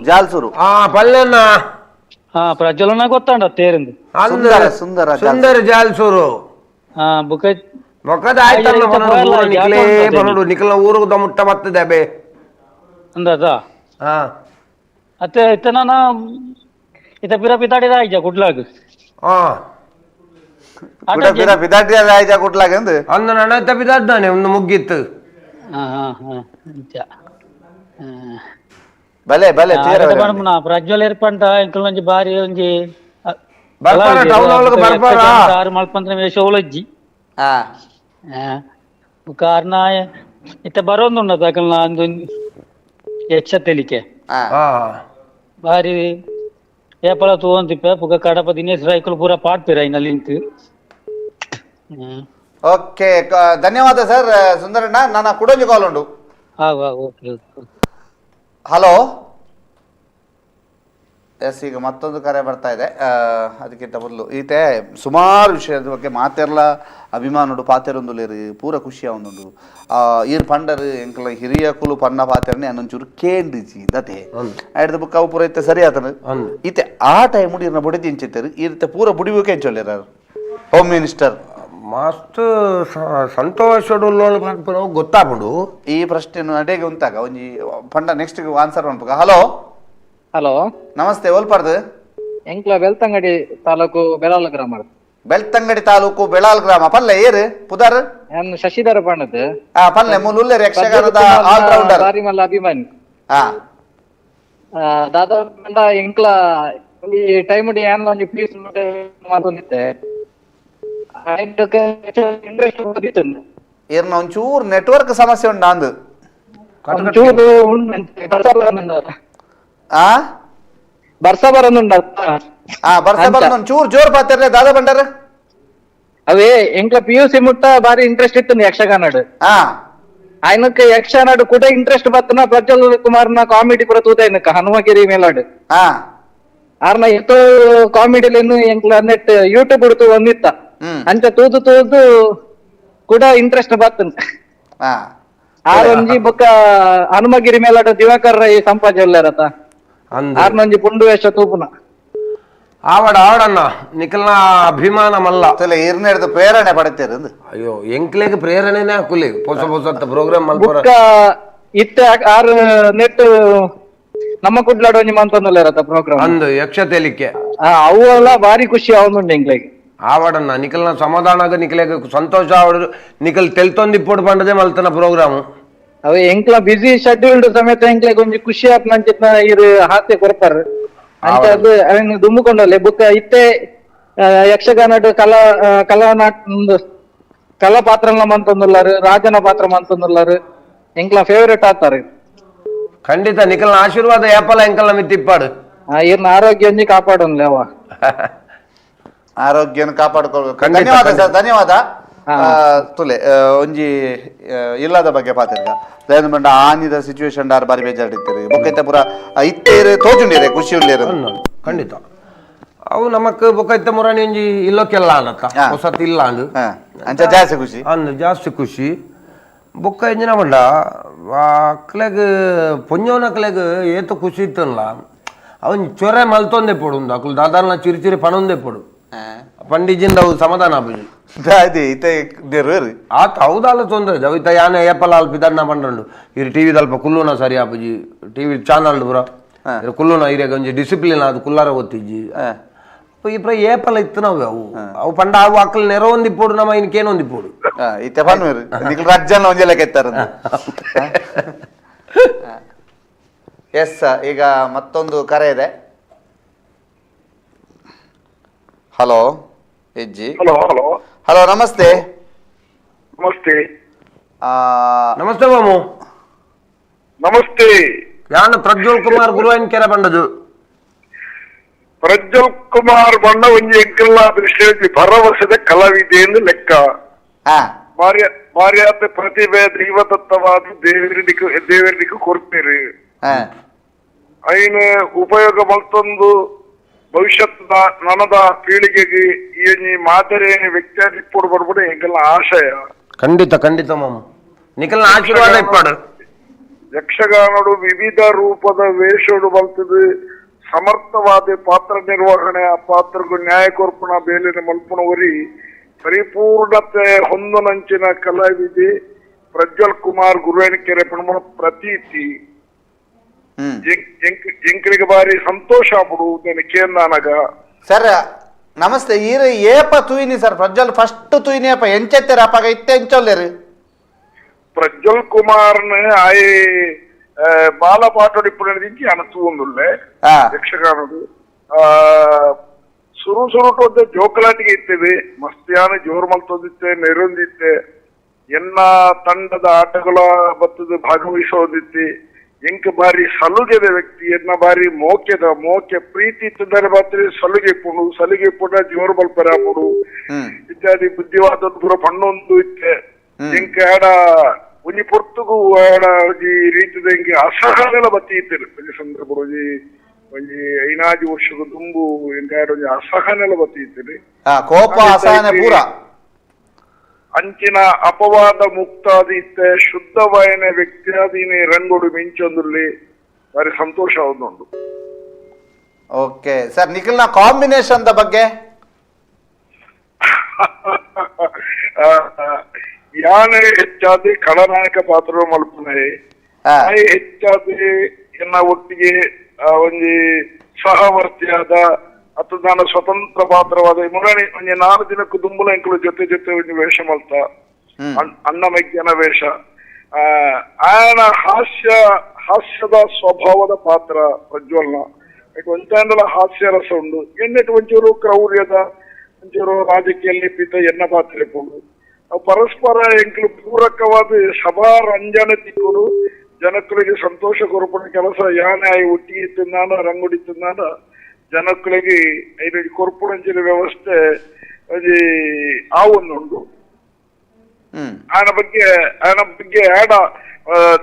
ಜಾಲ್ಸೂರು ಪಲ್ಲೆನ್ನ ಪ್ರಜ್ವಲನ ಗೊತ್ತಾಂಡ ತೇರಿಂದ ಸುಂದರ ಸುಂದರ ಜಾಲ್ಸೂರು ಬುಕ ಮೊಕದ ಆಯ್ತಲ್ಲ ನಿಕ್ಲೇ ಬರೋಡು ನಿಕ್ಲ ಊರುದ ಮುಟ್ಟ ಮತ್ತದೆ ಬೇ ಅಂದದ ಅತ್ತೆ ಇತ್ತನ ಇತ ಪಿರ ಪಿತಾಡಿದ ಆಯ್ಜ ಕುಡ್ಲಾಗ ಕುಡ್ಲಾಗ ಅಂದ ನಡತ ಪಿತಾಡ್ದಾನೆ ಒಂದು ಮುಗ್ಗಿತ್ತು. ಬಲೆ ಬಲೆ ಪ್ರಜ್ವಲ್ ಏರ್ಪಂಟ ಇಂಕಲೊಂಜಿ ಬಾರಿ ಒಂಜಿ ಮಲ್ಪಂತ್ರ ವೇಷ ಒಳಜ್ಜಿ ಕಾರಣ ಇತ್ತ ಬರೋಂದುಂಡ ತಕಲ್ನ ಅಂದು ಯಕ್ಷ ತೆಲಿಕೆ ಬಾರಿ ಏಪಲ ತೂಂತಿಪ್ಪೆ ಪುಗ ಕಡಪ ದಿನೇಶ್ ರೈಕಲ್ ಪೂರ ಪಾಡ್ಪಿರ ಇನ್ನಲ್ಲಿ ನಿಂತು. ಓಕೆ ಧನ್ಯವಾದ ಸರ್ ಸುಂದರಣ್ಣ. ನನ್ನ ಕುಡೊಂಜಿ ಕಾಲ್ ಉಂಡು. ಹಲೋ ಎಸ್ ಈಗ ಮತ್ತೊಂದು ಕರೆ ಬರ್ತಾ ಇದೆ. ಅದಕ್ಕಿಂತ ಮೊದಲು ಈತೆ ಸುಮಾರು ವಿಷಯದ ಬಗ್ಗೆ ಮಾತೆರ್ಲ ಅಭಿಮಾನುಡು ಪಾತೆರೊಂದುಲೇರು ಪೂರ ಖುಷಿಯ ಒಂದುಂಡು ಈರ್ ಪಂಡರ್ ಎಂಕಲ ಹಿರಿಯ ಕುಲು ಪನ್ನ ಪಾತೆರನೆ ಅನ್ನೊಂಚೂರು ಕೇಂದ್ರಿಜಿ ದತೆ ಆಯ್ದ ಬುಕ್ ಅವು ಪೂರ ಇತ್ತೆ ಸರಿ ಆತನ ಈತೆ ಆ ಟೈಮ್ ಇರ್ನ ಬುಡಿ ಇಂಚಿತ್ತರು ಈರ್ತೆ ಪೂರ ಬುಡಿಬೇಕು ಎಂಚೊಲ್ಲೇರ ಹೋಮ್ ಮಿನಿಸ್ಟರ್ ಮಸ್ತ್ ಸಂತೋಷಡು ಗೊತ್ತಾಗ್ಬಿಡು ಈ ಪ್ರಶ್ನೆ ನಡೆಗೆ ಉಂಟಾಗ ಒಂಜಿ ಪಂಡ ನೆಕ್ಸ್ಟ್ ಆನ್ಸರ್ ಮಾಡ್ಬೇಕ. ಹಲೋ ಹಲೋ ನಮಸ್ತೆ ಓಲ್ಪಾರ್ದು ಎಂಕ್ಲ ಬೆಳ್ತಂಗಡಿ ತಾಲೂಕು ಬೆಳಾಲ ಗ್ರಾಮ. ಬೆಳ್ತಂಗಡಿ ತಾಲೂಕು ಬೆಳಾಲ್ ಗ್ರಾಮ ಪಲ್ಲೆ ಏರು ಪುದಾರ್ ನಾನು ಶಶಿಧರ ಪಣ್ಣದ್ ಪಲ್ಲೆ ಮೂಲೂಲ್ಲೇರು ಯಕ್ಷಗಾನದ ಆಲ್ರೌಂಡರ್ ಬಾರಿಮಲ್ಲ ಅಭಿಮಾನಿ ದಾದಾ ಪಂಡ ಎಂಕ್ಲ ಈ ಟೈಮ್ ಏನ್ ಒಂಜಿ ಪೀಸ್ ಮಾತೊಂದಿತ್ತೆ ಇಂಟ್ರೆಸ್ಟ್ ಓದಿತ್ತು ಏರ್ನ ಒಂಚೂರು ನೆಟ್ವರ್ಕ್ ಸಮಸ್ಯೆ ಉಂಡ ಅಂದು ಒಂಚೂರು ಬರ್ಸ ಬರೋದುಂಡ ಬರ್ಸ ಬರೋದು ಒಂಚೂರು ಜೋರ್ ಪಾತಿರ್ಲೆ ದಾದಾ ಬಂಡಾರ ಅವೇ ಎಂಕ್ಲ PUC ಮುಟ್ಟ ಬಾರಿ ಇಂಟ್ರೆಸ್ಟ್ ಇತ್ತು ಯಕ್ಷಗಾನಡು ಆಯ್ನಕ್ಕೆ ಯಕ್ಷಗಾನಡು ಕೂಡ ಇಂಟ್ರೆಸ್ಟ್ ಬತ್ತನ ಪ್ರಜ್ವಲ್ ಕುಮಾರ್ನ ಕಾಮಿಡಿ ಪುರ ತೂತ ಏನಕ್ಕ ಹನುಮಗಿರಿ ಮೇಲಾಡು ಆರ್ನ ಎತ್ತೋ ಕಾಮಿಡಿಲೇನು ಎಂಕ್ಲ ನೆಟ್ ಯೂಟ್ಯೂಬ್ ಹುಡ್ತು ಒಂದಿತ್ತ ಅಂಚ ತೂದು ತೂದು ಕೂಡ ಇಂಟ್ರೆಸ್ಟ್ ಬತ್ತನ ಆರೊಂಜಿ ಬೊಕ್ಕ ಹನುಮಗಿರಿ ಮೇಲಾಡು ದಿವಾಕರ್ ರೈ ಸಂಪಾಜಲ್ಲರತ ಆರ್ನೊಂಜಿ ಪುಂಡು ವೇಷ ತೂಪುನ ಆವಡನ್ನ ನಿಖಲ್ನ ಅಭಿಮಾನ ಮಲ್ಲ ಇರ್ನೆಡ್ದು ಪ್ರೇರಣೆ ಪಡುತ್ತೇರು ಅಯ್ಯೋ ಎಂಕ್ಲೆಗ್ ಪ್ರೇರಣೆನೇ ಹಾಕುಲಿ ಹೊಸ ಹೊಸ ಪ್ರೋಗ್ರಾಮ್ ಮಲ್ಪರ ಇತ್ತ ಆರು ನೆಟ್ ನಮ್ಮ ಕುಡ್ಲಾಡು ಒಂಜಿ ಮಂತೊಂದುಲ್ಲೆರತ ಪ್ರೋಗ್ರಾಮ್ ಅಂದು ಯಕ್ಷ ತೆಲಿಕೆ ಅವೆಲ್ಲ ಬಾರಿ ಖುಷಿ ಆವೊಂದುಂಡು ಎಂಕ್ಲೆಗ್ ಆವಡನ್ನ ನಿಖಲ್ನ ಸಮಾಧಾನ ನಿಖಲೆಗ್ ಸಂತೋಷ ಆವಡು ನಿಖಲ್ ತೆಲ್ತೊಂದಿಪ್ಪೊಡು ಪಂಡದೆ ಮಲ್ತನ ಪ್ರೋಗ್ರಾಮ್ ಅವೆ ಎಂಕ್ಲ ಬಿಸಿ ಶೆಡ್ಯೂಲ್ಡ್ ಸಮೇತ ಎಂಕ್ಲೆಗ್ ಒಂಜಿ ಖುಷಿ ಆತ್ನಂಚಿತ್ನ ಇರು ಹಾಸ್ಯ ಕೊಡ್ತಾರ ಅಂತ ಅದು ಅವನು ದುಂಬುಕೊಂಡಲ್ಲಿ ಬುಕ್ಕ ಇತ್ತೆ ಯಕ್ಷಗಾನಡು ಕಲಾ ಪಾತ್ರನ ಮಂತೊಂದುಲ್ಲಾರು ರಾಜನ ಪಾತ್ರ ಮಂತೊಂದುಲ್ಲಾರು ಎಂಕ್ಲ ಫೇವರೇಟ್ ಆತಾರೆ. ಖಂಡಿತ ನಿಖಲ್ನ ಆಶೀರ್ವಾದ ಯಾಪಲ ಎಂಕಲ್ನ ಮಿತ್ತಿಪ್ಪಾಡು ಇರ್ನ ಆರೋಗ್ಯ ಒಂಜಿ ಕಾಪಾಡೋನ್ಲೆ ಅವ ಆರೋಗ್ಯನ ಕಾಪಾಡ್ಕೊಳ್ಬೇಕು. ಧನ್ಯವಾದ ಸರ್ ಧನ್ಯವಾದ. ತುಲೆ ಒಂಜಿ ಇಲ್ಲದ ಬಗ್ಗೆ ಪಾತಿರ್ಗ ದಯನ ಬಂಡ ಆನಿದ ಸಿಚುವೇಶನ್ ದಾರ್ ಬಾರಿ ಬೇಜಾರಿಡ್ತೀರಿ ಬೊಕ್ಕೈತೆ ಪೂರ ಇತ್ತೇರು ತೋಜುಂಡಿರೆ ಖುಷಿ ಉಳ್ಳೇರು ಖಂಡಿತ ಅವು ನಮಕ್ ಬೊಕ್ಕೈತೆ ಮುರಾಣಿ ಒಂಜಿ ಇಲ್ಲೋಕೆಲ್ಲ ಅನ್ನತ್ತ ಹೊಸತ್ ಇಲ್ಲ ಅಂದು ಅಂಚ ಜಾಸ್ತಿ ಖುಷಿ ಅಂದು ಜಾಸ್ತಿ ಖುಷಿ ಬೊಕ್ಕ ಎಂಜಿನ ಬಂಡ ಅಕ್ಲೆಗ್ ಪೊಂಜೋನಕ್ಲೆಗ್ ಏತು ಖುಷಿ ಇತ್ತಲ್ಲ ಅವನ್ ಚೊರೆ ಮಲ್ತೊಂದೆ ಪೊಡು ಅಕ್ಲು ದಾದಾಲ್ನ ಚಿರಿ ಚಿರಿ ಪಣೊಂದೆ ಪೊಡು ಪಂಡಿಜಿಂದ ಅವು ಸಮಾಧಾನ ಆಪುಜಿ ಆತ ಹೌದಲ್ಲ ತೊಂದ್ರೆ ಜವಿತ ಯಾನೆ ಏಪಲ್ ಅಲ್ಪ ಇದನ್ನ ಪಂಡ್ರಂಡು ಇರು ಟಿವಿ ದಲ್ಪ ಕುಲ್ಲುನ ಸರಿ ಆಪುಜಿ ಟಿವಿ ಚಾನಲ್ ಪುರ ಕುಲ್ಲುನ ಇರೆಗ ಒಂಜಿ ಡಿಸಿಪ್ಲಿನ್ ಅದು ಕುಲ್ಲಾರ ಗೊತ್ತಿಜ್ಜಿ ಇಪ್ರ ಏಪಲ ಇತ್ತು ನಾವು ಅವು ಪಂಡ ಅವು ಅಕ್ಕಲ್ ನೆರ ಒಂದಿಪ್ಪೋಡು ನಮ್ಮ ಇನ್ಕೇನು ಒಂದಿಪ್ಪೋಡು ಇತ್ತೆ ಪನ್ವೇರು ರಾಜ್ಯನ ಒಂಜೆಲ್ಲ ಕೆತ್ತಾರ ಎಸ್. ಈಗ ಮತ್ತೊಂದು ಕರೆ ಇದೆ. ಹಲೋ ಹೆಜ್ಜಿ. ಹಲೋ ನಮಸ್ತೆ. ನಮಸ್ತೆ. ನಮಸ್ತೆ ಮಾಮು. ನಮಸ್ತೆ. ಯಾನು ಪ್ರಜ್ವಲ್ ಕುಮಾರ್ ಗುರುವಾಯಿನ ಕೆರೆ ಬಂಡದು. ಪ್ರಜ್ವಲ್ ಕುಮಾರ್ ಬಣ್ಣ ಒಂಜಿ ಎಂಕಲ್ಲ ದೃಷ್ಟಿ ಭರವಸೆದ ಕಲಾವಿದೆ ಎಂದು ಲೆಕ್ಕ. ಮಾರ್ಯಾತೆ ಪ್ರತಿಭೆ ದೈವದತ್ತವಾದ ದೇವರಿಗೂ ಕೊಡ್ತೀರಿ. ಐನು ಉಪಯೋಗ ಮಲ್ತೊಂದು ಭವಿಷ್ಯದ ನನದ ಪೀಳಿಗೆಗೆ ಈ ಮಾದರಿ ವ್ಯಕ್ತಿಯಾಗಿ ಇಪ್ಪಡು ಬರ್ಬಿಡು ಎಂಕಲ್ಲ ಆಶಯ. ಖಂಡಿತ ಖಂಡಿತ ಮಾಮು ನಿಖಲ್ನ ಆಶೀರ್ವಾದ ಇಪ್ಪಾಡು. ಯಕ್ಷಗಾನಡು ವಿವಿಧ ರೂಪದ ವೇಷಡು ಬಲ್ತದು ಸಮರ್ಥವಾದ ಪಾತ್ರ ನಿರ್ವಹಣೆ ಆ ಪಾತ್ರಗೂ ನ್ಯಾಯ ಕೊರ್ಪಣ ಬೇಲಿನ ಮಲ್ಪಣ ಒರಿ ಪರಿಪೂರ್ಣತೆ ಹೊಂದನಂಚಿನ ಕಲಾವಿದೆ ಪ್ರಜ್ವಲ್ ಕುಮಾರ್ ಗುರುವೇನಕೆರೆ ಪಣಮ ಪ್ರತೀತಿ ಎಂಕರಿಗೆ ಬಾರಿ ಸಂತೋಷ ಆಗ್ಬಿಡು ಕೇಂದಾನಗ. ಸರ್ ನಮಸ್ತೆ. ಈರ ಏಪ ತುಯಿನಿ ಸರ್ ಪ್ರಜ್ವಲ್ ಫಸ್ಟ್ ತುಯಿನಿ ಅಪ್ಪ ಎಂಚೆತ್ತೆರ ಅಪ್ಪಾಗ ಇತ್ತೆ ಎಂಚೊಲ್ಲೇರು ಪ್ರಜ್ವಲ್ ಕುಮಾರ್ನ ಆಯ್ ಬಾಲಪಾಟೋಡಿಪ್ಪುಡಿಂಚಿ ಅನಸು ಒಂದುಲ್ಲೆ ಯಕ್ಷಗಾನದು ಸುರುಟು ಜೋಕಲಾಟಿಗೆ ಇರ್ತೇವೆ ಮಸ್ತಿಯಾನ ಜೋರ್ ಮಲ್ತೋದಿತ್ತೆ ನೆರೊಂದಿತ್ತೆ ಎನ್ನ ತಂಡದ ಆಟಗಳ ಬತ್ತದ ಭಾಗವಹಿಸೋದಿತ್ತೆ ಎಂಕ ಬಾರಿ ಸಲುಗೆದ ವ್ಯಕ್ತಿ ಎನ್ನ ಬಾರಿ ಮೋಕೆ ಪ್ರೀತಿ ಇತ್ತಿದ್ದಾರೆ ಮಾತ್ರ ಸಲುಗೆ ಪುಡ ಜೋರ್ ಮಲ್ಪರ ಪುಡು ಇತ್ಯಾದಿ ಬುದ್ಧಿವಾದ ಪೂರ ಪಣ್ಣೊಂದು ಇತ್ತೆ ಎಂಕ ಆಡ ಒಂಜಿ ಪೊರ್ತುಗು ಆಡ ಈ ರೀತಿದ ಎಂಗೆ ಅಸಹನೆಲ ಬತ್ತಿ ಇತ್ತೇನೆ ಒಂಜಿ ಸಂದರ್ಭ ಒಂಜಿ 5 ವರ್ಷದ ತುಂಬು ಎಂಕ ಆಡ ಒಂಜಿ ಅಸಹನೆಲ ಬತ್ತಿ ಇತ್ತೇನೆ ಕೋಪ ಅಸಹನೆ ಪೂರ ಅಂಚಿನ ಅಪವಾದ ಮುಕ್ತಾದಿತ್ತೆ ಶುದ್ಧವಾಯನ ವ್ಯಕ್ತಿಯಾದೀನಿ ರಂಗೋಡು ಮಿಂಚೊಂದುಲ್ಲಿ ಬಾರಿ ಸಂತೋಷ ಆಗುದುಂಟು. ಓಕೆ ಸರ್ ನಿಖಿಲ್ನ ಕಾಂಬಿನೇಷನ್ ಬಗ್ಗೆ ಯಾನೇ ಹೆಚ್ಚಾದಿ ಖಳನಾಯಕ ಪಾತ್ರ ಮಲ್ಪನೆ ಹೆಚ್ಚಾದಿ ಎನ್ನ ಒಟ್ಟಿಗೆ ಒಂಜಿ ಸಹವರ್ತಿಯಾದ ಅಥವಾ ನಾನು ಸ್ವತಂತ್ರ ಪಾತ್ರವಾದ ಮುರಣಿ ಒಂಜಿ 4 ದಿನಕ್ಕೂ ದುಂಬುಲ ಎಂಕಲು ಜೊತೆ ಒಂಜಿ ವೇಷ ಮಲ್ತ ಅಣ್ಣ ಮೈಜ್ಞಾನ ವೇಷ ಆಯನ ಹಾಸ್ಯದ ಸ್ವಭಾವದ ಪಾತ್ರ ಪ್ರಜ್ವಲ್ನ ಒಂಚಂದಲ ಹಾಸ್ಯ ರಸ ಉಂಡು ಎನ್ನೆಟ್ಟು ಒಂಚೂರು ಕ್ರೌರ್ಯದ ಒಂಚೂರು ರಾಜಕೀಯ ಲಿಪಿತ ಎನ್ನ ಪಾತ್ರ ಇಪ್ಪುಂಡು ಪರಸ್ಪರ ಎಂಕಲು ಪೂರಕವಾದ ಸಭಾ ರಂಜನೆ ತಿಕ್ಕುಡು ಜನಕ್ಕಳಿಗೆ ಸಂತೋಷ ಕೊರಪಣ ಕೆಲಸ ಯಾನೆ ಆಯಿ ಒಟ್ಟಿಗೆ ತಿನ್ನಾನ ರಂಗುಡಿ ತಿನ್ನಾನ ಜನಕ್ಕಳಿಗೆ ಐದು ಕೊರ್ಪುಣಂಚಿನ ವ್ಯವಸ್ಥೆ ಆ ಒಂದುಂಡು. ಆಯನ ಬಗ್ಗೆ ಆಡ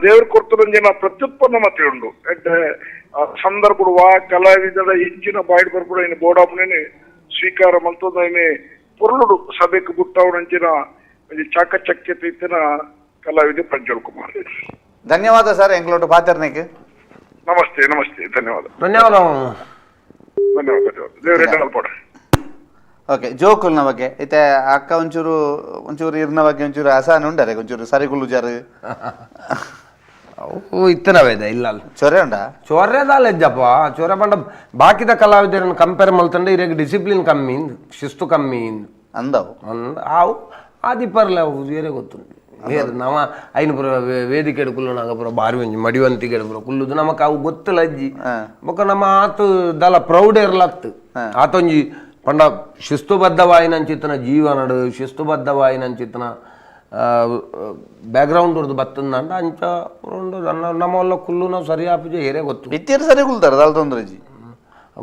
ದೇವ್ರ ಕೊರ್ತರಂಜಿನ ಪ್ರತ್ಯುತ್ಪನ್ನ ಮತ್ತೆ ಉಂಡು ಸಂದರ್ಭ ಕಲಾವಿದರ ಇಂಚಿನ ಬಾಯ್ಡ್ ಬರ್ಬಿಡ ಇನ್ನು ಬೋಡಾಪನೇ ಸ್ವೀಕಾರ ಮಲ್ತದ ಪೊರ್ಲುಡು ಸಭೆಗೆ ಬುಟ್ಟವನಂಚಿನ ಚಾಕಚಕ್ಯತೆ ಇತ್ತಿನ ಕಲಾವಿದ ಪ್ರಜ್ವಲ್ ಕುಮಾರ್. ಧನ್ಯವಾದ ಸರ್ ಎಂಗ್ಲೋಟು ಪಾತ್ರನಿಗೆ. ನಮಸ್ತೆ ಧನ್ಯವಾದ ಓಕೆ ಜೋಕುಲ್ನ ಬಗ್ಗೆ ಐತೆ ಅಕ್ಕ ಒಂಚೂರು ಇರ್ನ ಬಗ್ಗೆ ಒಂಚೂರು ಅಸಹನೆ ಉಂಡರೆ ಒಂಚೂರು ಸರಿಗುಳ್ಳು ಜಾರು ಅವು ಇತ್ತನವೇದ ಇಲ್ಲ ಚೊರೆ ಉಂಡ ಚೊರೆದಾಲೆಜ್ಜಪ್ಪ ಚೊರೆ ಪಂಡ ಬಾಕಿದ ಕಲಾವಿದರನ್ನು ಕಂಪೇರ್ ಮಲ್ತಂಡ ಇರಗೆ ಡಿಸಿಪ್ಲಿನ್ ಕಮ್ಮಿ ಶಿಸ್ತು ಕಮ್ಮಿ ಅಂದವು ಅವು ಆದಿಪ್ಪರ್ಲೆ ಅವು ಬೇರೆ ಗೊತ್ತುಂಟು ನಾವ ಐನು ಪುರ ವೇದಿಕೆ ಕುಲ್ಲುನಾಗ ಪುರ ಬಾರಿ ಒಂಜಿ ಮಡಿವಂತಿಗೆ ಪುರ ಕುಲ್ಲುದು ನಮಕ್ ಅವು ಗೊತ್ತಿಲ್ಲ ಅಜ್ಜಿ ಬೊಕ ನಮ್ಮ ಆತು ದಲ ಪ್ರೌಢ ಇರ್ಲತ್ತು ಆತೊಂಜಿ ಪಂಡ ಶಿಸ್ತುಬದ್ಧವಾಯಿನಂಚಿತ್ತನ ಜೀವನಡು ಶಿಸ್ತುಬದ್ಧವಾಯಿನಂಚಿತ್ತನ ಬ್ಯಾಕ್ಗ್ರೌಂಡ್ ಉರ್ದು ಬತ್ತಂದ ಅಂಚ ನಮ್ಮಲ್ಲ ಕುಲ್ಲು ನಾವು ಸರಿ ಆಪುಜೆ ಹೇರೇ ಗೊತ್ತು ಇತ್ತೀರು ಸರಿ ಕುಲ್ತಾರೆ ಅಲ್ ತೊಂದ್ರೆ ಜಿ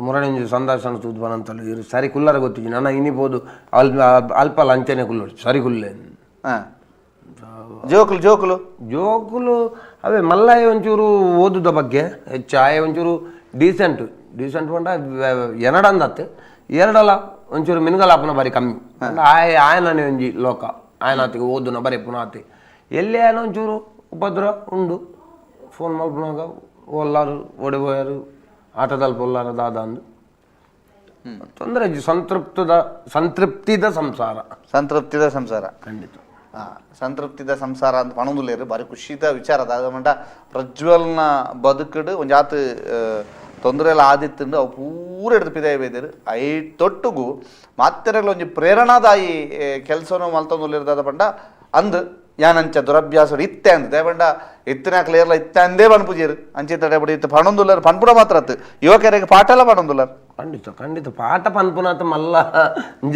ಮುರಣಿ ಸಂದರ್ಶನ ತೂದ್ ಬನಂತಲ್ಲ ಇರು ಸರಿ ಕುಲ್ಲರ ಗೊತ್ತಿಜಿ ನನ್ನ ಇನಿಬೋದು ಅಲ್ಪ ಲಂಚನೆ ಕುಲ್ಲು ಸರಿ ಕುಲ್ಲೆ ಜೋಕುಲು ಅವೇ ಮಲ್ಲಯ್ಯ ಒಂಚೂರು ಓದುದ ಬಗ್ಗೆ ಹೆಚ್ಚಾಯ ಒಂಚೂರು ಡೀಸೆಂಟ್ ಪಂಡ ಎನಡಂದತ್ತು ಎರಡಲ್ಲ ಒಂಚೂರು ಮಿನ್ಗಲಾಪನ ಬಾರಿ ಕಮ್ಮಿ ಆಯನನೇ ಒಂಜಿ ಲೋಕ ಆಯನಾತಿಗೆ ಓದುನ ಬರೀ ಪುನಾತಿ ಎಲ್ಲಿ ಆಯನ ಒಂಚೂರು ಉಪದ್ರ ಉಂಡು ಫೋನ್ ಮಲ್ಪನಾಗ ಒಲ್ಲಾರು ಒಡೆಬೋಯಾರು ಆಟದಲ್ಲಿ ಪೊಲ್ಲಾರ ದಾದ ಅಂದು ತೊಂದರೆ ಸಂತೃಪ್ತಿದ ಸಂಸಾರ ಖಂಡಿತ. ಸಂತೃಪ್ತಿದ ಸಂಸಾರ ಅಂತ ಪಣದುಲ್ಲೇರು ಬಾರಿ ಖುಷಿದ ವಿಚಾರ ಅದ ಮಂಡ ಪ್ರಜ್ವಲ್ನ ಬದುಕಡು ಒಂಜಾತ್ ತೊಂದರೆ ಎಲ್ಲ ಆದಿತ್ತಂದು ಅವು ಪೂರ ಹಿಡಿದು ಪಿದಾಯ ಬೇದರು ಐ ತೊಟ್ಟುಗು ಮಾತ್ರೆಗಳ ಒಂಜಿ ಪ್ರೇರಣಾದಾಯಿ ಕೆಲಸನೂ ಮಲ್ತೊಂದುಲ್ಲೇರ್ದಾದ ಪಂಡ ಅಂದು ಯಾನಂಚ ದುರಭ್ಯಾಸ ಇತ್ತೆ ಅಂದ ಪಂಡ ಇತ್ತಿನ ಕ್ಲಿಯರ್ಲ ಇತ್ತೆ ಅಂದೇ ಪನ್ಪುಜೀರು ಅಂಚಿತ ಬಡಿ ಇತ್ತು ಪಣೊಂದುಲ್ಲರು ಪನ್ಪುಡ ಮಾತ್ರ ಅತ್ತು ಯುವಕರಿಗೆ ಪಾಠ ಎಲ್ಲ ಪಣೊಂದುಲ್ಲರು ಖಂಡಿತ ಪಾಠ ಪನ್ಪುನಾಥ ಮಲ್ಲ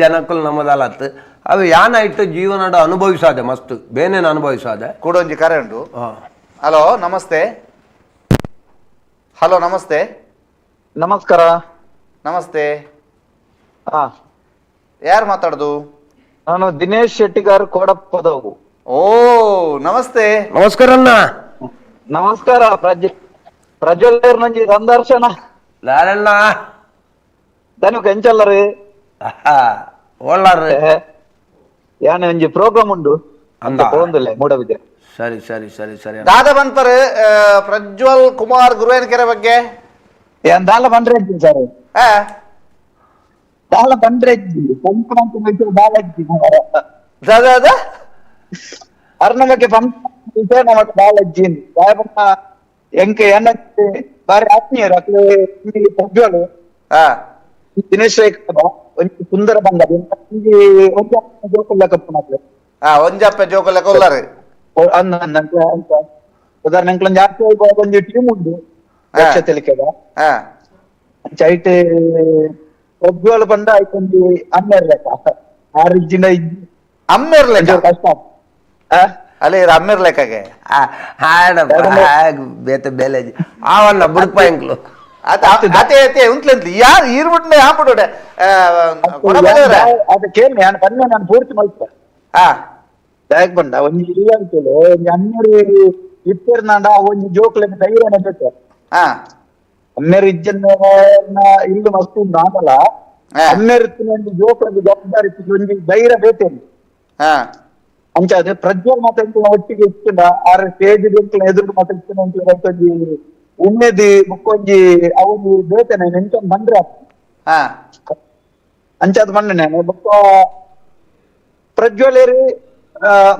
ಜನಕ್ಕಲು ನಮ್ಮದಲ್ಲತ್ತು ಅವು ಯಾನ ಇಟ್ಟು ಜೀವನಡ ಅನುಭವಿಸಾದೆ ಮಸ್ತ್ ಬೇನೇನು ಅನುಭವಿಸಾದೆ ಕೂಡ ಒಂಜಿ ಕರೆ ಉಂಟು. ಹಲೋ ನಮಸ್ತೆ. ಹಲೋ ನಮಸ್ತೆ. ನಮಸ್ಕಾರ. ನಮಸ್ತೆ. ಯಾರು ಮಾತಾಡುದು? ನಾನು ದಿನೇಶ್ ಶೆಟ್ಟಿಗಾರ್ ಕೋಡಪ್ಪದವು. ಓ ನಮಸ್ತೆ. ನಮಸ್ಕಾರ ಅಣ್ಣ. ನಮಸ್ಕಾರ. ಪ್ರಜ್ವಲ್ ನಂಜಿ ಸಂದರ್ಶನ ಲಾರಣ್ಣ ಧನು ಕೆಂಚಲ್ಲರು ಒಳ್ಳಾರ್ರಿ ಯಾನೆ ಒಂಜಿ ಪ್ರೋಗ್ರಾಮ್ ಉಂಡು ಅಂತ ತಗೊಂದಿಲ್ಲ ಮೂಡಬಿದ್ದೆ. ಸರಿ ಸರಿ ಸರಿ ಸರಿ ದಾದ ಬನ್ಪರ್ ಪ್ರಜ್ವಲ್ ಕುಮಾರ್ ಗುರುವೇನಕೆರೆ ಬಗ್ಗೆ ಏನ್ ದಾಲ ಬಂದ್ರೆ ಸರ್ ದಾಲ ಬಂದ್ರೆ ಬಾಲಾಜಿ ದಾದ ಅರ್ನ ಬಗ್ಗೆ ನಮ್ಮ ಬಾಲಾಜಿ ಎಂಕ ಎನ್ನ ಬಾರಿ ಆತ್ಮೀಯರು ಅಕ್ಲೆ ಪ್ರಜ್ವಲ್ ದಿನೇಶ್ ಒಂಜಿ ಸುಂದರ ಬಂದ ಜೋಕುಲ್ಲ ಕಪ್ಪು ಮಾತ್ರ ಒಂಜಪ್ಪ ಜೋಕುಲ್ಲ ಕೊಲ್ಲಾರು ಉದಾಹರಣೆ ಜಾಸ್ತಿ ಒಂಜಿ ಟೀಮ್ ಉಂಡು ಯಕ್ಷತೆಲಿಕೆದ ಅಂಚೈಟ್ ಪ್ರಜ್ವಲ್ ಬಂದ ಆಯ್ಕೊಂಡಿ ಅಮ್ಮೇರ್ ಲೆಕ್ಕ ಆರಿಜಿನ ಅಮ್ಮೇರ್ ಲೆಕ್ಕ ಕಷ್ಟ ಅಲ್ಲೇ ಅಮ್ಮೇರ್ ಲೆಕ್ಕಗೆ ಬೇತೆ ಬೇಲೆ ಆವನ್ನ ಬುಡ್ಪ ಎಂಕ್ಲು ಅದೇ ಉಂಟ್ಲಂತ್ಲಿ ಯಾರು ಈರ್ಬಿಟ್ನೆ ಹಾಕ್ಬಿಟ್ಟೆ ಅದು ಕೇಳಿ ನಾನು ಪನ್ನೆ ನಾನು ಪೂರ್ತಿ ಮಲ್ಪೆ ಬ್ಯಾಗ್ ಬಂದ ಒಂಜಿ ಇಲ್ಲ ಅಂತೇಳಿ ಒಂಜಿ 12 ಇಪ್ಪರ್ನಾಂಡ ಒಂಜಿ ಜೋಕ್ಲೆನ್ ಧೈರ್ಯನ ಬೇಕು ಅಮ್ಮೇರು ಇಜ್ಜನ್ನ ಇಲ್ಲು ಮಸ್ತು ಉಂಡು ಆಮಲ ಅಮ್ಮೇರುತ್ತಿನ ಒಂದು ಜೋಕ್ಲದ ಜವಾಬ್ದಾರಿ ಒಂಜಿ ಧೈರ್ಯ ಬೇಕೇನು ಅಂಚಾದ ಪ್ರಜ್ವಲ್ ಮಾತಾಡ್ತು ಒಟ್ಟಿಗೆ ಇತ್ತಿನ ಆರ ಸ್ಟೇಜ್ ಎದುರು ಮಾತಾಡ್ತೀನಿ ಅಂತ ಒಂಜಿ ಉಮ್ಮೆದಿ ಮುಕ್ಕೊಂಜಿ ಅವನು ಬೇತೇನೆ ನೆನ್ಕೊಂಡು ಬಂದ್ರೆ ಅಂಚಾದ ಬಂದೆ ನಾನು ಬೊಕ್ಕ ಪ್ರಜ್ವಲೇರಿ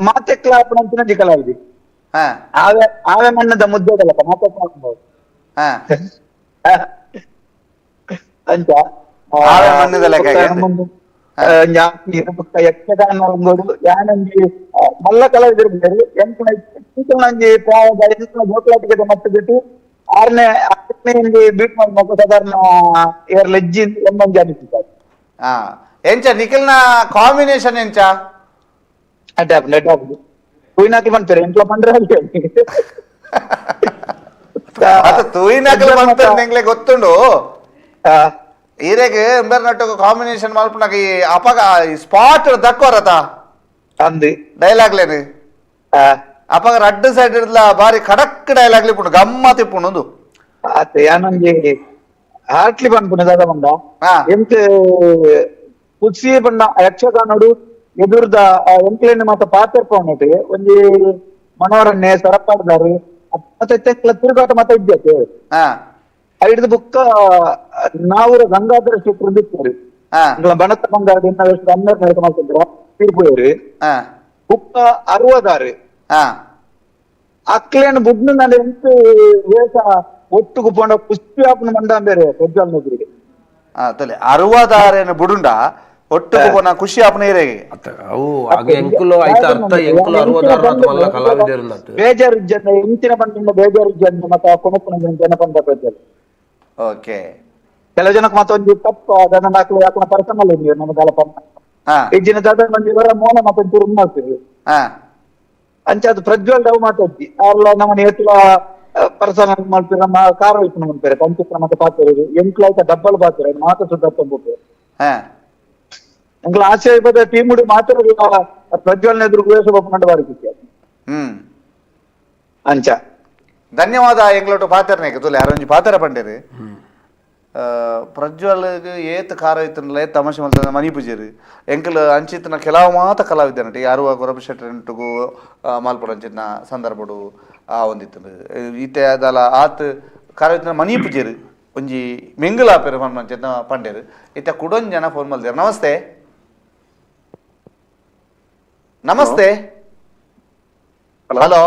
ಮಾತೆಕ್ಲ ಹಾಪಣಂತಿನ ಜಿಕಲಾವಿದಿ ಆವೆ ಮಣ್ಣದ ಮುದ್ದೆಗಳಪ್ಪ ಮಾತೆಕ್ಲ ಹಾಕ್ಬಹುದು ಅಂಚ ಯಕ್ಷಗಾನ ಯಾನಂಜಿ ಮಲ್ಲ ಕಲಾವಿದರು ಎಂಟು ಪ್ರಾಯದ ಜೋಕಲಾಟಿಗೆ ಮತ್ತೆ ಬಿಟ್ಟು 6ನೇ ಬೀಟ್ ಮಾಡ್ಬೇಕು ಸಾಧಾರಣ ಲೆಜ್ಜಿ ಎಂಬಂಜಿ ಅನಿಸುತ್ತಾರೆ. ಎಂಚ ನಿಖಿಲ್ನ ಕಾಂಬಿನೇಷನ್ ಎಂಚ ತೂಯಿನಾಕಿ ಬಂತಾರೆ ಎಂಟ್ಲ ಬಂದ್ರೆ ತೂಯಿನಾಕಲ್ ಬಂತ ಗೊತ್ತುಂಡು ಈರೆಗೆ ಎಂಬರ್ ನಟ್ಟು ಕಾಂಬಿನೇಷನ್ ಮಲ್ಪನಾಗ ಈ ಅಪಗ ಸ್ಪಾಟ್ ದಕ್ಕೋರತ ಅಂದಿ ಡೈಲಾಗ್ಲೇನು ಅಪಗ ರಡ್ಡು ಸೈಡ್ ಇರ್ಲ ಬಾರಿ ಕಡಕ್ ಡೈಲಾಗ್ ಲಿಪ್ಪುಂಡು ಗಮ್ಮತ್ ಇಪ್ಪುಂಡು ಆತ ಯಾನಂಜಿ ಹಾಟ್ಲಿ ಬಂದ್ಪುಣದ ಬಂದ ಎಂತ ಕುತ್ಸಿ ಬಂದ ಯಕ್ಷಗಾನಡು ಎದುರ್ದ ಎಂಕ್ಲೇನು ಮಾತ ಪಾತ್ರಪವನತೆ ಒಂಜಿ ಮನೋರಣ್ಯ ಸರಪಾಡ್ದಾರು ಮತ್ತೆ ತಿರುಗಾಟ ಮಾತ ಇದ್ಯತೆ ಹಿಡಿದು ಬುಕ್ಕ ನಾವೂರ ಗಂಗಾಧರ ಶೆಟ್ರು ಬಿಟ್ಟರು ಬಣತ ಬಂಗಾರ 12 ಮಾಡ್ತಿದ್ರ ತೀರ್ಪುಯರು ಬುಕ್ಕ 66 ಅಕ್ಲೇನು ಬುಡ್ನು ನಾನು ಎಂತ ವೇಷ ಒಟ್ಟುಗು ಪೋಂಡ ಕುಸ್ತಿ ಆಪನ ಮಂಡ ಬೇರೆ ಪ್ರಜ್ವಲ್ ನಗರಿಗೆ 66 ಬುಡುಂಡ ಒಟ್ಟುಗು ಪೋನ ಖುಷಿ ಆಪನ ಇರೆಗೆ ಅವು ಆಗ ಎಂಕುಲು ಆಯ್ತಾ ಅರ್ಥ ಎಂಕುಲು 66 ಮಲ್ಲ ಕಲಾವಿದರು ನಟ್ಟು ಬೇಜಾರು ಜನ ಇಂಚಿನ ಬಂದಿಂದ ಬೇಜಾರು ಜನ ಮತ ಕೊನಪನ ಜನ ಬಂದ ಪ್ರಜ್ವಲ್ ಓಕೆ ಕೆಲವು ಜನಕ್ಕೆ ಮತ್ತೊಂದು ತಪ್ಪು ಅದನ್ನ ಹಾಕಲು ಯಾಕೆ ಪರ್ಸನಲ್ ಇದೆಯೋ ನಮ್ಮ ದಾಲಪ ಈಜಿನ ದಾದ ಮಂದಿ ಇವರ ಮೋನ ಮತ್ತೊಂದು ರೂಮ್ ಮಾಡ್ತೀವಿ ಅಂಚಾದ ಪ್ರಜ್ವಲ್ ಡವ್ ಮಾತಾಡ್ತಿ ಅವ್ರ ನಮ್ಮನೆ ಎತ್ತಲ ಪರ್ಸನಲ್ ಮಾಡ್ತೀವಿ ನಮ್ಮ ಕಾರ್ ವೈಪನ ಮಾಡ್ತಾರೆ ಪಂಚಕ್ರ ಮತ್ತೆ ಪಾತ್ರ ಎಂಕ್ಲಾಯ್ತ ಡಬ್ಬಲ್ ಪಾತ್ರ ಮಾತ ಸುದ್ದ ತಂಬುತ್ತೆ ಎಂಕ್ಲ ಆಸೆ ಇಪ್ಪದ ಟೀಮ್ ಹುಡಿ ಮಾತಾಡೋದಿಲ್ಲ ಪ್ರಜ್ವಲ್ನ ಎದುರು ವೇಷ ಒಪ್ಕೊಂಡು ಬಾರಿಸಿದ್ದೆ ಅಂಚ ಧನ್ಯವಾದ ಎಂಗ್ಲೋಟು ಪಾತ್ರನೇಗೆ ತುಲೆ ಅರಂಜಿ ಪಾತ್ರ ಪಂಡೇರು ಪ್ರಜ್ವಲ್ ಏತ್ ಕಾರ ಇತ್ತನಲ್ಲ ಏತ್ ತಮಾಷೆ ಮಾಡ್ತಾನೆ ಮನಿ ಪೂಜೆರು ಎಂಕಲ್ ಅಂಚಿತನ ಕೆಲವು ಮಾತ ಕಲಾವಿದನಟಿ ಯಾರು ಗೊರಬ ಶೆಟ್ಟರಿಗೂ ಮಾಲ್ಪುರ ಅಂಚಿನ ಸಂದರ್ಭಡು ಒಂದಿತ್ತು ಈತೆ ಅದಲ್ಲ ಆತ್ ಕಾರ ಇತ್ತನ ಮನಿ ಪೂಜೆರು ಒಂಜಿ ಮೆಂಗಲ ಪೇರು ಫೋನ್ ಮಂಚಿನ ಪಂಡೇರು ಈತ ಕುಡೊಂದು ಜನ ಫೋನ್ ಮಲ್ದಾರ. ನಮಸ್ತೆ ನಮಸ್ತೆ ಹಲೋ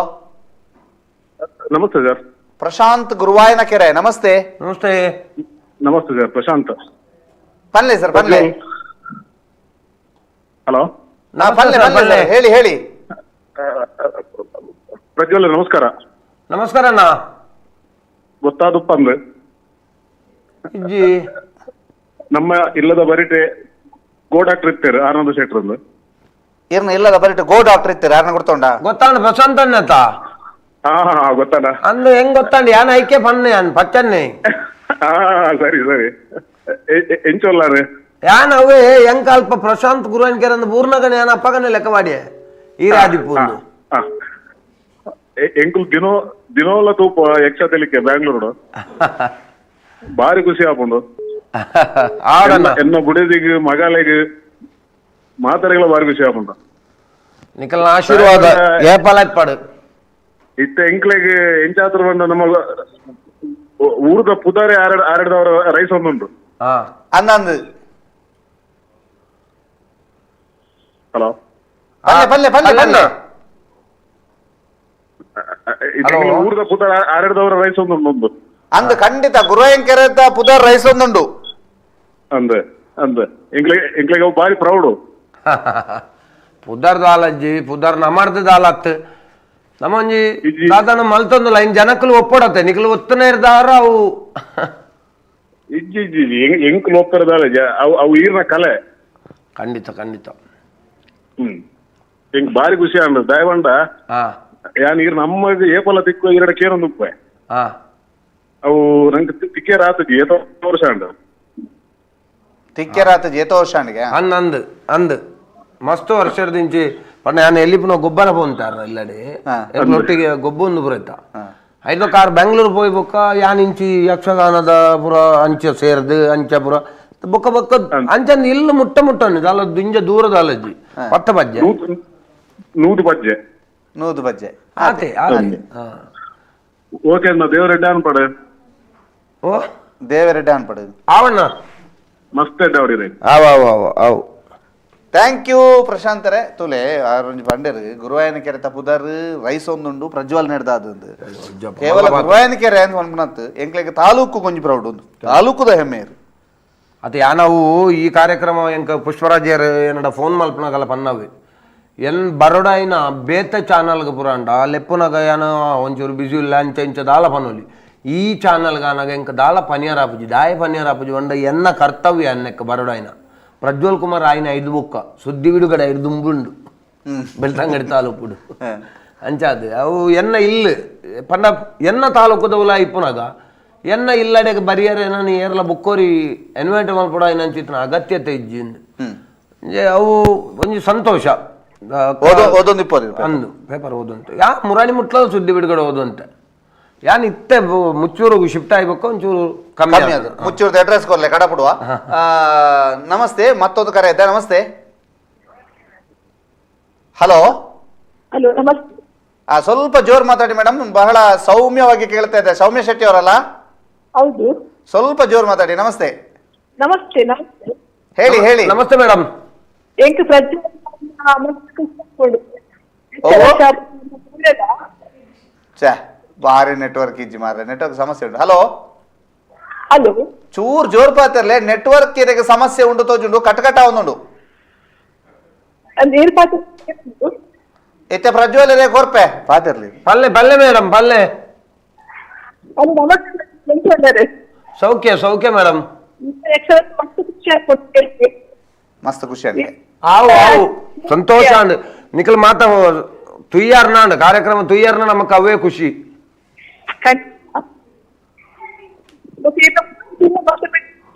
ನಮಸ್ತೆ ಸರ್. ಪ್ರಶಾಂತ್ ಗುರುವಾಯನ ಕೆರೆ, ನಮಸ್ತೆ. ನಮಸ್ತೆ. ನಮಸ್ತೆ ಸರ್, ಪ್ರಶಾಂತ್. ಪನ್ಲೆ ಸರ್, ಪನ್ಲೆ. ಹಲೋ, ಪನ್ಲೆ ಹೇಳಿ ಹೇಳಿ. ಪ್ರಜ್ವಲ್ ನಮಸ್ಕಾರ. ನಮಸ್ಕಾರ ಅಣ್ಣ. ಗೊತ್ತಾದಪ್ಪ ಅಂದ್ರೆ ನಮ್ಮ ಇಲ್ಲದ ಬರಿಟೆ ಗೋ ಡಾಕ್ಟರ್ ಇರ್ತಾರೆ ಆನಂದ ಶೆಟ್ರ್ ಅಂದು. ಇರ್ನ ಇಲ್ಲದ ಬರಿಟೆ ಗೋ ಡಾಕ್ಟರ್ ಇರ್ತಾರೆ, ಯಾರನ್ನ ಗೊತ್ತೋಂಡ? ಗೊತ್ತಾಂಡ ಪ್ರಶಾಂತ್ ಅಣ್ಣತ. ಹಾ ಗೊತ್ತಾಡ. ಅಂದು ಹೆಂಗ್ ಗೊತ್ತಾಂಡ? ಯಾನ್ ಐಕೆ ಪನ್ನೆ ಅನ್ ಪಚ್ಚನ್ನೆ. ಹಾ ಸರಿ ಸರಿ. ಎಂಚೊಲ್ಲಾರೆ ಯಾನ್ ಅವೇ ಹೆಂಗ್ ಅಲ್ಪ ಪ್ರಶಾಂತ್ ಗುರುವಾನ್ಕೆರೆ ಅಂದ್ ಪೂರ್ಣಗನೆ ಯಾನ ಅಪ್ಪಗನೆ ಲೆಕ್ಕ ಮಾಡಿ ಈ ರಾಜಿಪುಂದು. ಎಂಕುಲ್ ದಿನೋಲ ತೂಪ ಯಕ್ಷ ತೆಲಿಕೆ ಬ್ಯಾಂಗ್ಳೂರು ಬಾರಿ ಖುಷಿ ಆಪುಂಡು. ಎನ್ನ ಬುಡದಿಗ್ ಮಗಾಲೆಗ್ ಮಾತಾರೆಗಳ ಬಾರಿ ಖುಷಿ ಆಪುಂಡು. ನಿಕಲ್ನ ಆಶೀರ್ವಾದ ಏಪಲಾಯ್ಪಾಡು ಇತ್ತ ಎಂಕ್ಲೆಗ್ ಎಂಚಾತ್ರ ಬಂದ ನಮ್ಮ ಊರ್ದ ಪುದಾರೆ ಆರಡದವರ ರೈಸ್ ಒಂದುಂಟು. ಅಂದಂದು ಹಲೋ ಊರ್ದ ಪುದಾರ ಆರಡದವರ ರೈಸ್ ಒಂದುಂಟು. ಅಂದ್ ಖಂಡಿತ ಗುರುವಾಯಂಕೆರೆ ಪುದರ್ ರೈಸ್ ಒಂದುಂಡು ಅಂದೆ ಅಂದೆ ಎಂಕ್ಲೆಗ್ ಅವು ಬಾರಿ ಪ್ರೌಡು. ಪುದರ್ ದಾಲಜ್ಜಿ ಪುದರ್ ನಮರ್ದ ದಾಲತ್ ನಮ್ಮಂಜಿ ಸಾಧಾರಣ ಮಲ್ತೊಂದು ಲೈನ್ ಜನಕ್ಕಲು ಒಪ್ಪಡತ್ತೆ ನಿಕಲು ಒತ್ತನೇ ಇರ್ದಾರ ಅವು ಇಜ್ಜಿ ಎಂಕ್ಲು ಒಪ್ಪರದಾಲ ಅವು ಈರ್ನ ಕಲೆ. ಖಂಡಿತ ಖಂಡಿತ. ಎಂಕ್ ಬಾರಿ ಖುಷಿ ಅಂಡ ದಯವಂಡ ಯಾನ್ ಈರ್ ನಮಗೆ ಏಪಲ ತಿಕ್ಕು ಈರಡ ಕೇರೊಂದು ಉಪ್ಪೆ ಅವು ನಂಗೆ ತಿಕ್ಕೆ ರಾತಜಿ ಏತೋ ವರ್ಷ ಅಂಡ ತಿಕ್ಕೆ ರಾತಜಿ ಏತೋ ವರ್ಷ ಅಂಡಿಗೆ ಅಂದ್ ಮಸ್ತ್ ವರ್ಷದಿಂಚಿ ಪಂಡ ಯಾನ್ ಎಲ್ಲಿಪುನ ಗೊಬ್ಬರ ಪೋಂತಾರ ಇಲ್ಲಡೆ ಒಟ್ಟಿಗೆ ಗೊಬ್ಬ ಒಂದು ಬರತ್ತ ಐದು ಕಾರ್ ಬೆಂಗಳೂರು ಪೋಯ್ ಬೊಕ್ಕ ಯಾನ್ ಇಂಚಿ ಯಕ್ಷಗಾನದ ಪುರ ಅಂಚ ಸೇರ್ದು ಅಂಚ ಪುರ ಬೊಕ್ಕ ಬೊಕ್ಕ ಅಂಚಂದ ಇಲ್ಲ ಮುಟ್ಟ ಮುಟ್ಟನ್ನು ದಾಲ ದಿಂಜ ದೂರದ ಅಲಜ್ಜಿ ಪತ್ತ ಬಜ್ಜೆ ನೂದು ಬಜ್ಜೆ ಆತೆ ಓಕೆ ಅಣ್ಣ ದೇವರೆಡ್ಡಿ ಅನ್ಪಡೆ. ಓ ದೇವರೆಡ್ಡಿ ಅನ್ಪಡೆ ಆವಣ್ಣ ಮಸ್ತ್ ಎಡ್ಡೆ ಹೊಡಿರಿ. ಅವು ಥ್ಯಾಂಕ್ ಯು ಪ್ರಶಾಂತರೇ ತುಲೆ ಆರೊಂಜಿ ಪಂಡೆರ್ ಗುರುವಾಯನಕೆರೆ ಪುದರ್ ರೈಸ್ ಒಂದುಂಡು ಪ್ರಜ್ವಲ್ ನೆಡ್ದಾದ್ ಕೇವಲ ಗುರುವಾಯನಕೆರೆ ಅಂತ ಅನ್ಪನತ್ ಎಂಕ್ಲೆಗ್ ತಾಲೂಕು ಕೊಂಚ ಪ್ರೌಡ್ ಉಂದು ತಾಲೂಕುದ ಹೆಮ್ಮೆ ಅತ ಯಾನವು ಈ ಕಾರ್ಯಕ್ರಮ ಎಂಕ ಪುಷ್ಪರಾಜ್ಯರ್ ಏನಡ ಫೋನ್ ಮಲ್ಪನಾಗಲ್ಲ ಪನ್ನವು ಎನ್ ಬರೋಡಾಯಿನ ಬೇತೆ ಚಾನಲ್ಗೆ ಪುರಾಂಡ ಲೆಪ್ಪುನಾಗ ಯಾನ ಒಂಚೂರು ಬಿಸಿ ಇಲ್ಲ ಅಂಚ ಇಂಚ ದಾಲ ಪನೋಲಿ ಈ ಚಾನಲ್ಗ ನಾಗ ಎಂಕ ದಾಲ ಪನಿಯರಾಪುಜಿ ದಾಯ ಪನಿಯರಾಪುಜಿ ಒಂಡ ಎನ್ನ ಕರ್ತವ್ಯ ಅನ್ನೆಕ್ಕ ಬರೋಡಾಯಿನ ಪ್ರಜ್ವಲ್ ಕುಮಾರ್ ಆಯ್ನ 5 ಬುಕ್ಕ ಸುದ್ದಿ ಬಿಡುಗಡೆ 2 ದುಂಬುಂಡು ಬೆಳ್ತಂಗಡಿ ತಾಲೂಕುಡು ಅಂಚಾದು ಅವು ಎನ್ನ ಇಲ್ಲ ಪಂಡ ಎನ್ನ ತಾಲೂಕುದವುಲ ಇಪ್ಪುನಾಗ ಎನ್ನ ಇಲ್ಲಡೆಗೆ ಬರಿಯರೆ ನಾನು ಏರ್ಲ ಬುಕ್ಕೋರಿ ಎನ್ವೈಟ್ ಮಲ್ಪಡ ಏನಂಚಿತ್ನ ಅಗತ್ಯತೆ ಇಜ್ಜಿಂದು ಅವು ಒಂಜಿ ಸಂತೋಷ ಅಂದು ಪೇಪರ್ ಓದುಂಟು ಯಾ ಮುರಾಣಿ ಮುಟ್ಲದ ಸುದ್ದಿ ಬಿಡುಗಡೆ ಓದುಂಟೆ ಯಾನ್ ಇತ್ತೆ ಮುಚ್ಚೂರು ಶಿಫ್ಟ್ ಆಗ್ಬೇಕು ಒಂಚೂರು ಕಮ್ಮಿ ಅದು ಮುಚ್ಚೂರ್ದು ಅಡ್ರೆಸ್ ಕೊಡ್ಲೆ ಕಡಪುಡುವ. ನಮಸ್ತೆ, ಮತ್ತೊಂದು ಕರೆ ಇದೆ. ನಮಸ್ತೆ. ಹಲೋ ಹಲೋ ನಮಸ್ತೆ. ಸ್ವಲ್ಪ ಜೋರ್ ಮಾತಾಡಿ ಮೇಡಮ್, ಬಹಳ ಸೌಮ್ಯವಾಗಿ ಕೇಳ್ತಾ ಇದೆ. ಸೌಮ್ಯ ಶೆಟ್ಟಿ ಅವರಲ್ಲ? ಹೌದು. ಸ್ವಲ್ಪ ಜೋರ್ ಮಾತಾಡಿ. ನಮಸ್ತೆ. ನಮಸ್ತೆ. ನಮಸ್ತೆ ಹೇಳಿ ಹೇಳಿ. ನಮಸ್ತೆ ಮೇಡಮ್. ಎಂಕ್ ಪ್ರಜ್ವಲ್ ಬಾರಿ ನೆಟ್ವರ್ಕ್ ಇಜ್ಜಿ ಮಾರ್ರೆ, ನೆಟ್ವರ್ಕ್ ಸಮಸ್ಯೆ ಉಂಟು. ಹಲೋ ಹಲೋ ಚೂರ್ ಜೋರ್ ಪಾತಿರ್ಲೆ ನೆಟ್ವರ್ಕ್ ಇರೆಗೆ ಸಮಸ್ಯೆ ಉಂಡು ತೋಜುಂಡು ಕಟ್ಕಟ ಒಂದುಂಡು ಎತ್ತೆ ಪ್ರಜ್ವಲ್ ಇರೆ ಕೊರ್ಪೆ ಪಾತಿರ್ಲಿ ಪಲ್ಲೆ ಮೇಡಮ್ ಪಲ್ಲೆ ಸೌಖ್ಯ ಸೌಖ್ಯ ಮೇಡಮ್. ಮಸ್ತ್ ಖುಷಿ ಆಗಿದೆ. ಆವು ಸಂತೋಷ ಅಂಡ್ ನಿಖಲ್ ಮಾತ ತುಯ್ಯಾರ್ನ ಅಂಡ್ ಕಾರ್ಯಕ್ರಮ ತುಯ್ಯಾರ್ನ ನಮಕ್ ಅವೇ ಖುಷಿ.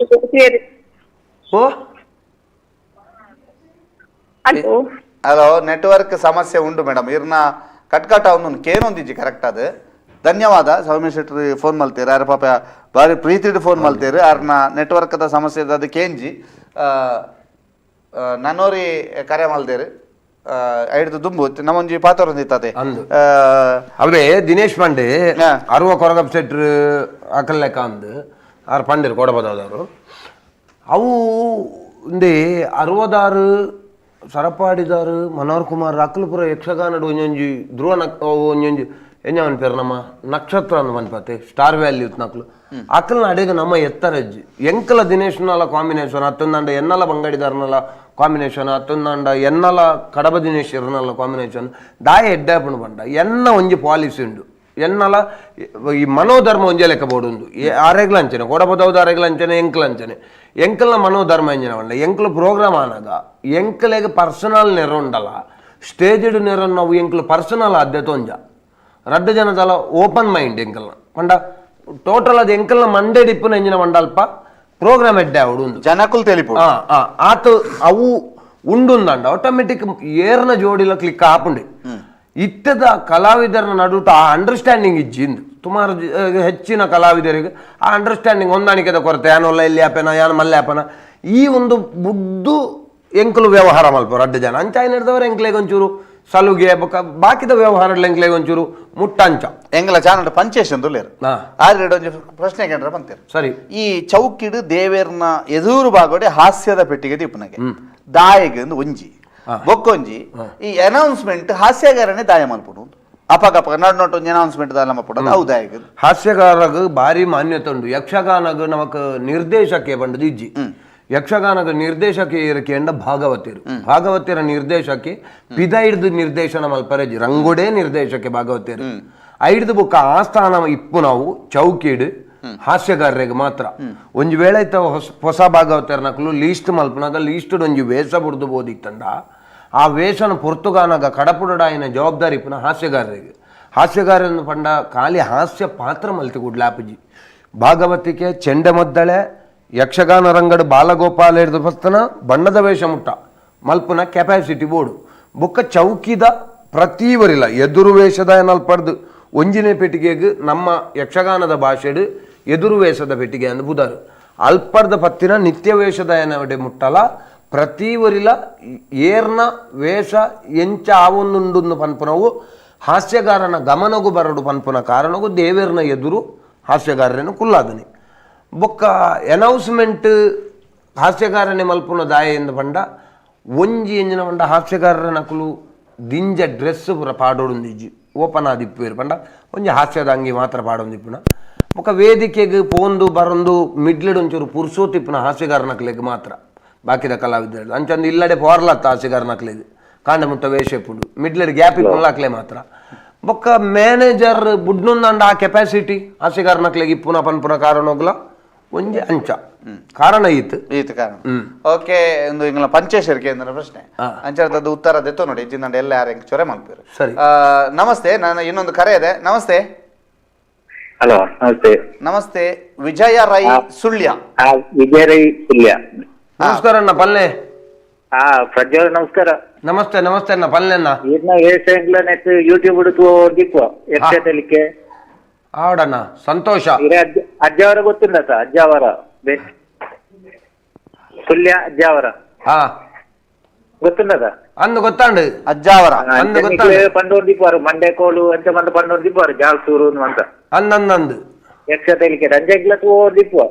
ಹಲೋ ನೆಟ್ವರ್ಕ್ ಸಮಸ್ಯೆ ಉಂಟು ಮೇಡಮ್. ಇರ್ನ ಕಟ್ಕಟ ಒಂದು ಕೇನೊಂದಿಜ್ಜಿ ಕರೆಕ್ಟ್ ಅದು. ಧನ್ಯವಾದ ಸೌಮ್ಯ ಶೆಟ್ಟಿ ಫೋನ್ ಮಲ್ತೀರಿ ಯಾರ ಪಾಪ ಬಾರಿ ಪ್ರೀತಿಡ್ ಫೋನ್ ಮಲ್ತೀರಿ ಯಾರನ್ನ ನೆಟ್ವರ್ಕ್ದ ಸಮಸ್ಯೆ ಅದು ಕೇಂಜಿ ನನ್ನೋರಿ ಕರೆ ಮಲ್ದೇರಿ ಐದು ದುಂಬು ನಮ್ಮೊಂಜಿ ಪಾತ್ರೊಂದಿತ್ತದೆ ಅವೇ ದಿನೇಶ್ ಪಾಂಡೆ ಅರುವ ಕೊರಗಪ್ ಸೆಟ್ರ್ ಅಕಲ್ ಲೆಕ್ಕ ಅಂದ್ ಆರು ಪಾಂಡೆರು ಕೊಡಬಾದವರು ಅವು ಇಂದೇ 66 ಸರಪಾಡಿದಾರು ಮನೋಹರ್ ಕುಮಾರ್ ಅಕ್ಕಲಪುರ ಯಕ್ಷಗಾನಡು ಒಂಜೊಂಜಿ ಧ್ರುವ ಒಂಜೊಂಜಿ ಎಂಜಾವನ್ ಪೇರು ನಮ್ಮ ನಕ್ಷತ್ರ ಅಂದ್ ಮನ್ಪತ್ತೆ ಸ್ಟಾರ್ ವ್ಯಾಲಿ ಇತ್ತು ನಕ್ಲು ಅಕ್ಕಲ್ನ ಅಡೆಗೆ ನಮ್ಮ ಎತ್ತರಜ್ಜಿ ಎಂಕಲ ದಿನೇಶ್ನಲ ಕಾಂಬಿನೇಷನ್ ಅತ್ತೊಂದಂಡ ಎನ್ನಲ ಬಂಗಡಿದಾರನಲ್ಲ ಕಾಂಬಿನೇಷನ್ ಅತ್ತೊಂದಂಡ ಎನ್ನಲ ಕಡಬ ದಿನೇಶ್ವರನಲ್ಲ ಕಾಂಬಿನೇಷನ್ ದಾಯ ಎಡ್ಡಾಪಣ್ ಬಂಡ ಎನ್ನ ಒಂಜಿ ಪಾಲಿಸಿ ಉಂಡು ಎನ್ನಲ ಈ ಮನೋಧರ್ಮ ಒಂಜೆ ಲೆಕ್ಕ ಬೋಡುಂದು ಆರೆಗ್ಲ ಅಂಚನೆ ಕೊಡಪದೌದ ಆರೆಗ್ಲ ಅಂಚನೆ ಎಂಕ್ಲಂಚನೆ ಎಂಕಲ್ನ ಮನೋಧರ್ಮ ಎಂಜಿನ ಬಂಡ ಎಂಕ್ಲು ಪ್ರೋಗ್ರಾಮ್ ಆನಾಗ ಎಂಕ್ಲೆಗೆ ಪರ್ಸನಲ್ ನೆರ ಉಂಡಲ್ಲ ಸ್ಟೇಜ್ಡ್ ನೆರ ನಾವು ಎಂಕ್ಲು ಪರ್ಸನಲ್ ಆದ್ಯತೆ ಒಂಜ ರಡ್ಡು ಜನದಲ್ಲ ಓಪನ್ ಮೈಂಡ್ ಎಂಕಲ್ನ ಪಂಡ ಟೋಟಲ್ ಅದು ಎಂಕಲ್ನ ಮಂಡೆ ಡಿಪ್ಪುನ ಎಂಜಿನ ಮಂಡಲ್ಪ ಪ್ರೋಗ್ರಾಮ್ ಎಡ್ಡೆ ಅವಡು ಜನಕುಲ್ ತೆಲಿಪು ಆತು ಅವು ಉಂಡುಂದಂಡ ಆಟೋಮೆಟಿಕ್ ಏರ್ನ ಜೋಡಿಲ ಕ್ಲಿಕ್ ಆಪುಂಡಿ ಇತ್ತದ ಕಲಾವಿದರ ನಡುಟ ಆ ಅಂಡರ್ಸ್ಟ್ಯಾಂಡಿಂಗ್ ಇಜ್ಜಿಂದು ಸುಮಾರು ಹೆಚ್ಚಿನ ಕಲಾವಿದರಿಗೆ ಆ ಅಂಡರ್ಸ್ಟ್ಯಾಂಡಿಂಗ್ ಹೊಂದಾಣಿಕೆದ ಕೊರತೆ ಯಾನೊಲ್ಲ ಎಲ್ಲಿ ಆಪೆನ ಯಾನ ಮಲ್ಲೆ ಆಪನ ಈ ಒಂದು ಬುಡ್ಡು ಎಂಕಲು ವ್ಯವಹಾರ ಮಲ್ಪ ರಡ್ಡು ಜನ ಅಂಚಾಯಿ ನಡೆದವರು ಎಂಕ್ಲೆಗೆ ಒಂಚೂರು ಸಲುಗೆ ಬಾಕಿದ ವ್ಯವಹಾರ ಎಂಕ್ಲೆಗೆ ಒಂಚೂರು ಮುಟ್ಟಂಚ ಎಂಗ್ಲ ಚಾನಲ್ ಪಂಚೇಶನ್ ತುಲೇರು ಆದ್ರೆ ಒಂಜಿ ಪ್ರಶ್ನೆ ಕೇಂದ್ರ ಬಂತೇರು ಸರಿ ಈ ಚೌಕಿಡು ದೇವೇರ್ನ ಎದುರು ಬಾಗೋಡೆ ಹಾಸ್ಯದ ಪೆಟ್ಟಿಗೆ ತಿಪ್ಪನಗೆ ದಾಯಗೆ ಒಂದು ಒಂಜಿ ಬೊಕ್ಕೊಂಜಿ ಈ ಅನೌನ್ಸ್ಮೆಂಟ್ ಹಾಸ್ಯಗಾರನೇ ದಾಯ ಮಲ್ಪುಡು ಅಪಗಪ ನಡ್ ನೋಟ್ ಒಂಜಿ ಅನೌನ್ಸ್ಮೆಂಟ್ ದಾಯ ಮಲ್ಪುಡು ಅವು ದಾಯಗೆ ಹಾಸ್ಯಗಾರಗ ಭಾರಿ ಮಾನ್ಯತೆ ಉಂಡು ಯಕ್ಷಗಾನಗ ನಮಕ್ ನಿರ್ದೇಶಕ್ಕೆ ಬಂಡದು ಇಜ್ಜಿ ಯಕ್ಷಗಾನದ ನಿರ್ದೇಶಕ್ಕೆ ಇರಕೆಂಡ ಭಾಗವತಿರು ಭಾಗವತಿಯರ ನಿರ್ದೇಶಕ್ಕೆ ಪಿದ ಹಿಡ್ದು ನಿರ್ದೇಶನ ಮಲ್ಪರೆಜಿ ರಂಗೋಡೆ ನಿರ್ದೇಶಕ್ಕೆ ಭಾಗವತಿಯರು ಐಡ್ದು ಬುಕ್ಕ ಆಸ್ಥಾನ ಇಪ್ಪು ನಾವು ಚೌಕಿಡ್ ಹಾಸ್ಯಗಾರರಿಗೆ ಮಾತ್ರ ಒಂಜಿ ವೇಳೆ ಇತ್ತ ಹೊಸ ಭಾಗವತಿಯರ ನಕಲು ಲೀಸ್ಟ್ ಮಲ್ಪನಾಗ ಲೀಸ್ಟ್ ಒಂಜಿ ವೇಷ ಬುಡ್ದು ಬೋದಿತ್ತಂಡ ಆ ವೇಷನ ಪೊರ್ತುಗಾನಾಗ ಕಡಪುಡಾಯಿನ ಜವಾಬ್ದಾರಿ ಇಪ್ಪನ ಹಾಸ್ಯಗಾರರಿಗೆ ಹಾಸ್ಯಗಾರನ್ನು ಪಂಡ ಖಾಲಿ ಹಾಸ್ಯ ಪಾತ್ರ ಮಲ್ತಿ ಗುಡ್ಲಾಪಜಿ ಭಾಗವತಿಕೆ ಚೆಂಡೆಮದ್ದಳೆ ಯಕ್ಷಗಾನ ರಂಗಡು ಬಾಲಗೋಪಾಲ ಹಿಡಿದು ಬಸ್ತನ ಬಣ್ಣದ ವೇಷ ಮುಟ್ಟ ಮಲ್ಪನ ಕೆಪಾಸಿಟಿ ಬೋರ್ಡು ಬೊಕ್ಕ ಚೌಕಿದ ಪ್ರತೀವರಿಲ್ಲ ಎದುರು ವೇಷದ ಏನಲ್ಪಡ್ದು ಒಂಜಿನೇ ಪೆಟ್ಟಿಗೆಗೆ ನಮ್ಮ ಯಕ್ಷಗಾನದ ಭಾಷೆಡು ಎದುರು ವೇಷದ ಪೆಟ್ಟಿಗೆ ಅಂದು ಬುಧಾರು ಅಲ್ಪರ್ದ ಪತ್ತಿನ ನಿತ್ಯ ವೇಷದ ಏನಡೆ ಮುಟ್ಟಲ ಪ್ರತೀವರಿಲ ಏರ್ನ ವೇಷ ಎಂಚ ಆವೊಂದುಂಡು ಪನ್ಪುನವು ಹಾಸ್ಯಗಾರನ ಗಮನಗೂ ಬರಡು ಪನ್ಪುನ ಕಾರಣಗೂ ದೇವೇರ್ನ ಎದುರು ಹಾಸ್ಯಗಾರರೇನು ಕುಲ್ಲಾದನಿ ಬೊಕ್ಕ ಅನೌನ್ಸ್ಮೆಂಟ್ ಹಾಸ್ಯಗಾರನೇ ಮಲ್ಪುನ ದಾಯ ಎಂದು ಬಂಡ ಒಂಜಿ ಎಂಜಿನ ಬಂಡ ಹಾಸ್ಯಗಾರರ ನಕಲು ದಿಂಜ ಡ್ರೆಸ್ ಪೂರ ಪಾಡೋಡುಂದಿಜ್ಜಿ ಓಪನ್ ಆದಿಪ್ಪೇರು ಬಂಡ ಒಂಜಿ ಹಾಸ್ಯದ ಅಂಗಿ ಮಾತ್ರ ಪಾಡೊಂದಿಪ್ಪುನ ಬೊಕ್ಕ ವೇದಿಕೆಗೆ ಪೋಂದು ಬರೊಂದು ಮಿಡ್ಲೆಡ್ ಒಂಚೂರು ಪುರ್ಸೋತಿಪ್ಪುನ ಹಾಸ್ಯಗಾರ ನಕ್ಲೆಗೆ ಮಾತ್ರ ಬಾಕಿದ ಕಲಾವಿದರು ಅಂಚಂದು ಇಲ್ಲಡೆ ಪೋರ್ಲತ್ತ ಹಾಸ್ಯಗಾರ ನಕ್ಲೆಗೆ ಕಾಂಡ ಮುಟ್ಟ ವೇಷ ಇಪ್ಪುಡು ಮಿಡ್ಲೆಡ್ ಗ್ಯಾಪ್ ಇಪ್ಪುನಕ್ಲೆ ಮಾತ್ರ ಬೊಕ್ಕ ಮ್ಯಾನೇಜರ್ ಬುಡ್ನೊಂದಂಡ ಆ ಕೆಪಾಸಿಟಿ ಹಾಸ್ಯಗಾರ ನಕ್ಲೆಗೆ ಇಪ್ಪುನ ಪನ್ಪುನ ಕಾರಣ ಹೋಗ್ಲ ಒಂಜಿ ಅಂಚ ಕಾರಣ ಈತ್ ಕಾರಣ ಓಕೆ ಒಂದು ಇಂಗ್ಲ ಪಂಚೇಶ್ವರ ಕೇಂದ್ರ ಪ್ರಶ್ನೆ ಅಂಚರದ ಉತ್ತರ ದೆತ್ತೋ ನೋಡಿ ಇಜ್ಜಿಂದ ಎಲ್ಲ ಯಾರು ಚೊರೆ ಮಲ್ಪೇರು ಸರಿ ನಮಸ್ತೆ ನಾನು ಇನ್ನೊಂದು ಕರೆ ಇದೆ ನಮಸ್ತೆ ಹಲೋ ನಮಸ್ತೆ ನಮಸ್ತೆ ವಿಜಯ ರೈ ಸುಳ್ಯ ವಿಜಯ ರೈ ಸುಳ್ಯ ನಮಸ್ಕಾರ ಅಣ್ಣ ಪಲ್ಲೆ ಪ್ರಜ್ವಲ್ ನಮಸ್ಕಾರ ನಮಸ್ತೆ ನಮಸ್ತೆ ಅಣ್ಣ ಪಲ್ಲೆನ್ನ ಇನ್ನ ವೇಷ ನೆಟ್ ಯೂಟ್ಯೂಬ್ ಹುಡುಕು ದಿಕ್ಕು ಯಕ್ಷತೆಲಿಕ್ಕೆ ಆವಡಣ್ಣ ಸಂತೋಷ ಅಜ್ಜಾವರ ಗೊತ್ತಿಲ್ಲ ಸರ್ ಅಜ್ಜಾವರ ಸುಳ್ಯ ಅಜ್ಜಾವರ ಗೊತ್ತಿಲ್ಲ ಸರ್ ಅಂದು ಗೊತ್ತಾಂಡು ಅಜ್ಜಾವರ ಪಂಡೋರ್ ದಿಪ್ಪಾರು ಮಂಡೆ ಕೋಲು ಅಂತ ಮಂದ ಪಂಡೋರ್ ದಿಪ್ಪಾರು ಜಾಲ್ಸೂರು ಅಂತ ಅಂದಂದು ಯಕ್ಷತೆಲಿಕ್ಕೆ ರಂಜಗ್ಲ ದಿಪ್ಪು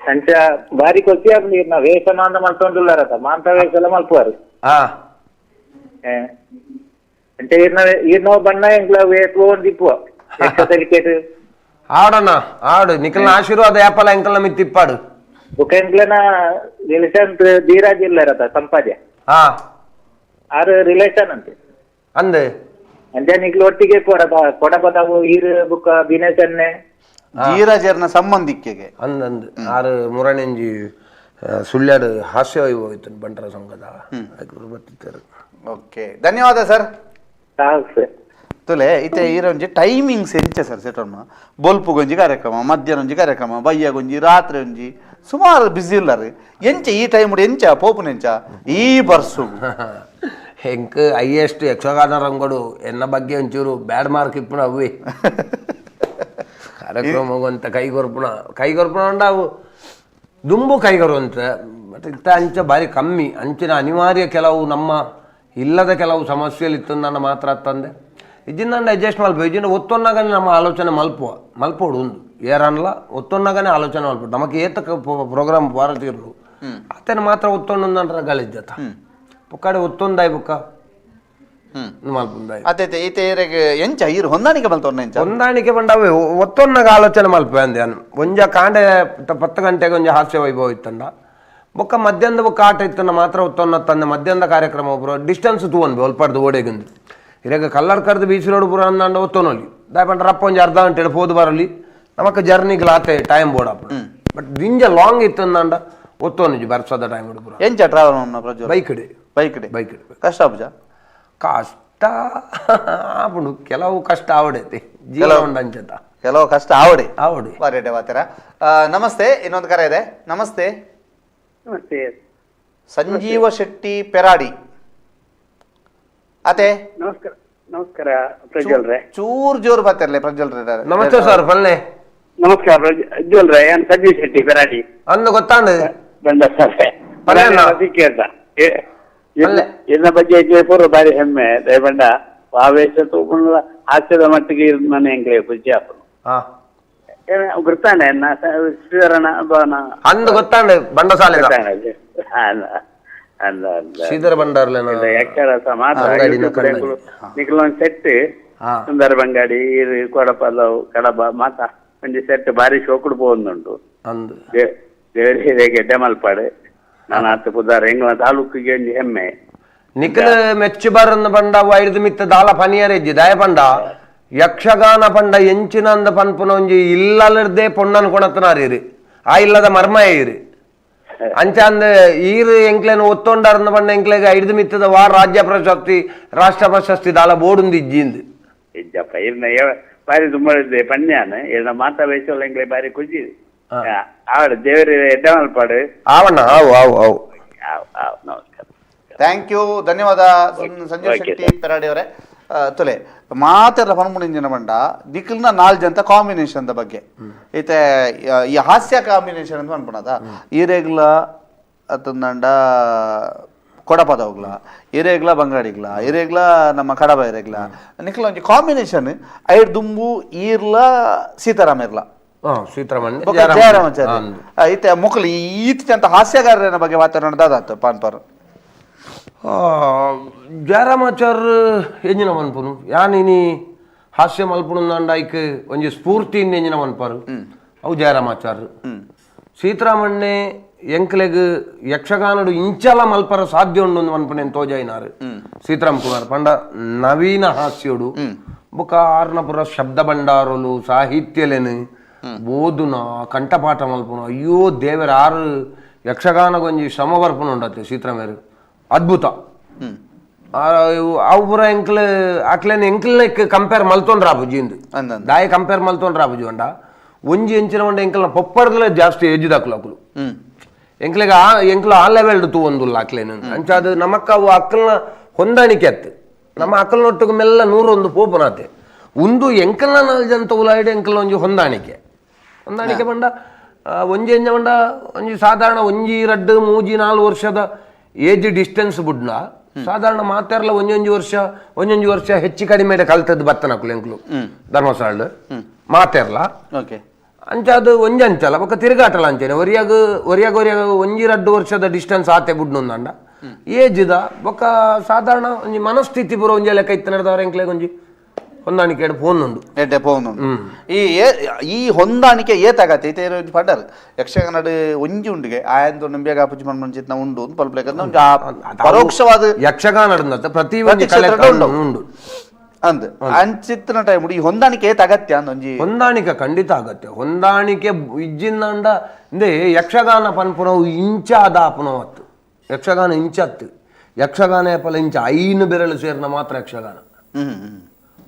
ಅಂಚ ಬಾರಿ ಕೊಚ್ಚಿ ನೀರ್ನ ವೇಷ ಮಾಂದ ಮಲ್ತೊಂಡುಲ್ಲಾರತ ಮಾಂತ ವೇಷ ಎಲ್ಲ ಮಲ್ಪುವಾರು ಅಂಚೆ ಈರ್ನೋ ಬಣ್ಣ ಎಂಗ್ಲ ವೇಷ ದಿಪ್ಪು ಆಡಣ್ಣ ಆಡು ನಿಖಲ್ನ ಆಶೀರ್ವಾದ ಯಾಪಲ ಎಂಕಲ್ನ ಮಿತ್ತಿಪ್ಪಾಡು ಬುಕ ಎಂಕ್ಲನ ರಿಲೇಷನ್ ಧೀರಾಜ್ ಇಲ್ಲರತ ಸಂಪಾದ್ಯ ಆರು ರಿಲೇಷನ್ ಅಂತೆ ಅಂದೆ ಅಂಜ ನಿಕ್ಲು ಒಟ್ಟಿಗೆ ಕೊಡಬದಾವು ಈರು ಬುಕ್ಕ ದಿನೇಶನ್ನೆ ಧೀರಾಜರ್ನ ಸಂಬಂಧಿಕೆಗೆ ಅಂದಂದು ಆರು ಮುರಣೆಂಜಿ ಸುಳ್ಯಾಡು ಹಾಸ್ಯ ಹೋಯ್ತು ಬಂಟರ ಸಂಘದ ಬರ್ತಿದ್ದಾರೆ ಓಕೆ ಧನ್ಯವಾದ ಸರ್ ಸರ್ ತುಲೆ ಇತ್ತೆ ಈರೊಂಜಿ ಟೈಮಿಂಗ್ಸ್ ಎಂಚೆ ಸರ್ ಸೆಟೊನ್ನ ಬೊಲ್ಪುಗೊಂಜಿ ಕಾರ್ಯಕ್ರಮ ಮಧ್ಯಾಹ್ನ ಒಂಜಿ ಕಾರ್ಯಕ್ರಮ ಬಯ್ಯಗೊಂಜಿ ರಾತ್ರಿ ಒಂಜಿ ಸುಮಾರು ಬಿಸಿ ಇಲ್ಲರಿ ಎಂಚೆ ಈ ಟೈಮ್ ಎಂಚ ಪೋಪುನ ಎಂಚ ಈ ಬರ್ಸು ಹೆಂಕ್ ಹೈಯೆಸ್ಟ್ ಯಕ್ಷಗಾನ ರಂಗಡು ಎನ್ನ ಬಗ್ಗೆ ಒಂಚೂರು ಬ್ಯಾಡ್ ಮಾರ್ಕ್ ಇಪ್ಪುಣ ಅವೇ ಕಾರ್ಯಕ್ರಮ ಅಂತ ಕೈಗೊರ್ಪುಣ ಉಂಡ ಅವು ದುಂಬು ಕೈಗೊರು ಅಂತ ಬಟ್ ಇಂಥ ಅಂಚ ಭಾರಿ ಕಮ್ಮಿ ಅಂಚಿನ ಅನಿವಾರ್ಯ ಕೆಲವು ನಮ್ಮ ಇಲ್ಲದ ಕೆಲವು ಸಮಸ್ಯೆಲಿತ್ತು ನನ್ನ ಮಾತ್ರ ತಂದೆ ಇಜಿಂದ ಅಡ್ಜಸ್ಟ್ ಮಲ್ಪ ಇಜಿಂದ ಒತ್ತೊನ್ನಾಗನೇ ನಮ್ಮ ಆಲೋಚನೆ ಮಲ್ಪೋಡು ಒಂದು ಏರನ್ಲ ಒತ್ತೊನ್ನಾಗನೇ ಆಲೋಚನೆ ಮಲ್ಪೋಡು ನಮಗೆ ಏತಕ್ಕೆ ಪ್ರೋಗ್ರಾಮ್ ಭಾರತೀಯರು ಆತನ ಮಾತ್ರ ಒತ್ತೊಂಡು ಗಳಿದ್ದತ ಬುಕ್ಕಾಡೆ ಒತ್ತೊಂದಾಯ್ ಬುಕ್ಕ ಮಲ್ಪುಂದಾಯ್ ಅತ್ತೆ ಈತೆ ಎಂಚ ಈರು ಹೊಂದಾಣಿಕೆ ಮಲ್ತೊನ್ನ ಎಂಚ ಹೊಂದಾಣಿಕೆ ಬಂಡವೆ ಒತ್ತೊನ್ನಾಗ ಆಲೋಚನೆ ಮಲ್ಪ ಅಂದೆ ಒಂಜ ಕಾಂಡೆ 10 ಗಂಟೆಗೆ ಒಂಜ ಹಾಸ್ಯ ವೈಭವ ಇತ್ತಂಡ ಬೊಕ್ಕ ಮಧ್ಯಾಹ್ನದ ಬೊಕ್ಕ ಆಟ ಇತ್ತಂಡ ಮಾತ್ರ ಒತ್ತೊನ್ನ ತಂದೆ ಮಧ್ಯಾಹ್ನದ ಕಾರ್ಯಕ್ರಮ ಒಬ್ಬರು ಡಿಸ್ಟೆನ್ಸ್ ತೂವನ್ಬೆ ಒಲ್ಪಾಡ್ದು ಓಡೆಗಂದು ಇರಾಗ ಕಲ್ಲರ್ ಕರೆದು ಬೀಚ್ ರೋಡ್ ಪೂರ ಅಂದಾಂಡ ಒತ್ತೊನೊಲಿ ದಾಯ್ ಪಂಡ ರಪ್ಪ ಒಂಜಿ ಅರ್ಧ ಗಂಟೆ ಹೋದ್ ಬರಲಿ ನಮಕ್ ಜರ್ನಿಗೆ ಆತೆ ಟೈಮ್ ಬೋರ್ಡ್ ಅಪ್ಪ ಬಟ್ ದಿಂಜ ಲಾಂಗ್ ಇತ್ತು ಅಂದಾಂಡ ಒತ್ತೊಂಜಿ ಬರ್ಸದ ಟೈಮ್ ಪೂರ ಎಂಚ ಟ್ರಾವೆಲ್ ಬೈಕ್ ಕಷ್ಟ ಅಬ್ಬ ಕಷ್ಟ ಆಪುಂಡು ಕೆಲವು ಕಷ್ಟ ಆವಡೈತಿ ಜೀವನ ಉಂಡು ಅಂಚತ ಕೆಲವು ಕಷ್ಟ ಆವಡಿ ಬಾರೇಟೆ ವಾತರ ನಮಸ್ತೆ ಇನ್ನೊಂದು ಕರೆ ಇದೆ ನಮಸ್ತೆ ನಮಸ್ತೆ ಸಂಜೀವ ಶೆಟ್ಟಿ ಪೆರಾಡಿ ಅತೆ ನಮಸ್ಕಾರ ಪ್ರಜ್ವಲ್ರೆ ಚೂರ್ ಜೋರು ಬರ್ತಿರ್ಲಿ ಪ್ರಜ್ವಲ್ರೆ ನಮಸ್ತೆ ಸರ್ ಪಲ್ಲೆ ನಮಸ್ಕಾರ ಪ್ರಜ್ವಲ್ರೆ ನಾನು ಸಂಜೀವ್ ಶೆಟ್ಟಿ ಪೆರಾಡಿ ಅಂದು ಗೊತ್ತಾಂಡು ಬಂದ ಕೇಳ್ದ ಇನ್ನ ಬಗ್ಗೆ ಪೂರ್ವ ಬಾರಿ ಹೆಮ್ಮೆ ದಯಬಂಡ ಆವೇಶ ತೂಕೊಂಡು ಹಾಸ್ಯದ ಮಟ್ಟಿಗೆ ಮನೆ ಹೆಂಗೆ ಪೂಜೆ ಹಾಕೋದು ಗುರ್ತಾನೆ ಶ್ರೀಧರಣ ಅಂದು ಗೊತ್ತಾಂಡು ಬಂಡಸಾಲೆ ಶ್ರೀಧರ ಬಂಡಾರ್ಲೆ ಯಕ್ಷರಸ ಮಾತ್ರ ನಿಖಲೊಂದು ಸೆಟ್ ಸುಂದರ ಬಂಗಾಡಿ ಕೊಡಪಲ್ಲವು ಕಡಬ ಮಾತ ಒಂದು ಸೆಟ್ ಬಾರಿ ಶೋಕುಡು പോകുന്നുണ്ട് ದೇವರಿಗೆ ಗೆಡ್ಡೆ ಮಲ್ಪಾಡು ನಾನು ಆತ ಪುದಾರ ಹೆಂಗ ತಾಲೂಕಿಗೆ ಒಂದು ಹೆಮ್ಮೆ ನಿಖಲ್ ಮೆಚ್ಚು ಬರನ್ನ ಬಂಡ ವೈರ್ದು ಮಿತ್ತ ದಾಲ ಪನಿಯರೆಜ್ಜಿ ದಯ ಪಂಡ ಯಕ್ಷಗಾನ ಪಂಡ ಎಂಚಿನ ಅಂದ ಪನ್ಪುನ ಒಂಜಿ ಇಲ್ಲರ್ದೇ ಪೊಣ್ಣನ್ ಕೊಣತನಾರೀರಿ ಆ ಇಲ್ಲದ ಮರ್ಮ ಇರಿ ಅಂಚ ಅಂದ ಈರು ಎಂಕ್ಲೇನು ಒತ್ತೊಂಡರ್ನ ಪಂಡ ಎಂಕ್ಲೆಗೆ ಐದು ಮಿತ್ತದ ವಾ ರಾಜ್ಯ ಪ್ರಶಸ್ತಿ ರಾಷ್ಟ್ರ ಪ್ರಶಸ್ತಿ ದಾಲ ಬೋಡುಂದು ಇಜ್ಜಿಂದು ಇಜ್ಜಪ್ಪ ಇರ್ನ ಬಾರಿ ತುಂಬ ಪನ್ಯಾನ ಇರ್ನ ಮಾತಾ ವಯಸ್ಸಲ್ಲ ಎಂಕ್ಲೆ ಬಾರಿ ಖುಷಿ ಆವಡ ದೇವರ ಎಡ್ಡ ಮಲ್ಪಾಡು ಆವಣ್ಣ ಅವು ನಮಸ್ಕಾರ ಥ್ಯಾಂಕ್ ಯು ಧನ್ಯವಾದ ಸಂಜೀವ್ ಶೆಟ್ಟಿ ಪೆರಾಡಿ ಅವರೇ ತುಲೆ ಮಾತೆಲ್ಲ ಪನ್ಮುಣಿಂಜಿನ ಬಂಡ ನಿಖಿಲ್ನ 4 ಜನ ಕಾಂಬಿನೇಷನ್ ಬಗ್ಗೆ ಐತೆ ಈ ಹಾಸ್ಯ ಕಾಂಬಿನೇಷನ್ ಅಂತ ಅನ್ಪಣದ ಈರೇಗ್ಲ ಅತ್ತಂದಂಡ ಕೊಡಪದ ಹೋಗ್ಲ ಹಿರೇಗ್ಲ ಬಂಗಾಡಿಗ್ಲ ಹಿರೇಗ್ಲ ನಮ್ಮ ಕಡಬ ಹಿರೇಗ್ಲ ನಿಖಿಲ್ ಒಂಜಿ ಕಾಂಬಿನೇಷನ್ ಐಡ್ ದುಂಬು ಈರ್ಲ ಸೀತಾರಾಮ ಇರ್ಲ ಜಯರಾಮಾಚಾರ್ಯ ಐತೆ ಮುಕ್ಲಿ ಈತ ಹಾಸ್ಯಗಾರನ ಬಗ್ಗೆ ಮಾತಾಡೋದಾತು ಪಾನ್ಪರ್ ಜಯರಾಮಾಚಾರ್ಯ ಎಂಜಿನ ಮನ್ಪುನು ಯಾನಿನಿ ಹಾಸ್ಯ ಮಲ್ಪುಣಂದ ಐಕ್ ಒಂಜಿ ಸ್ಫೂರ್ತಿಯಿಂದ ಎಂಜಿನ ಮನ್ಪರು ಅವು ಜಯರಾಮಾಚಾರ್ಯ ಸೀತಾರಾಮಣ್ಣೆ ಎಂಕ್ಲೆಗ್ ಯಕ್ಷಗಾನಡು ಇಂಚಲ ಮಲ್ಪರ ಸಾಧ್ಯ ಉಂಡು ಮನ್ಪನೆ ತೋಜಾಯಿನಾರು ಸೀತಾರಾಮ್ ಕುಮಾರ್ ಪಂಡ ನವೀನ ಹಾಸ್ಯೋಡು ಬೊಕ ಆರ್ನಪುರ ಶಬ್ದ ಭಂಡಾರಲು ಸಾಹಿತ್ಯಲೆನು ಬೋದುನ ಕಂಠಪಾಠ ಮಲ್ಪುನ ಅಯ್ಯೋ ದೇವರ 6 ಯಕ್ಷಗಾನ ಗೊಂಜಿ ಶ್ರಮ ಬರ್ಪುನ ಉಂಡತ್ತೆ ಸೀತಾರಾಮೇರು ಅದ್ಭುತ ಅವು ಪುರ ಎಂಕ್ಲ ಅಕ್ಲೇನ್ ಎಂಕ್ಲಕ್ ಕಂಪೇರ್ ಮಲ್ತೊಂಡ್ ರಾಪುಜಿಂದು ದಾಯ ಕಂಪೇರ್ ಮಲ್ತೊಂಡ್ ರಾಪುಜಿ ಒಂಡ ಒಂಜಿ ಎಂಚಿನ ಒಂಡ ಎಂಕ್ಲ ಪೊಪ್ಪರ್ದಲೆ ಜಾಸ್ತಿ ಏಜ್ ಅಕ್ಲು ಎಂಕ್ಲೆಗ ಎಂಕ್ಲ ಆ ಲೆವೆಲ್ಡ್ ತೂ ಒಂದುಲ್ಲ ಅಕ್ಲೇನು ಅಂಚ ಅದು ನಮಕ್ಕ ಅವು ಅಕ್ಕಲ್ನ ಹೊಂದಾಣಿಕೆ ಅತ್ತು ನಮ್ಮ ಅಕ್ಕಲ್ನೊಟ್ಟಿಗೆ ಮೆಲ್ಲ 101 ಪೋಪುನಾತೆ ಒಂದು ಎಂಕಲ್ನ 4 ಜನ ಉಲಾಯ್ಡೆ ಎಂಕಲ್ನ ಒಂಜಿ ಹೊಂದಾಣಿಕೆ ಬಂಡ ಒಂಜಿ ಎಂಜ ಬಂಡ ಒಂಜಿ ಸಾಧಾರಣ ಒಂಜಿ 2 3 4 ವರ್ಷದ ಏಜ್ ಡಿಸ್ಟೆನ್ಸ್ ಬುಡ್ನ ಸಾಧಾರಣ ಮಾತಾರಲ್ಲ ಒಂಜೊಂಜಿ ವರ್ಷ ಹೆಚ್ಚು ಕಡಿಮೆ ಕಲ್ತದ್ದು ಬತ್ತನಕ್ಲು ಎಂಕ್ಲು ಧರ್ಮಸ್ಥಳ ಮಾತಾರಲ್ಲ ಅಂಚ ಅದು ಒಂಜಿ ಅಂಚಲ್ಲ ಬೊಕ್ಕ ತಿರುಗಾಟಲ್ಲ ಅಂಚೇನೆ ಒರಿಯಾಗ 1-2 ವರ್ಷದ ಡಿಸ್ಟೆನ್ಸ್ ಆತೆ ಬುಡ್ನೊಂದಂಡ ಏಜ್ದ ಬೊಕ್ಕ ಸಾಧಾರಣ ಒಂಜಿ ಮನಸ್ಥಿತಿ ಪೂರ ಒಂಜಿ ಲೆಕ್ಕ ಇತ್ತು ನಡೆದವ್ರ ಎಂಕ್ಲೆಗ್ ಒಂಜಿ ಹೊಂದಾಣಿಕೆ ಪೋನುಂಡು ಈ ಹೊಂದಾಣಿಕೆ ಏತಾಗತ್ತೆ ಐತೆ ಪಡ್ಡರ್ ಯಕ್ಷಗಾನ ಒಂಜಿ ಉಂಡಿಗೆ ಆಯಂದು ನಂಬಿಯಾಗ ಅಪ್ಪುಜಿ ಮನ್ಮಂಚಿತ್ನ ಉಂಡು ಪರೋಕ್ಷವಾದ ಯಕ್ಷಗಾನ ಪ್ರತಿ ಉಂಡು ಅಂದ್ ಅಂಚಿತ್ತಿನ ಟೈಮ್ ಈ ಹೊಂದಾಣಿಕೆ ಏತ್ ಅಗತ್ಯ ಒಂಜಿ ಹೊಂದಾಣಿಕೆ ಖಂಡಿತ ಅಗತ್ಯ ಹೊಂದಾಣಿಕೆ ಇಜ್ಜಿಂದ ಇಂದೆ ಯಕ್ಷಗಾನ ಪನ್ಪುನವು ಇಂಚಾದ ಅಪುನವತ್ತು ಯಕ್ಷಗಾನ ಇಂಚತ್ತು ಯಕ್ಷಗಾನ ಏಪಲ ಇಂಚ 5 ಬೆರಳು ಸೇರ್ನ ಮಾತ್ರ ಯಕ್ಷಗಾನ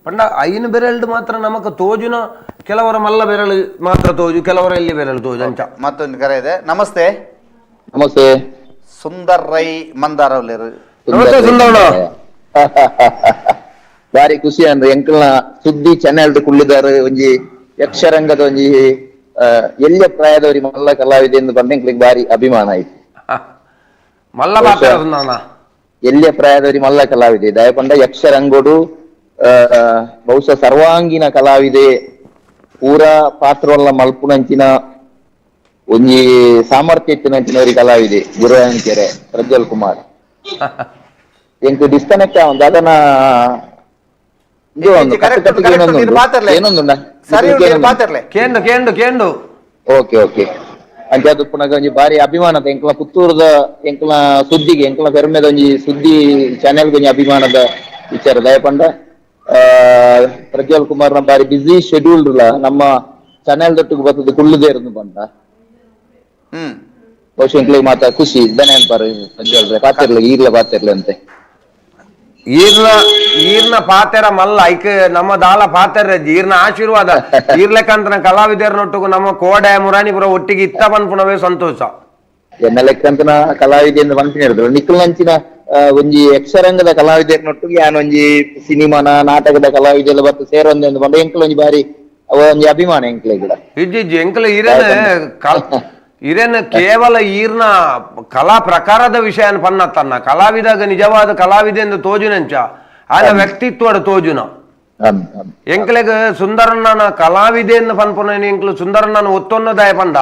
ಪಂಡ 5 ಬೆರಳು ಮಾತ್ರ ನಮಕ ತೋಜುನ ಕೆಲವರ ಮಲ್ಲ ಬೆರಳು ಮಾತ್ರ ತೋಜು ಕೆಲವರ ಎಲ್ಲಿ ಬೆರಳು ತೋಜು ಅಂಚ ಮತ್ತೊಂದು ಕರೆ ಇದೆ ನಮಸ್ತೆ ನಮಸ್ತೆ ಸುಂದರ್ ರೈ ಮಂದಾರವಲ್ಲೇರು ನಮಸ್ತೆ ಸುಂದರಣ್ಣ ಬಾರಿ ಖುಷಿ ಅಂದ್ರೆ ಎಂಕಲ್ನ ಸುದ್ದಿ ಚಾನೆಲ್ ಕುಳ್ಳಿದಾರ ಒಂಜಿ ಯಕ್ಷರಂಗದ ಒಂಜಿ ಎಲ್ಲಿಯ ಪ್ರಾಯದವರಿ ಮಲ್ಲ ಕಲಾವಿದೆ ಎಂದು ಬಂದ ಎಂಕ್ಲಿಗೆ ಬಾರಿ ಅಭಿಮಾನ ಆಯ್ತು ಎಲ್ಲಿಯ ಪ್ರಾಯದವರಿ ಮಲ್ಲ ಕಲಾವಿದೆ ದಯಪಂಡ ಯಕ್ಷರಂಗೋಡು ಬಹುಶಃ ಸರ್ವಾಂಗೀಣ ಕಲಾವಿದೆ ಪೂರಾ ಪಾತ್ರವಲ್ಲ ಮಲ್ಪುನಂಚಿನ ಒಂಜಿ ಸಾಮರ್ಥ್ಯ ಇತ್ತಿನಂಚಿನವರಿ ಕಲಾವಿದೆ ಗುರುವಂಕೆರೆ ಪ್ರಜ್ವಲ್ ಕುಮಾರ್ ಎಂಕ್ ಡಿಸ್ಕನೆಕ್ಟ್ ಆಗುಂಡು ಅದನ್ನ ಕೇಂಡು ಓಕೆ ಓಕೆ ಅಂಚೆ ಅದು ಪುನಃ ಒಂಜಿ ಬಾರಿ ಅಭಿಮಾನದ ಎಂಕ್ಲ ಪುತ್ತೂರದ ಎಂಕ್ಲ ಸುದ್ದಿಗೆ ಎಂಕ್ಲ ಫೆರ್ಮೆದ ಒಂಜಿ ಸುದ್ದಿ ಚಾನೆಲ್ಗೆ ಒಂಜಿ ಅಭಿಮಾನದ ವಿಚಾರ ದಯಪಂಡ ಪ್ರಜ್ವಲ್ ಕುಮಾರ್ನ ಬಾರಿ ಬಿಸಿ ಶೆಡ್ಯೂಲ್ಡ್ ನಮ್ಮ ಚಾನೆಲ್ ದೊಟ್ಟಿಗೆ ಬರ್ತದೆ ಕುಳ್ಳುದೇ ಇರೋದು ಬಂದ ಬಹುಶಃ ಎಂಕ್ಲಿಗೆ ಮಾತ್ರ ಖುಷಿ ಇದ್ದಾನೆ ಅನ್ಪಾರು ಪ್ರಜ್ವಲ್ ಪಾತಿರ್ಲಿ ಈಗ್ಲೇ ಪಾತಿರ್ಲಿ ಅಂತೆ ಈರ್ನ ಪಾತೆರ ಮಲ್ಲ ಐಕ್ ನಮ್ಮ ದಾಲ ಪಾತೆರ ಈರ್ನ ಆಶೀರ್ವಾದ ಈರ್ಲೆಕ್ಕಂತ ಕಲಾವಿದರನೊಟ್ಟಿಗೂ ನಮ್ಮ ಕೋಡೆ ಮುರಾಣಿಪುರ ಒಟ್ಟಿಗೆ ಇತ್ತ ಪನ್ಪುಣವೇ ಸಂತೋಷ ಎನ್ನ ಲೆಕ್ಕಂತನ ಕಲಾವಿದೆಯಿಂದ ಪನ್ಪಿನ ನಿಖಿಲ್ನಂಚಿನ ಒಂಜಿ ಯಕ್ಷರಂಗದ ಕಲಾವಿದರನೊಟ್ಟಿಗೆ ಯಾನ್ ಒಂಜಿ ಸಿನಿಮಾನ ನಾಟಕದ ಕಲಾವಿದೆಲ್ಲ ಬತ್ತು ಸೇರೊಂದೆ ಎಂದು ಬಂದ ಎಂಕ್ಲ ಒಂಜಿ ಬಾರಿ ಅವ ಒಂಜಿ ಅಭಿಮಾನ ಎಂಕ್ಲೆ ಗಿಡ ಇಜ್ಜಿ ಎಂಕ್ಲ ಇರೇನು ಕೇವಲ ಈರ್ನ ಕಲಾ ಪ್ರಕಾರದ ವಿಷಯ ಪನ್ನತ್ತನ್ನ ಕಲಾವಿದಾಗ ನಿಜವಾದ ಕಲಾವಿದೆ ಎಂದು ತೋಜುನಂಚ ಆನ ವ್ಯಕ್ತಿತ್ವದ ತೋಜುನ ಎಂಕ್ಲೆಗ್ ಸುಂದರಣ್ಣನ ಕಲಾವಿದೆ ಎಂದು ಪನ್ಪುನ ಎಂಕ್ಲು ಸುಂದರಣ್ಣನ ಒತ್ತೊನ್ನದಾಯ ಪಂಡ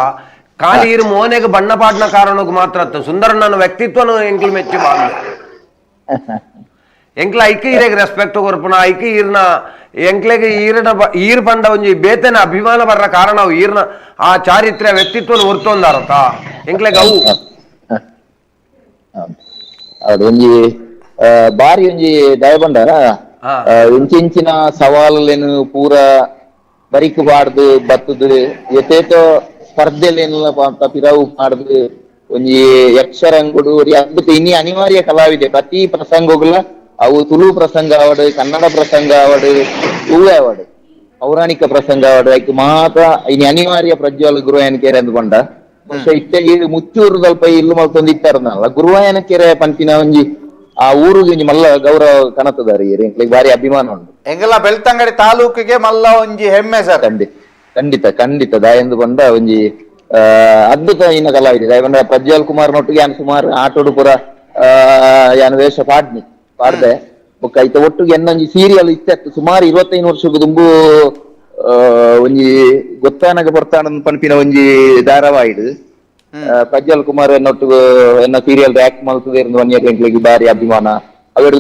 ಖಾಲಿ ಈರು ಮೋನೆಗೆ ಬಣ್ಣ ಪಾಡ್ನ ಕಾರಣಕ್ಕೆ ಮಾತ್ರ ಸುಂದರಣ್ಣನ ವ್ಯಕ್ತಿತ್ವನು ಎಂಕ್ಲು ಮೆಚ್ಚಿ ಬಾಂಡ್ ಎಂಕ್ಲ ಐಕೆ ಈರೆಗೆ ರೆಸ್ಪೆಕ್ಟ್ ಕೊರ್ಪುನ ಐಕೆ ಈರ್ನ ಎಂಕ್ಲೆಗೆ ಈರ್ ಪಂಡ ಒಂಜಿ ಬೇತನ ಅಭಿಮಾನ ಬರ್ರ ಕಾರಣ ಅವು ಈರ್ನ ಆ ಚಾರಿತ್ರ್ಯ ವ್ಯಕ್ತಿತ್ವ ಹೊರ್ತೊಂದಾರತ ಎಂಕ್ಲೆಗೆ ಅವು ಅದು ಒಂಜಿ ಬಾರಿ ಒಂಜಿ ದಯಬಂಡ ಇಂಚಿಂಚಿನ ಸವಾಲೇನು ಪೂರ ಬರಿಕ್ ಬಾಡ್ದು ಬತ್ತದು ಎತ್ತೇತೋ ಸ್ಪರ್ಧೆಲೇನು ಪಿರವು ಮಾಡ್ದು ಒಂಜಿ ಯಕ್ಷರಂಗುಡು ಅದ್ಭುತ ಇನ್ನಿ ಅನಿವಾರ್ಯ ಕಲಾವಿದೆ ಪ್ರತಿ ಪ್ರಸಂಗಗಳ ಅವು ತುಳು ಪ್ರಸಂಗ ಆವಡು ಕನ್ನಡ ಪ್ರಸಂಗ ಆವಡು ಹೂವೆ ಆವಡು ಪೌರಾಣಿಕ ಪ್ರಸಂಗ ಆವಡು ಐಕ್ ಮಾತ್ರ ಇನಿ ಅನಿವಾರ್ಯ ಪ್ರಜ್ವಲ್ ಗುರುವಾಯನಕೆರೆ ಅಂದ್ ಬಂಡ ಬಹುಶಃ ಇತ್ತೆ ಮುಚ್ಚೂರು ಸ್ವಲ್ಪ ಇಲ್ಲು ಮಲ್ತೊಂದು ಇತ್ತಾರನಲ್ಲ ಗುರುವಾಯನಕೆರೆ ಪಂಪಿನ ಒಂಜಿ ಆ ಊರಿಗೆ ಒಂಜಿ ಮಲ್ಲ ಗೌರವ ಕನತದಾರಿ ಎಂಕ್ಲಿಗೆ ಬಾರಿ ಅಭಿಮಾನ ಉಂಟು ಎಂಗೆಲ್ಲ ಬೆಳ್ತಂಗಡಿ ತಾಲೂಕಿಗೆ ಮಲ್ಲ ಒಂಜಿ ಹೆಮ್ಮೆ ಸರ್ ಖಂಡಿತ ಖಂಡಿತ ದಾಯಂದು ಬಂದ ಒಂಜಿ ಅದ್ಭುತ ಇನ್ನ ಕಲಾವಿದೆ ದಾಯಬಂಡ ಪ್ರಜ್ವಲ್ ಕುಮಾರ್ ನೊಟ್ಟಿಗೆ ಯಾನ್ ಸುಮಾರು ಆಟೋಡು ಪುರ ಯಾನ್ ವೇಷ ಪಾಡ್ದೆ ಬೊಕ್ಕ ಐತ ಒಟ್ಟಿಗೆ ಎನ್ನೊಂಜಿ ಸೀರಿಯಲ್ ಇತ್ತು ಸುಮಾರು 25 ವರ್ಷದ ದುಂಬು ಒಂಜಿ ಗೊತ್ತಾನಗ ಬರ್ತಾನ ಪನ್ಪಿನ ಒಂಜಿ ಧಾರಾವಾಹಿಡ್ ಪ್ರಜ್ವಲ್ ಕುಮಾರ್ ಎನ್ನೊಟ್ಟಿಗೆ ಎನ್ನ ಸೀರಿಯಲ್ ಆಕ್ಟ್ ಮಲ್ತದೆ ಒಂಜಿ ಎಂಕ್ಲಿಗೆ ಬಾರಿ ಅಭಿಮಾನ ಅವರ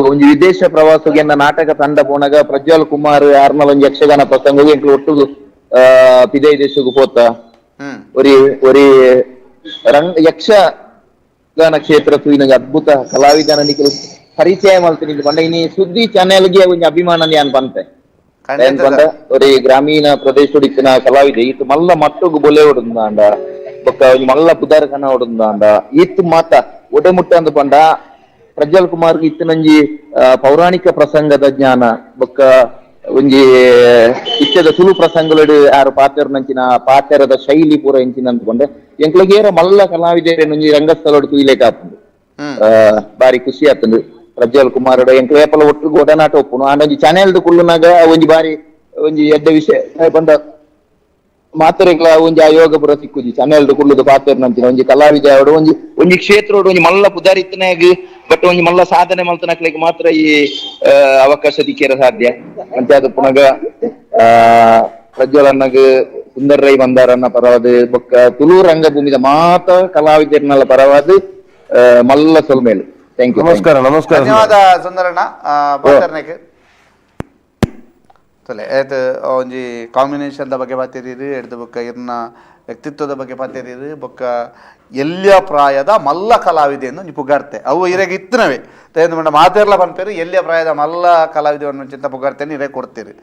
ಒಂಜಿ ವಿದೇಶ ಪ್ರವಾಸಕ್ಕೆ ಎನ್ನ ನಾಟಕ ತಂಡ ಪೋನಾಗ ಪ್ರಜ್ವಲ್ ಕುಮಾರ್ ಯಾರ್ನಲ್ ಒಂಜಿ ಯಕ್ಷಗಾನ ಪ್ರಸಂಗ ಎಂಕ್ಲು ಒಟ್ಟು ಪಿದೈ ದೇಶಕ್ಕೂ ಪೋತ ಒರಿ ಯಕ್ಷಗಾನ ಕ್ಷೇತ್ರ ಅದ್ಭುತ ಕಲಾವಿದನ ನಿಖಿಲ್ ಪರಿಚಯ ಮಲ್ತೀನಿ ಪಂಡ ಇನಿ ಸುದ್ದಿ ಚಾನೆಲ್ಗೆ ಒಂಜಿ ಅಭಿಮಾನ ಯಾನ್ ಪಂತೆ ಪಂಡ ಒರಿ ಗ್ರಾಮೀಣ ಪ್ರದೇಶ ಇತ್ತಿನ ಕಲಾವಿದೆ ಈತ್ ಮಲ್ಲ ಮಟ್ಟುಗು ಬೊಲೆ ಹೊಡಂದಾಂಡ ಬೊಕ್ಕ ಒಂಜಿ ಮಲ್ಲ ಪುದಾರ ಕನ ಹೊಡಂದಾಂಡ ಈತ್ ಮಾತ ಒಡೆಮುಟ್ಟ ಅಂದ್ ಪಂಡ ಪ್ರಜ್ವಲ್ ಕುಮಾರ್ಗೆ ಇತ್ತಿನಂಜಿ ಪೌರಾಣಿಕ ಪ್ರಸಂಗದ ಜ್ಞಾನ ಬೊಕ್ಕ ಒಂಜಿ ಇಚ್ಚದ ತುಳು ಪ್ರಸಂಗಗಳು ಯಾರು ಪಾತೆರ್ನಂಚಿನ ಪಾತೆರದ ಶೈಲಿ ಪೂರ ಇಂಚಿನ ಅಂದ್ಕೊಂಡೆ ಎಂಕ್ಲಗೇರ ಮಲ್ಲ ಕಲಾವಿದೇರೊಂಜಿ ರಂಗಸ್ಥಳ ತುಯಿಲೇಕ ಆಪುಂಡು ಬಾರಿ ಖುಷಿ ಆತಂಡು ಪ್ರಜ್ವಲ್ ಕುಮಾರ್ ಎಂಕ್ಲ ಏಪಲ ಒಟ್ಟಿಗೆ ಒಡನಾಟ ಒಪ್ಪುನು ಆಂಡೊಂಜಿ ಚಾನೆಲ್ದು ಕುಲ್ಲುನಾಗ ಒಂಜಿ ಬಾರಿ ಒಂಜಿ ಎಡ್ಡ ವಿಷಯ ಬಂದ ಮಾತೆರೆಗ್ಲ ಒಂಜಿ ಆಯೋಗ ಪುರ ಸಿಕ್ಕುಜಿ ಚಾನೆಲ್ದು ಕುಲ್ಲುದು ಪಾತೆರ್ನಂಚಿನ ಒಂಜಿ ಕಲಾವಿದ ಅವಡು ಒಂಜಿ ಕ್ಷೇತ್ರ ಒಂಜಿ ಮಲ್ಲ ಪುದಾರಿತ್ತನಾಗ ಬಟ್ ಒಂಜಿ ಮಲ್ಲ ಸಾಧನೆ ಮಲ್ತನಕ್ಲಿಗೆ ಮಾತ್ರ ಈ ಅವಕಾಶ ದಿಕ್ಕೇರ ಸಾಧ್ಯ ಅಂತ ಅದು ಪುನಗ ಪ್ರಜ್ವಲ್ ಅನ್ನಗ ಸುಂದರ್ ರೈ ಬಂದಾರನ್ನ ಪರವಾದ ಬೊಕ್ಕ ತುಳು ರಂಗಭೂಮಿದ ಮಾತ ಕಲಾವಿದರ್ನಲ್ಲ ಪರವಾದ ಮಲ್ಲ ಸೊಲ್ಮೇಲು ಥ್ಯಾಂಕ್ ಯು ನಮಸ್ಕಾರ ನಮಸ್ಕಾರ ಧನ್ಯವಾದ ಸುಂದರಣ್ಣ ಪಾತರ್ನೆಗೆ ತಲೆ ಆಯ್ತು ಒಂಜಿ ಕಾಂಬಿನೇಷನ್ದ ಬಗ್ಗೆ ಪಾತಿರೀರಿ ಎಡ್ದು ಬೊಕ್ಕ ಇರ್ನ ವ್ಯಕ್ತಿತ್ವದ ಬಗ್ಗೆ ಪಾತಿರೀರಿ ಬೊಕ್ಕ ಎಲ್ಯ ಪ್ರಾಯದ ಮಲ್ಲ ಕಲಾವಿದೆ ಎಂದು ಒಂಜಿ ಪುಗಾರ್ತೆ ಅವು ಇರೆಗೆ ಇತ್ತನವೇ ತೇಂದು ಮಂಡ ಮಾತೆರ್ಲ ಪನ್ಪೇರು ಎಲ್ಯ ಪ್ರಾಯದ ಮಲ್ಲ ಕಲಾವಿದೆಯನ್ನು ಚಿಂತ ಪುಗಾರ್ತೇನೆ ಇರೇ ಕೊಡ್ತೀರಿ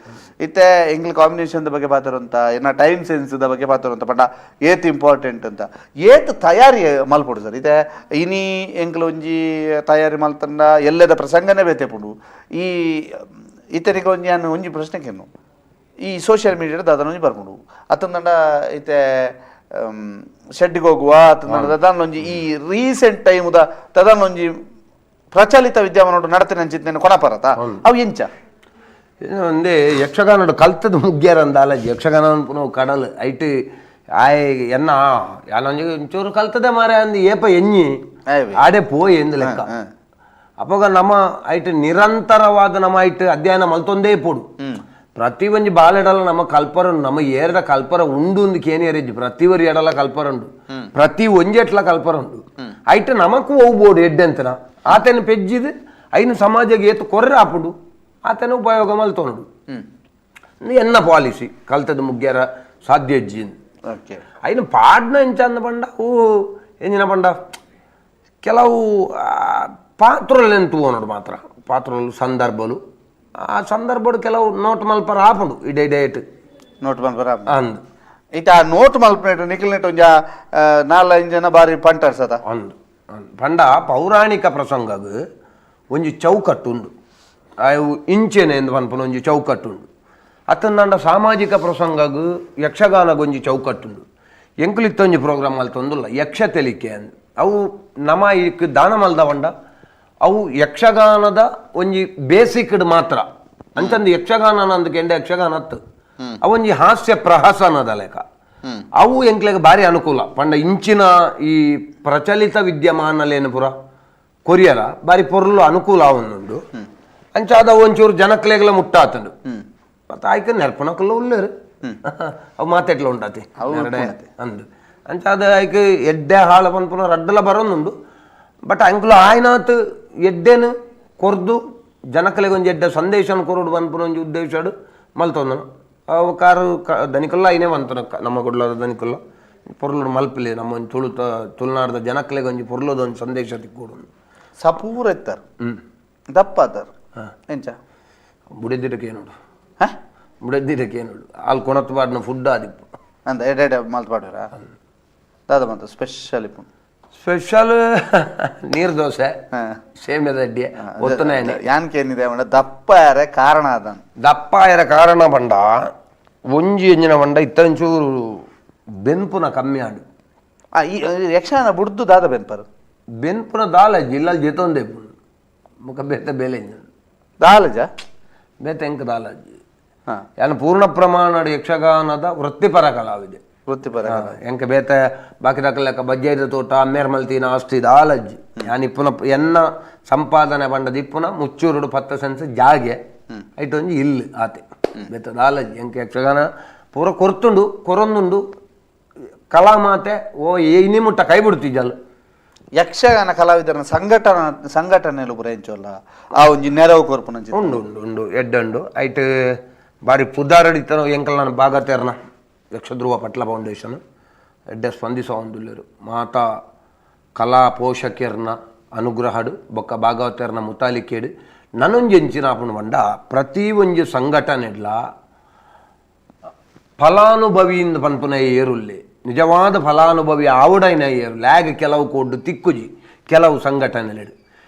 ಇತ್ತೆ ಎಂಗ್ಲ ಕಾಂಬಿನೇಷನ್ದ ಬಗ್ಗೆ ಪಾತಿರಂತ ಇನ್ನ ಟೈಮ್ ಸೆನ್ಸ್ದ ಬಗ್ಗೆ ಪಾತಿರಂತ ಪಂಡ ಏತ್ ಇಂಪಾರ್ಟೆಂಟ್ ಅಂತ ಏತ್ ತಯಾರಿ ಮಲ್ಪೊಡು ಸರ್ ಇತ್ತೆ ಇನಿ ಎಂಗ್ಲ ಒಂಜಿ ತಯಾರಿ ಮಲ್ತಂಡ ಎಲ್ಲದ ಪ್ರಸಂಗನೇ ಬೇತೆ ಪುಡು ಈ ಇತನಿಗೆ ಒಂಜಿ ನಾನು ಒಂಜಿ ಪ್ರಶ್ನೆಗೇನು ಈ ಸೋಷಿಯಲ್ ಮೀಡಿಯಾದ ಅದನ್ನೊಂಜಿ ಬರ್ಕೊಂಡು ಅತ್ತಂದಂಡ ಇತ್ತೆ ಶೆಡ್ಡಿಗೆ ಹೋಗುವ ತದನ್ನೊಂಜಿ ಈ ರೀಸೆಂಟ್ ಟೈಮ್ದ ತದನ್ನೊಂಜಿ ಪ್ರಚಲಿತ ವಿದ್ಯಮಾನ ನಡತೇನೆ ಅಂಚಿತ್ತೇನೆ ಕೊನಪರತ ಅವು ಎಂಚ ಒಂದೇ ಯಕ್ಷಗಾನ ಕಲ್ತದ ಮುಗ್ಗ್ಯಾರ ಅಂದಾಲ ಯಕ್ಷಗಾನ ಪುನಃ ಕಡಲ್ ಐಟ್ ಆಯ್ ಎನ್ನ ಯಾನೊಂಜಿ ಒಂಚೂರು ಕಲ್ತದೆ ಮಾರೆ ಅಂದ್ ಏಪ ಎಣ್ಣಿ ಆಡೆ ಪೋಯ್ ಎಂದು ಲೆಕ್ಕ ಅವಾಗ ನಮ್ಮ ಐಟ್ ನಿರಂತರವಾದ ನಮ್ಮ ಐಟ್ ಅಧ್ಯಯನ ಮಲ್ತೊಂದೇ ಪೋಡು ಪ್ರತಿ ಒಂಜಿ ಬಾಲೆಡಲ ನಮ್ಮ ಕಲ್ಪರ ನಮ್ಮ ಏರದ ಕಲ್ಪರ ಉಂಡು ಕೇನಿಯರಿಜ್ಜಿ ಪ್ರತಿ ಒರಿ ಎಡಲ ಕಲ್ಪರ ಉಂಡು ಪ್ರತಿ ಒಂಜೆಟ್ಲ ಕಲ್ಪರ ಉಂಡು ಐಟ್ ನಮಕ್ ಹೋಗ್ಬೋದು ಎಡ್ಡೆಂತನ ಆತನ ಪೆಜ್ಜಿದ್ ಐನು ಸಮಾಜಕ್ಕೆ ಏತು ಕೊರ್ರೆ ಆಪುಡು ಆತನ ಉಪಯೋಗ ಮಲ್ತೊಂಡು ಎನ್ನ ಪಾಲಿಸಿ ಕಲ್ತದ ಮುಗ್ಗ್ಯಾರ ಸಾಧ್ಯ ಅಜ್ಜಿ ಐನು ಪಾಡ್ನ ಎಂಚ ಅಂದ ಪಂಡ ಓ ಎಂಜಿನ ಪಂಡ ಕೆಲವು ಪಾತ್ರలు ಎಂತು ಅನ್ನೋದು ಮಾತ್ರ ಪಾತ್ರలు ಸಂದರ್ಭಲು ಆ ಸಂದರ್ಭಡು ಕೆಲವು ನೋಟ್ ಮಲ್ಪರ ಆಪುಂಡು ಇಡೇ ಡೇಟ್ ನೋಟ್ ಮಲ್ಪರ ಅಂದ್ ಇಟ ನೋಟ್ ಮಲ್ಪನೇಟು ನಿಖಿಲ್ನೆಟ್ ಒಂಜ 4-5 ಜನ ಬಾರಿ ಪಂಟರ್ ಸದ ಅಂದ್ ಪಂಡ ಪೌರಾಣಿಕ ಪ್ರಸಂಗಗ್ ಒಂಜಿ ಚೌಕಟ್ಟುಂಡು ಅವು ಇಂಚೆನೆ ಎಂದು ಪನ್ಪುನ ಒಂಜಿ ಚೌಕಟ್ಟುಂಡು ಅತ್ತಂದಂಡ ಸಾಮಾಜಿಕ ಪ್ರಸಂಗಗ್ ಯಕ್ಷಗಾನಗ್ ಒಂಜಿ ಚೌಕಟ್ಟುಂಡು ಎಂಕುಲಿತ್ತೊಂಜಿ ಪ್ರೋಗ್ರಾಮ್ ಮಲ್ತೊಂದುಲ್ಲ ಯಕ್ಷ ತೆಲಿಕೆ ಅಂದ್ ಅವು ನಮ ಇಕ್ ದಾನ ಮಲ್ದವಂಡ ಅವು ಯಕ್ಷಗಾನದ ಒಂಜಿ ಬೇಸಿಕ್ಡ್ ಮಾತ್ರ ಅಂತಂದು ಯಕ್ಷಗಾನ ಅಂದಕ್ಕೆ ಎಂಡೆ ಯಕ್ಷಗಾನ ಅತ್ತು ಅವೊಂಜಿ ಹಾಸ್ಯ ಪ್ರಹಸನದ ಲೆಕ್ಕ ಅವು ಎಂಕ್ಲೆಗೆ ಭಾರಿ ಅನುಕೂಲ ಪಂಡ ಇಂಚಿನ ಈ ಪ್ರಚಲಿತ ವಿದ್ಯಮಾನಲೇನು ಪುರ ಕೊರಿಯರ ಬಾರಿ ಪೊರ್ಲು ಅನುಕೂಲ ಅವನುಂಡು ಅಂಚಾದ ಒಂಚೂರು ಜನಕ್ಲೆಗ್ಲ ಮುಟ್ಟಾತಂಡು ಮತ್ತೆ ಆಯ್ಕೆ ನೆರ್ಪಣಕಲ್ಲ ಉಳ್ಳೇರು ಅವು ಮಾತೆಟ್ಲ ಉಂಟಾತಿ ಅಂದು ಅಂಚಾದ ಆಯ್ಕೆ ಎಡ್ಡೆ ಹಾಳ ಪನ್ಪುನ ರಡ್ಡಲ ಬರೋನುಂಡು ಬಟ್ ಅಂಕ್ಲು ಆಯ್ನಾತ್ ಎಡ್ಡೆನು ಕೊರ್ದು ಜನಕಲೆಗೆ ಒಂಜಿ ಎಡ್ಡೆ ಸಂದೇಶನ ಕೊರಡು ಪನ್ಪುನ ಒಂಜಿ ಉದ್ದೇಶಡು ಮಲ್ತೊಂದನು ಅವು ಕಾರು ದನಿಕಲ್ಲ ಐನೇ ಬಂತನ ನಮ್ಮ ಕೊಡ್ಲಾದ ದನಿಕಲ್ಲ ಪೊರ್ಲು ಮಲ್ಪಲಿ ನಮ್ಮ ಒಂದು ತುಳುನಾಡದ ಜನಕಲೆಗೆ ಒಂಜಿ ಪೊರ್ಲದ ಒಂದು ಸಂದೇಶ ತಿಕ್ಕೊಡು ಸಪೂರ ಎತ್ತಾರ ದಪ್ಪ ಅದಾರ ಎಂಚ ಬುಡೆದಿರಕ್ಕೆ ನೋಡು ಬುಡೆದಿರಕ್ಕೆ ನೋಡು ಅಲ್ಲಿ ಕೊಣತ್ ಪಾಡ್ನ ಫುಡ್ ಆದಿಪ್ಪು ಅಂದ ಎಡೆ ಮಲ್ತ್ ಪಾಡ್ರ ದಾದ ಬಂತ ಸ್ಪೆಷಲ್ ಇಪ್ಪು ಸ್ಪೆಷಲ್ ನೀರು ದೋಸೆ ಸೇಮ್ಯದ ಅಡ್ಡಿ ಒತ್ತನೆ ಯಾನ್ಕೆ ಏನಿದೆ ಬಂಡ ದಪ್ಪ ಯಾರ ಕಾರಣ ಅದನ್ ದಪ್ಪ ಯಾರ ಕಾರಣ ಬಂಡ ಒಂಜಿ ಎಂಜಿನ ಬಂಡ ಇತ್ತಂಚೂರು ಬೆನ್ಪುನ ಕಮ್ಮಿ ಆಡು ಈ ಯಕ್ಷಗಾನ ಬುಡ್ದು ದಾದ ಬೆನ್ಪರು ಬೆನ್ಪುನ ದಾಲಜಿ ಇಲ್ಲ ಜೆತೊಂದೆ ಮುಖ ಬೇತೆ ಬೇಲೆ ದಾಲಜ ಬೇತೆ ಎಂಕ ದಾಲಜಿ ಯಾನು ಪೂರ್ಣ ಪ್ರಮಾಣದ ಯಕ್ಷಗಾನದ ವೃತ್ತಿಪರ ಕಲಾವಿದೆ ವೃತ್ತಿಪರ ಎಂಕ ಬೇತೆ ಬಾಕಿ ದಾಖಲೆಕ್ಕ ಬಜ್ಜೈದ ತೋಟ ಅಮ್ಮೇರ್ ಮಲ್ತಿನ ಅಷ್ಟಿ ದಾಲಜ್ಜಿ ಯಾನ್ ಇಪ್ಪುನ ಎನ್ನ ಸಂಪಾದನೆ ಬಂಡದ ಇಪ್ಪುನ ಮುಚ್ಚೂರುಡು 10 ಸೆನ್ಸ್ ಜಾಗೆ ಐಟೊಂಜಿ ಇಲ್ಲಿ ಆತೆ ಬೇತ ದಾಲಜ್ಜಿ ಎಂಕ ಯಕ್ಷಗಾನ ಪೂರ ಕೊರ್ತುಂಡು ಕೊರೊಂದುಂಡು ಕಲಾ ಮಾತೆ ಓ ಇನಿ ಮುಟ್ಟ ಕೈ ಬಿಡ್ತಿಜಲ್ ಯಕ್ಷಗಾನ ಕಲಾವಿದರ ಸಂಘಟನೆಲು ಪೂರ ಎಂಚೋಲ್ಲ ಆ ಒಂಜಿ ನೆರವು ಕೊರ್ಪುನ ಉಂಡು ಉಂಡು ಉಂಡು ಎಡ್ಡುಂಡು ಐಟ್ ಬಾರಿ ಪುದಾರಡಿತನ ಎಂಕಲ್ ನಾನು ಭಾಗತೇರ್ನ ಯಕ್ಷಧ್ರುವ ಪಟ್ಲ ಫೌಂಡೇಶನ್ ಎಡ್ಡೆ ಸ್ಪಂದಿಸ ಹೊಂದುಲ್ಲೇರು ಮಾತಾ ಕಲಾ ಪೋಷಕರ್ನ ಅನುಗ್ರಹಡು ಬೊಕ್ಕ ಭಾಗವತರ್ನ ಮುತಾಲಿಕೇಡು ನನೊಂಜಿ ಎಂಚಿನ ಆಪುಂಡು ಬಂಡ ಪ್ರತಿ ಒಂಜಿ ಸಂಘಟನೆಡ್ಲ ಫಲಾನುಭವಿಯಿಂದ ಪನ್ಪುನ ಏರುಲ್ಲೆ ನಿಜವಾದ ಫಲಾನುಭವಿ ಆವುಡೈನ ಏರು ಲ್ಯಾಗ್ ಕೆಲವು ಕೊಡ್ಡು ತಿಕ್ಕುಜಿ ಕೆಲವು ಸಂಘಟನೆಲೆಡು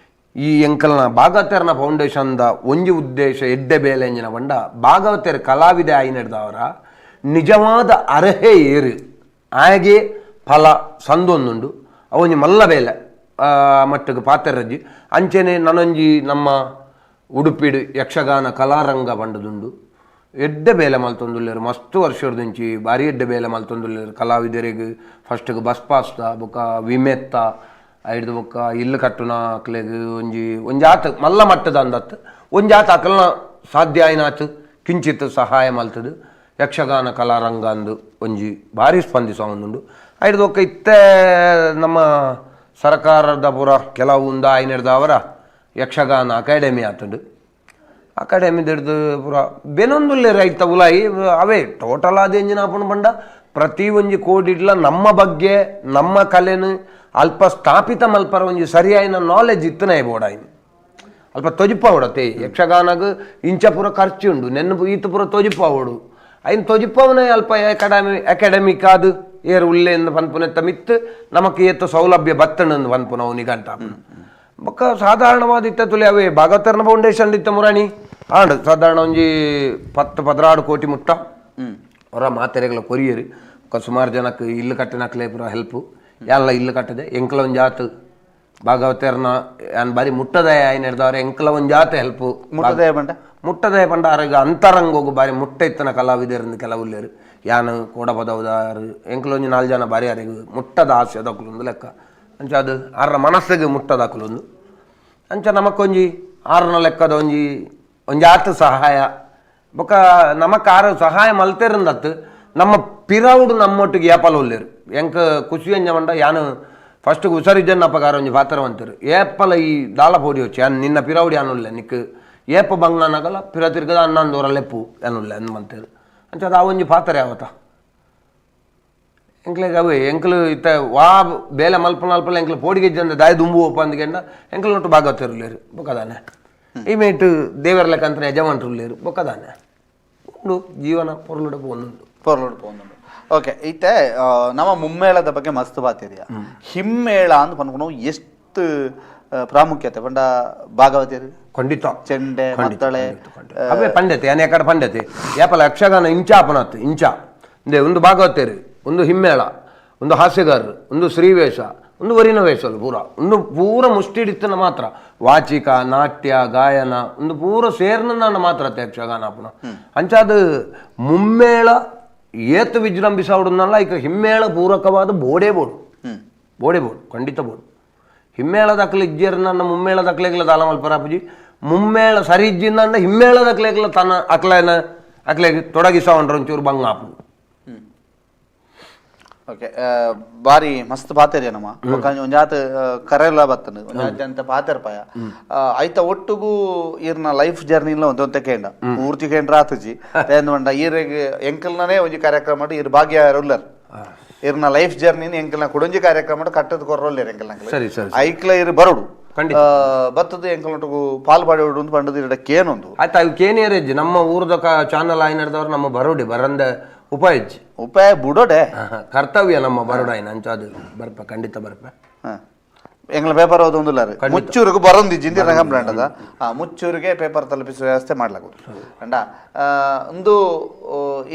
ಈ ಎಂಕಲ್ನ ಭಾಗವತರ್ನ ಫೌಂಡೇಶನ್ದ ಒಂಜಿ ಉದ್ದೇಶ ಎಡ್ಡೆ ಬೇಲೆ ಎಂಜಿನ ಬಂಡ ಭಾಗವತರ್ ಕಲಾವಿದೆ ಆಯ್ನೆಡ್ದವರ ನಿಜವಾದ ಅರ್ಹೆ ಏರು ಹಾಗೆ ಫಲ ಸಂದೊಂದುಂಡು ಅವೊಂಜಿ ಮಲ್ಲ ಬೇಲೆ ಮಟ್ಟಿಗೆ ಪಾತೆರಜ್ಜಿ ಅಂಚೆನೆ ನನೊಂಜಿ ನಮ್ಮ ಉಡುಪಿಡು ಯಕ್ಷಗಾನ ಕಲಾರಂಗ ಬಂಡದುಂಡು ಎಡ್ಡೆ ಬೇಲೆ ಮಲ್ತೊಂದುಲ್ಲೇರು ಮಸ್ತ್ ವರ್ಷದಿಂಚಿ ಬಾರಿ ಎಡ್ಡೆ ಬೇಲೆ ಮಲ್ತೊಂದುಲ್ಲೇರು ಕಲಾವಿದರಿಗೆ ಫಸ್ಟ್ಗೆ ಬಸ್ ಪಾಸ್ತ ಬೊಕ್ಕ ವಿಮೆತ್ತ ಐಡ್ದು ಬೊಕ್ಕ ಇಲ್ಲು ಕಟ್ಟುನ ಅಕ್ಲೆಗ್ ಒಂಜಿ ಆತ ಮಲ್ಲ ಮಟ್ಟದ ಅಂದತ್ತು ಒಂಜಿ ಆತ ಅಕಲ್ನ ಸಾಧ್ಯ ಆಯ್ನಾತು ಕಿಂಚಿತ್ ಸಹಾಯ ಮಲ್ತದು ಯಕ್ಷಗಾನ ಕಲಾರಂಗ ಅಂದು ಒಂಜಿ ಭಾರಿ ಸ್ಪಂದಿಸ ಒಂದುಂಡು ಐಡ್ದು ಬೊಕ್ಕ ಇತ್ತೆ ನಮ್ಮ ಸರ್ಕಾರದ ಪೂರ ಕೆಲವು ಉಂದ ಆಯ್ನೆಡ್ದವರ ಯಕ್ಷಗಾನ ಅಕಾಡೆಮಿ ಆತುಂಡು ಅಕಾಡೆಮಿ ಹಿಡ್ದು ಪೂರ ಬೆನೊಂದುಲ್ಲೆ ರೈತ ಉಲಾಯಿ ಅವೇ ಟೋಟಲ್ ಆದ ಎಂಜಿನ ಆಪುಂಡು ಬಂಡ ಪ್ರತಿ ಒಂಜಿ ಕೋಡಿಡ್ಲ ನಮ್ಮ ಬಗ್ಗೆ ನಮ್ಮ ಕಲೆನು ಅಲ್ಪ ಸ್ಥಾಪಿತ ಮಲ್ಪರ ಒಂಜಿ ಸರಿಯಾಯಿನ ನಾಲೆಜ್ ಇತ್ತನೇ ಬೋಡಾಯಿನಿ ಅಲ್ಪ ತೊಜಿಪಾವಡತೆ ಯಕ್ಷಗಾನಗ ಇಂಚ ಪೂರ ಖರ್ಚು ಉಂಡು ನೆನಪು ಈತ ಪೂರ ತೊಜಿಪಾವಡು ಐನ್ ತೊಜಿಪವನೇ ಅಲ್ಪ ಅಕಾಡೆಮಿಕ್ ಆದು ಏರು ಉಲ್ಲೆ ಎಂದು ಪನ್ಪುನೆತ್ತ ಮಿತ್ತು ನಮಕ್ ಏತ್ತು ಸೌಲಭ್ಯ ಬತ್ತಣಂದು ಪನ್ಪುನ ಅವನಿಗಂಟ ಬೊಕ್ಕ ಸಾಧಾರಣವಾದ ಇತ್ತ ತುಲಿ ಅವೇ ಭಾಗವತರ್ನ ಫೌಂಡೇಶನ್ ಇತ್ತ ಮುರಾಣಿ ಆಂಡ್ ಸಾಧಾರಣ ಒಂಜಿ 10-16 ಕೋಟಿ ಮುಟ್ಟ ಅವರ ಮಾತೆರೆಗಳ ಕೊರಿಯರು ಸುಮಾರು ಜನಕ್ಕೆ ಇಲ್ಲು ಕಟ್ಟಿನಕ್ಲೆ ಪೂರ ಹೆಲ್ಪು ಎಲ್ಲ ಇಲ್ಲು ಕಟ್ಟದೆ ಎಂಕ್ಲ ಒಂದು ಜಾತು ಭಾಗವತರ್ನ ಯಾನ್ ಬಾರಿ ಮುಟ್ಟದಯ ಆಯ್ನ ಹಿಡ್ದವ್ರೆ ಎಂಕ್ಲ ಒಂದು ಜಾತ ಹೆಲ್ಪು ಮುಟ್ಟದಯ ಪಂಡ ಆರೋಗ್ಯ ಅಂತರಂಗ ಹೋಗು ಬಾರಿ ಮುಟ್ಟ ಇತ್ತನ ಕಲಾವಿದರಿಂದ ಕೆಲವುಲ್ಲೇರು ಯಾನು ಕೋಡಪದವದಾರು ಎಂಕ್ಲ ಒಂಜಿ 4 ಜನ ಬಾರಿ ಯಾರಿಗೂ ಮುಟ್ಟದ ಆಸೆ ಅದಕ್ಕೊಂದು ಲೆಕ್ಕ ಅಂಚ ಅದು ಆರ್ರ ಮನಸ್ಸಿಗೆ ಮುಟ್ಟದಾಕಲೊಂದು ಅಂಚ ನಮಕೊಂಜಿ ಆರ್ನ ಲೆಕ್ಕದ ಒಂಜಿ ಆತು ಸಹಾಯ ಬೊಕ್ಕ ನಮಕ್ ಆರು ಸಹಾಯ ಮಲ್ತೇರಿಂದತ್ತು ನಮ್ಮ ಪಿರವುಡು ನಮ್ಮೊಟ್ಟಿಗೆ ಯಾಪಲ ಉಲ್ಲೇರು ಎಂಕ ಖುಷಿ ಅಂಜ ಮಂಡ ಯಾನು ಫಸ್ಟ್ ಉಸರಿಜನ್ನಪ್ಪ ಗಾರೊಂಜಿ ಪಾತ್ರವಂತರು ಏಪ್ಪಲ ಈ ದಾಲ ಪೋಡಿ వచ్చి ನಿನ್ನ ಪಿರವಡಿ ಅನ್ನುಲ್ಲೆ ನಿಕ್ ಏಪ ಬಂಗ್ನಾನಗಲ ಪಿರ ತಿರ್ಗದ ಅನ್ನಂದೋರ ಲೆಪ್ಪು ಅನ್ನುಲ್ಲೆ ಅನ್ಮಂತೇರು ಅಂಚದ ಆ ಒಂಜಿ ಪಾತ್ರ ಯಾವತ್ತ ಎಂಕ್ಲೆಗೆ ಅವೇ ಎಂಕ್ಲು ಇತ್ತ ವಾ ಬೇಲೆ ಮಲ್ಪನಲ್ಪಲ್ಲ ಎಂಕ್ಲು ಪೋಡಿಗೆ ಜನ ದಾಯ ದುಂಬು ಒಪ್ಪ ಅಂದ್ಗೆಂಡ ಎಂಕ್ಲು ನೊಟ್ಟು ಭಾಗವತರುಲ್ಲೇರು ಬೊಕ್ಕದಾನೆ ಈ ಮೇಟು ದೇವರ ಲೆಕ್ಕಂತನೇ ಯಜಮಾನ್ರುಲ್ಲೇರು ಬೊಕ್ಕದಾನೆ ಉಂಡು ಜೀವನ ಪೊರ್ಲುಡ ಪೋನುಂಡು ಓಕೆ ಇತ್ತೆ ನಮ್ಮ ಮುಮ್ಮೇಳದ ಬಗ್ಗೆ ಮಸ್ತ್ ಬಾತಿದೆಯಾ ಹಿಮ್ಮೇಳ ಅಂತ ಪನ್ಕೊಂಡು ಎಷ್ಟು ಪ್ರಾಮುಖ್ಯತೆ ಪಂಡ ಭಾಗವತಿಯರು ಖಂಡಿತ ಚೆಂಡೆ ಮತ್ತಳೆ ಅವೇ ಪಂಡತೆ ಅನೇಕಡೆ ಪಂಡತೆ ಯಾಪಲ ಯಕ್ಷಗಾನ ಇಂಚಾಪನತ್ ಇಂಚಾ ಇಂದೆ ಒಂದು ಭಾಗವತೇರು ಒಂದು ಹಿಮ್ಮೇಳ ಒಂದು ಹಾಸ್ಯಗಾರರು ಒಂದು ಶ್ರೀವೇಷ ಒಂದು ವರಿನ ವೇಷಲು ಒಂದು ಪೂರ ಮುಷ್ಟಿಡಿತನ ಮಾತ್ರ ವಾಚಿಕ ನಾಟ್ಯ ಗಾಯನ ಒಂದು ಪೂರ ಸೇರ್ನ ಮಾತ್ರ ಯಕ್ಷಗಾನ ಅಪನ ಅಂಚಾದ ಮುಮ್ಮೇಳ ಏತು ವಿಜೃಂಭಿಸೋಡನ್ನಲ್ಲ ಈಗ ಹಿಮ್ಮೇಳ ಪೂರಕವಾದ ಬೋಡೆ ಬೋಡು ಖಂಡಿತ ಬೋಡು ಹಿಮ್ಮೇಳ ದಕ್ಲೆ ಇಜ್ಜೇರ್ನ ಮುಮ್ಮೇಳ ದಕ್ಲೆಗ್ಲ ದಾಲ ಮಲ್ಪರಾಪುಜಿ ಮುಮ್ಮೇಳ ಸರಿ ಇಜ್ಜಿಂದ ಹಿಮ್ಮೇಳ ದಕ್ಲೆಗ್ಲ ತನ್ನ ಅಕ್ಲೆಗೆ ತೊಡಗಿಸೋಂಡ್ರ ಒಂಚೂರು ಬಂಗಾಪು ಓಕೆ ಬಾರಿ ಮಸ್ತ್ ಪಾತೆರಿ ನಮ್ಮ ಒಂಜಾತ್ ಕರೆಲ್ಲ ಬತ್ತನು ಒಂಜಾತ್ ಪಾತೆರ್ ಪಾಯ ಐತ ಒಟ್ಟುಗೂ ಈರ್ನ ಲೈಫ್ ಜರ್ನಿಲ ಒಂದೊಂತೆ ಕೇಂಡ ಪೂರ್ತಿ ಕೇಂದ್ರ ಆತುಜಿ ಏನು ಮಂಡ ಈರೆಗೆ ಎಂಕಲ್ನೇ ಒಂಜಿ ಕಾರ್ಯಕ್ರಮ ಮಾಡಿ ಇರ್ ಭಾಗ್ಯ ರುಲ್ಲರ್ ಇರ್ನ ಲೈಫ್ ಜರ್ನಿನ ಎಂಕಲ್ನ ಕುಡೊಂಜಿ ಕಾರ್ಯಕ್ರಮ ಕಟ್ಟದ ಕೊರ್ರೋಲ್ಲೇರ್ ಎಂಕಲ್ನ ಐಕ್ಲ ಇರ್ ಬರೋಡು ಬತ್ತದ ಎಂಕಲ್ನೊಟ್ಟಿಗೂ ಪಾಲ್ ಪಾಡೋಡು ಅಂತ ಪಂಡದ ಇರಡ ಕೇನೊಂದು ಆಯ್ತು ಅವು ಕೇನೇರೇಜ್ ನಮ್ಮ ಊರದ ಚಾನಲ್ ಆಯ್ ನಡೆದವ್ರು ನಮ್ಮ ಬರೋಡಿ ಬರಂದ ಉಪಾಯ ಬುಡೋಡೆ ಕರ್ತವ್ಯ ನಮ್ಮ ಬರೋಡಾಯ್ನ ಅಂಚಾದು ಬರ್ಪ ಖಂಡಿತ ಬರ್ಪ ಎಂಗ್ಲ ಪೇಪರ್ ಓದೊಂದುಲ್ಲಾರು ಮುಚ್ಚೂರಿಗೆ ಬರೊಂದಿಜ್ಜಿಂದಿ ರಂಗಂಬ್ರಾಂಡದ ಮುಚ್ಚೂರಿಗೆ ಪೇಪರ್ ತಲುಪಿಸುವ ವ್ಯವಸ್ಥೆ ಮಾಡ್ಲಾಗುದು ಅಂಡ ಒಂದು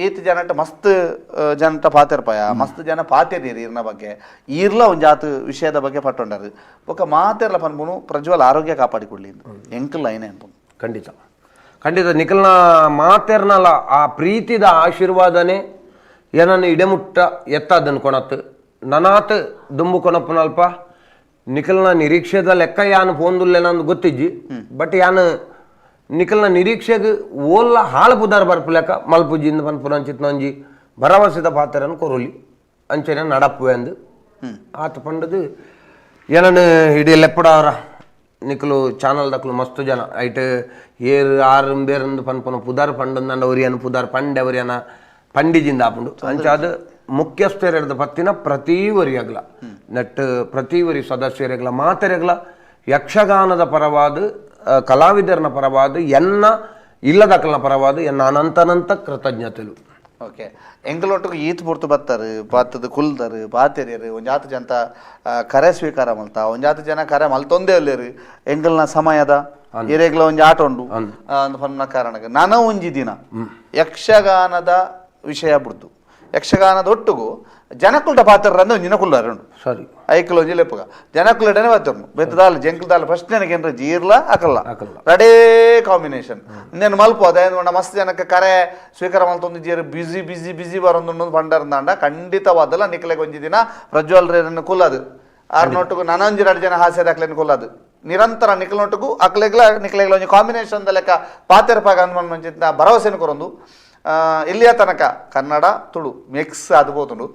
ಈತ್ ಜನಟ ಮಸ್ತ್ ಜನಟ ಪಾತೆರ್ಪಾಯ ಮಸ್ತ್ ಜನ ಪಾತೆರೀರಿ ಇರ್ನ ಬಗ್ಗೆ ಈರ್ಲ ಒಂಜಾತ್ ವಿಷಯದ ಬಗ್ಗೆ ಪಟ್ಟೊಂಡರು ಬೊಕ ಮಾತೆರ್ಲ ಪನ್ಪುನು ಪ್ರಜ್ವಲ್ ಆರೋಗ್ಯ ಕಾಪಾಡಿಕೊಡ್ಲಿ ಎಂಕಲ್ ಐನೆ ಅನ್ಪುನು ಖಂಡಿತ ನಿಖಲ್ನ ಮಾತೆರ್ನಲ್ಲ ಆ ಪ್ರೀತಿದ ಆಶೀರ್ವಾದನೆ ಏನನ್ನು ಇಡೆಮುಟ್ಟ ಎತ್ತದನ್ನು ಕೊಣತ್ತು ನನಾತ್ ದುಂಬು ಕೊನಪ್ಪನಲ್ಪ ನಿಖಲ್ನ ನಿರೀಕ್ಷೆದ ಲೆಕ್ಕ ಯಾನು ಪೋಂದುಲ್ಲೆನಂದು ಗೊತ್ತಿಜ್ಜಿ ಬಟ್ ಯಾನು ನಿಖಲ್ನ ನಿರೀಕ್ಷೆಗೆ ಓಲ್ಲ ಹಾಳು ಪುದಾರ್ ಬರ್ಪು ಲೆಕ್ಕ ಮಲ್ಪುಜಿಂದ ಪನ್ಪುರಂಚಿತ್ನಂಜಿ ಭರವಸೆದ ಪಾತ್ರನ್ನು ಕೊರೊಲಿ ಅಂಚನೆ ನಡಪ್ಪು ಎಂದು ಆತ ಪಂಡದು ಏನನ್ನು ಇಡೀ ಲೆಪ್ಪಡವರ ನಿಖಲು ಚಾನಲ್ ದಕ್ಲು ಮಸ್ತು ಜನ ಐಟ್ ಏರ್ ಆರು ಬೇರಂದು ಪನ್ಪನ ಪುದಾರ್ ಪಂಡಂದ ಒರಿಯನು ಪುದಾರ್ ಪಂಡೆ ಒರಿಯನ ಪಂಡಿಜಿಂದ ಆಪುಂಡು ಅಂಚಾದ ಮುಖ್ಯಸ್ಥರೆಡ್ದ ಪತ್ತಿನ ಪ್ರತಿ ವರಿಯಾಗ್ಲ ನೆಟ್ ಪ್ರತಿ ವರಿ ಸದಸ್ಯರೆಗ್ಲ ಮಾತೆರೆಗ್ಲ ಯಕ್ಷಗಾನದ ಪರವಾದ ಕಲಾವಿದರನ ಪರವಾದ ಎನ್ನ ಇಲ್ಲದಕ್ಕಲ್ನ ಪರವಾದ ಎನ್ನ ಅನಂತನಂತ ಕೃತಜ್ಞತೆಲು ಓಕೆ ಎಂಕಲೊಟ್ಟಿಗೆ ಈತ್ ಪುರ್ತು ಬತ್ತಾರೆ ಬಾತದ ಕುಲ್ದರು ಬಾತೆರಿಯರು ಒಂಜಾತು ಜನ ಕರೆ ಸ್ವೀಕಾರ ಮಲ್ತ ಒಂಜಾತು ಜನ ಕರೆ ಮಲ್ತೊಂದೇ ಅಲ್ಲೇರು ಎಂಕಲ್ನ ಸಮಯದ ಹಿರೇಗ್ಲ ಒಂಜಿ ಆಟ ಉಂಡು ಪನ್ನ ಕಾರಣಕ್ಕೆ ನಾನು ಒಂಜಿ ದಿನ ಯಕ್ಷಗಾನದ ವಿಷಯ ಬಿಡ್ದು ಯಕ್ಷಗಾನದ ಒಟ್ಟಿಗೂ ಜನಕುಲ್ಡ ಪಾತ್ರ ಒಂಜಿನ ಕುಲ್ಲಾರುಂಡು ಸರಿ ಐಕಲ್ ಒಂಜಿ ಲೆಪ್ಪಗ ಜನಕುಲ್ಡನೆ ಬತ್ತರ್ನು ಬೆತ್ತದಾಲ್ ಜಂಕಲ್ದಾಲ್ ಫಸ್ಟ್ ಜನಕ್ಕೆ ಏನ್ರ ಜೀರ್ಲ ಅಕಲ್ಲ ರಡೇ ಕಾಂಬಿನೇಷನ್ ಇನ್ನೇನು ಮಲ್ಪ ಅದೇನು ಮಸ್ತ್ ಜನಕ್ಕೆ ಕರೆ ಸ್ವೀಕಾರ ಮಲ್ತೊಂದು ಜೀರು ಬಿಸಿ ಬರೋದು ಬಂಡರ್ದಾಂಡ ಖಂಡಿತವಾದಲ್ಲ ನಿಕ್ಲೆಗೆ ಒಂಜಿ ದಿನ ಪ್ರಜ್ವಲ್ ರೇರನ್ನು ಕುಲ್ಲದು ಆರ್ನೊಟ್ಟಿಗೂ ನನೊಂಜಿ 2 ಜನ ಹಾಸ್ಯದ ಅಕ್ಲೆನ್ ಕುಲ್ಲದು ನಿರಂತರ ನಿಕ್ಲೊಟ್ಟಿಗೂ ನಿಕ್ಲೆಗ್ಲ ಒಂಜಿ ಕಾಂಬಿನೇಷನ್ ಲೆಕ್ಕ ಪಾತೆರ ಪಾಗ ಅನ್ಮಂಚಿನ ಭರವಸೆನ ಕೊರೊಂದು ಇಲ್ಲಿಯ ತನಕ ಕನ್ನಡ ತುಳು ಮಿಕ್ಸ್ ಆದ್ಬೋದು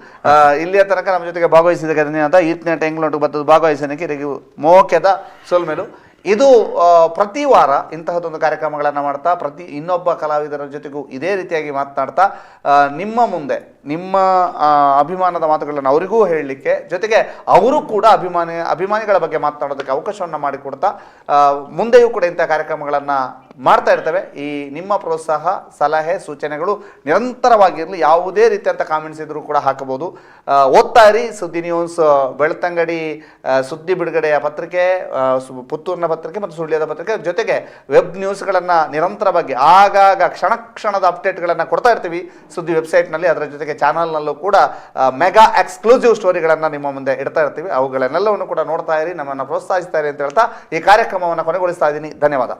ಇಲ್ಲಿಯ ತನಕ ನಮ್ಮ ಜೊತೆಗೆ ಭಾಗವಹಿಸಿದ ಅಂತ ಈತ್ನೇ ಟೆಂಗ್ಲೊಟ್ಟಿಗೆ ಬರ್ತದೆ ಭಾಗವಹಿಸೋದಕ್ಕೆ ಇದಕ್ಕೆ ಮೋಕೆದ ಸೋಲ್ಮೇಲು ಇದು ಪ್ರತಿ ವಾರ ಇಂತಹದೊಂದು ಕಾರ್ಯಕ್ರಮಗಳನ್ನು ಮಾಡ್ತಾ ಇನ್ನೊಬ್ಬ ಕಲಾವಿದರ ಜೊತೆಗೂ ಇದೇ ರೀತಿಯಾಗಿ ಮಾತನಾಡ್ತಾ ನಿಮ್ಮ ಮುಂದೆ ನಿಮ್ಮ ಅಭಿಮಾನದ ಮಾತುಗಳನ್ನು ಅವರಿಗೂ ಹೇಳಲಿಕ್ಕೆ ಜೊತೆಗೆ ಅವರು ಕೂಡ ಅಭಿಮಾನಿಗಳ ಬಗ್ಗೆ ಮಾತನಾಡೋದಕ್ಕೆ ಅವಕಾಶವನ್ನು ಮಾಡಿಕೊಡ್ತಾ ಮುಂದೆಯೂ ಕೂಡ ಇಂಥ ಕಾರ್ಯಕ್ರಮಗಳನ್ನು ಮಾಡ್ತಾ ಇರ್ತೇವೆ. ಈ ನಿಮ್ಮ ಪ್ರೋತ್ಸಾಹ ಸಲಹೆ ಸೂಚನೆಗಳು ನಿರಂತರವಾಗಿರಲಿ. ಯಾವುದೇ ರೀತಿಯಂಥ ಕಾಮೆಂಟ್ಸ್ ಇದ್ರೂ ಕೂಡ ಹಾಕಬಹುದು. ಓದ್ತಾ ಇರಿ ಸುದ್ದಿ ನ್ಯೂಸ್, ಬೆಳ್ತಂಗಡಿ ಸುದ್ದಿ ಬಿಡುಗಡೆಯ ಪತ್ರಿಕೆ, ಪುತ್ತೂರಿನ ಪತ್ರಿಕೆ ಮತ್ತು ಸುಳ್ಯದ ಪತ್ರಿಕೆ, ಜೊತೆಗೆ ವೆಬ್ ನ್ಯೂಸ್ಗಳನ್ನು ನಿರಂತರವಾಗಿ ಆಗಾಗ ಕ್ಷಣದ ಅಪ್ಡೇಟ್ಗಳನ್ನು ಕೊಡ್ತಾ ಇರ್ತೀವಿ ಸುದ್ದಿ ವೆಬ್ಸೈಟ್ನಲ್ಲಿ. ಅದರ ಜೊತೆಗೆ ಚಾನಲ್ನಲ್ಲೂ ಕೂಡ ಮೆಗಾ ಎಕ್ಸ್ಕ್ಲೂಸಿವ್ ಸ್ಟೋರಿಗಳನ್ನು ನಿಮ್ಮ ಮುಂದೆ ಇಡ್ತಾ ಇರ್ತೀವಿ. ಅವುಗಳನ್ನೆಲ್ಲವನ್ನು ಕೂಡ ನೋಡ್ತಾ ಇರಿ, ನಮ್ಮನ್ನು ಪ್ರೋತ್ಸಾಹಿಸ್ತಾ ಇರಿ ಅಂತ ಹೇಳ್ತಾ ಈ ಕಾರ್ಯಕ್ರಮವನ್ನು ಕೊನೆಗೊಳಿಸ್ತಾ ಇದ್ದೀನಿ. ಧನ್ಯವಾದ.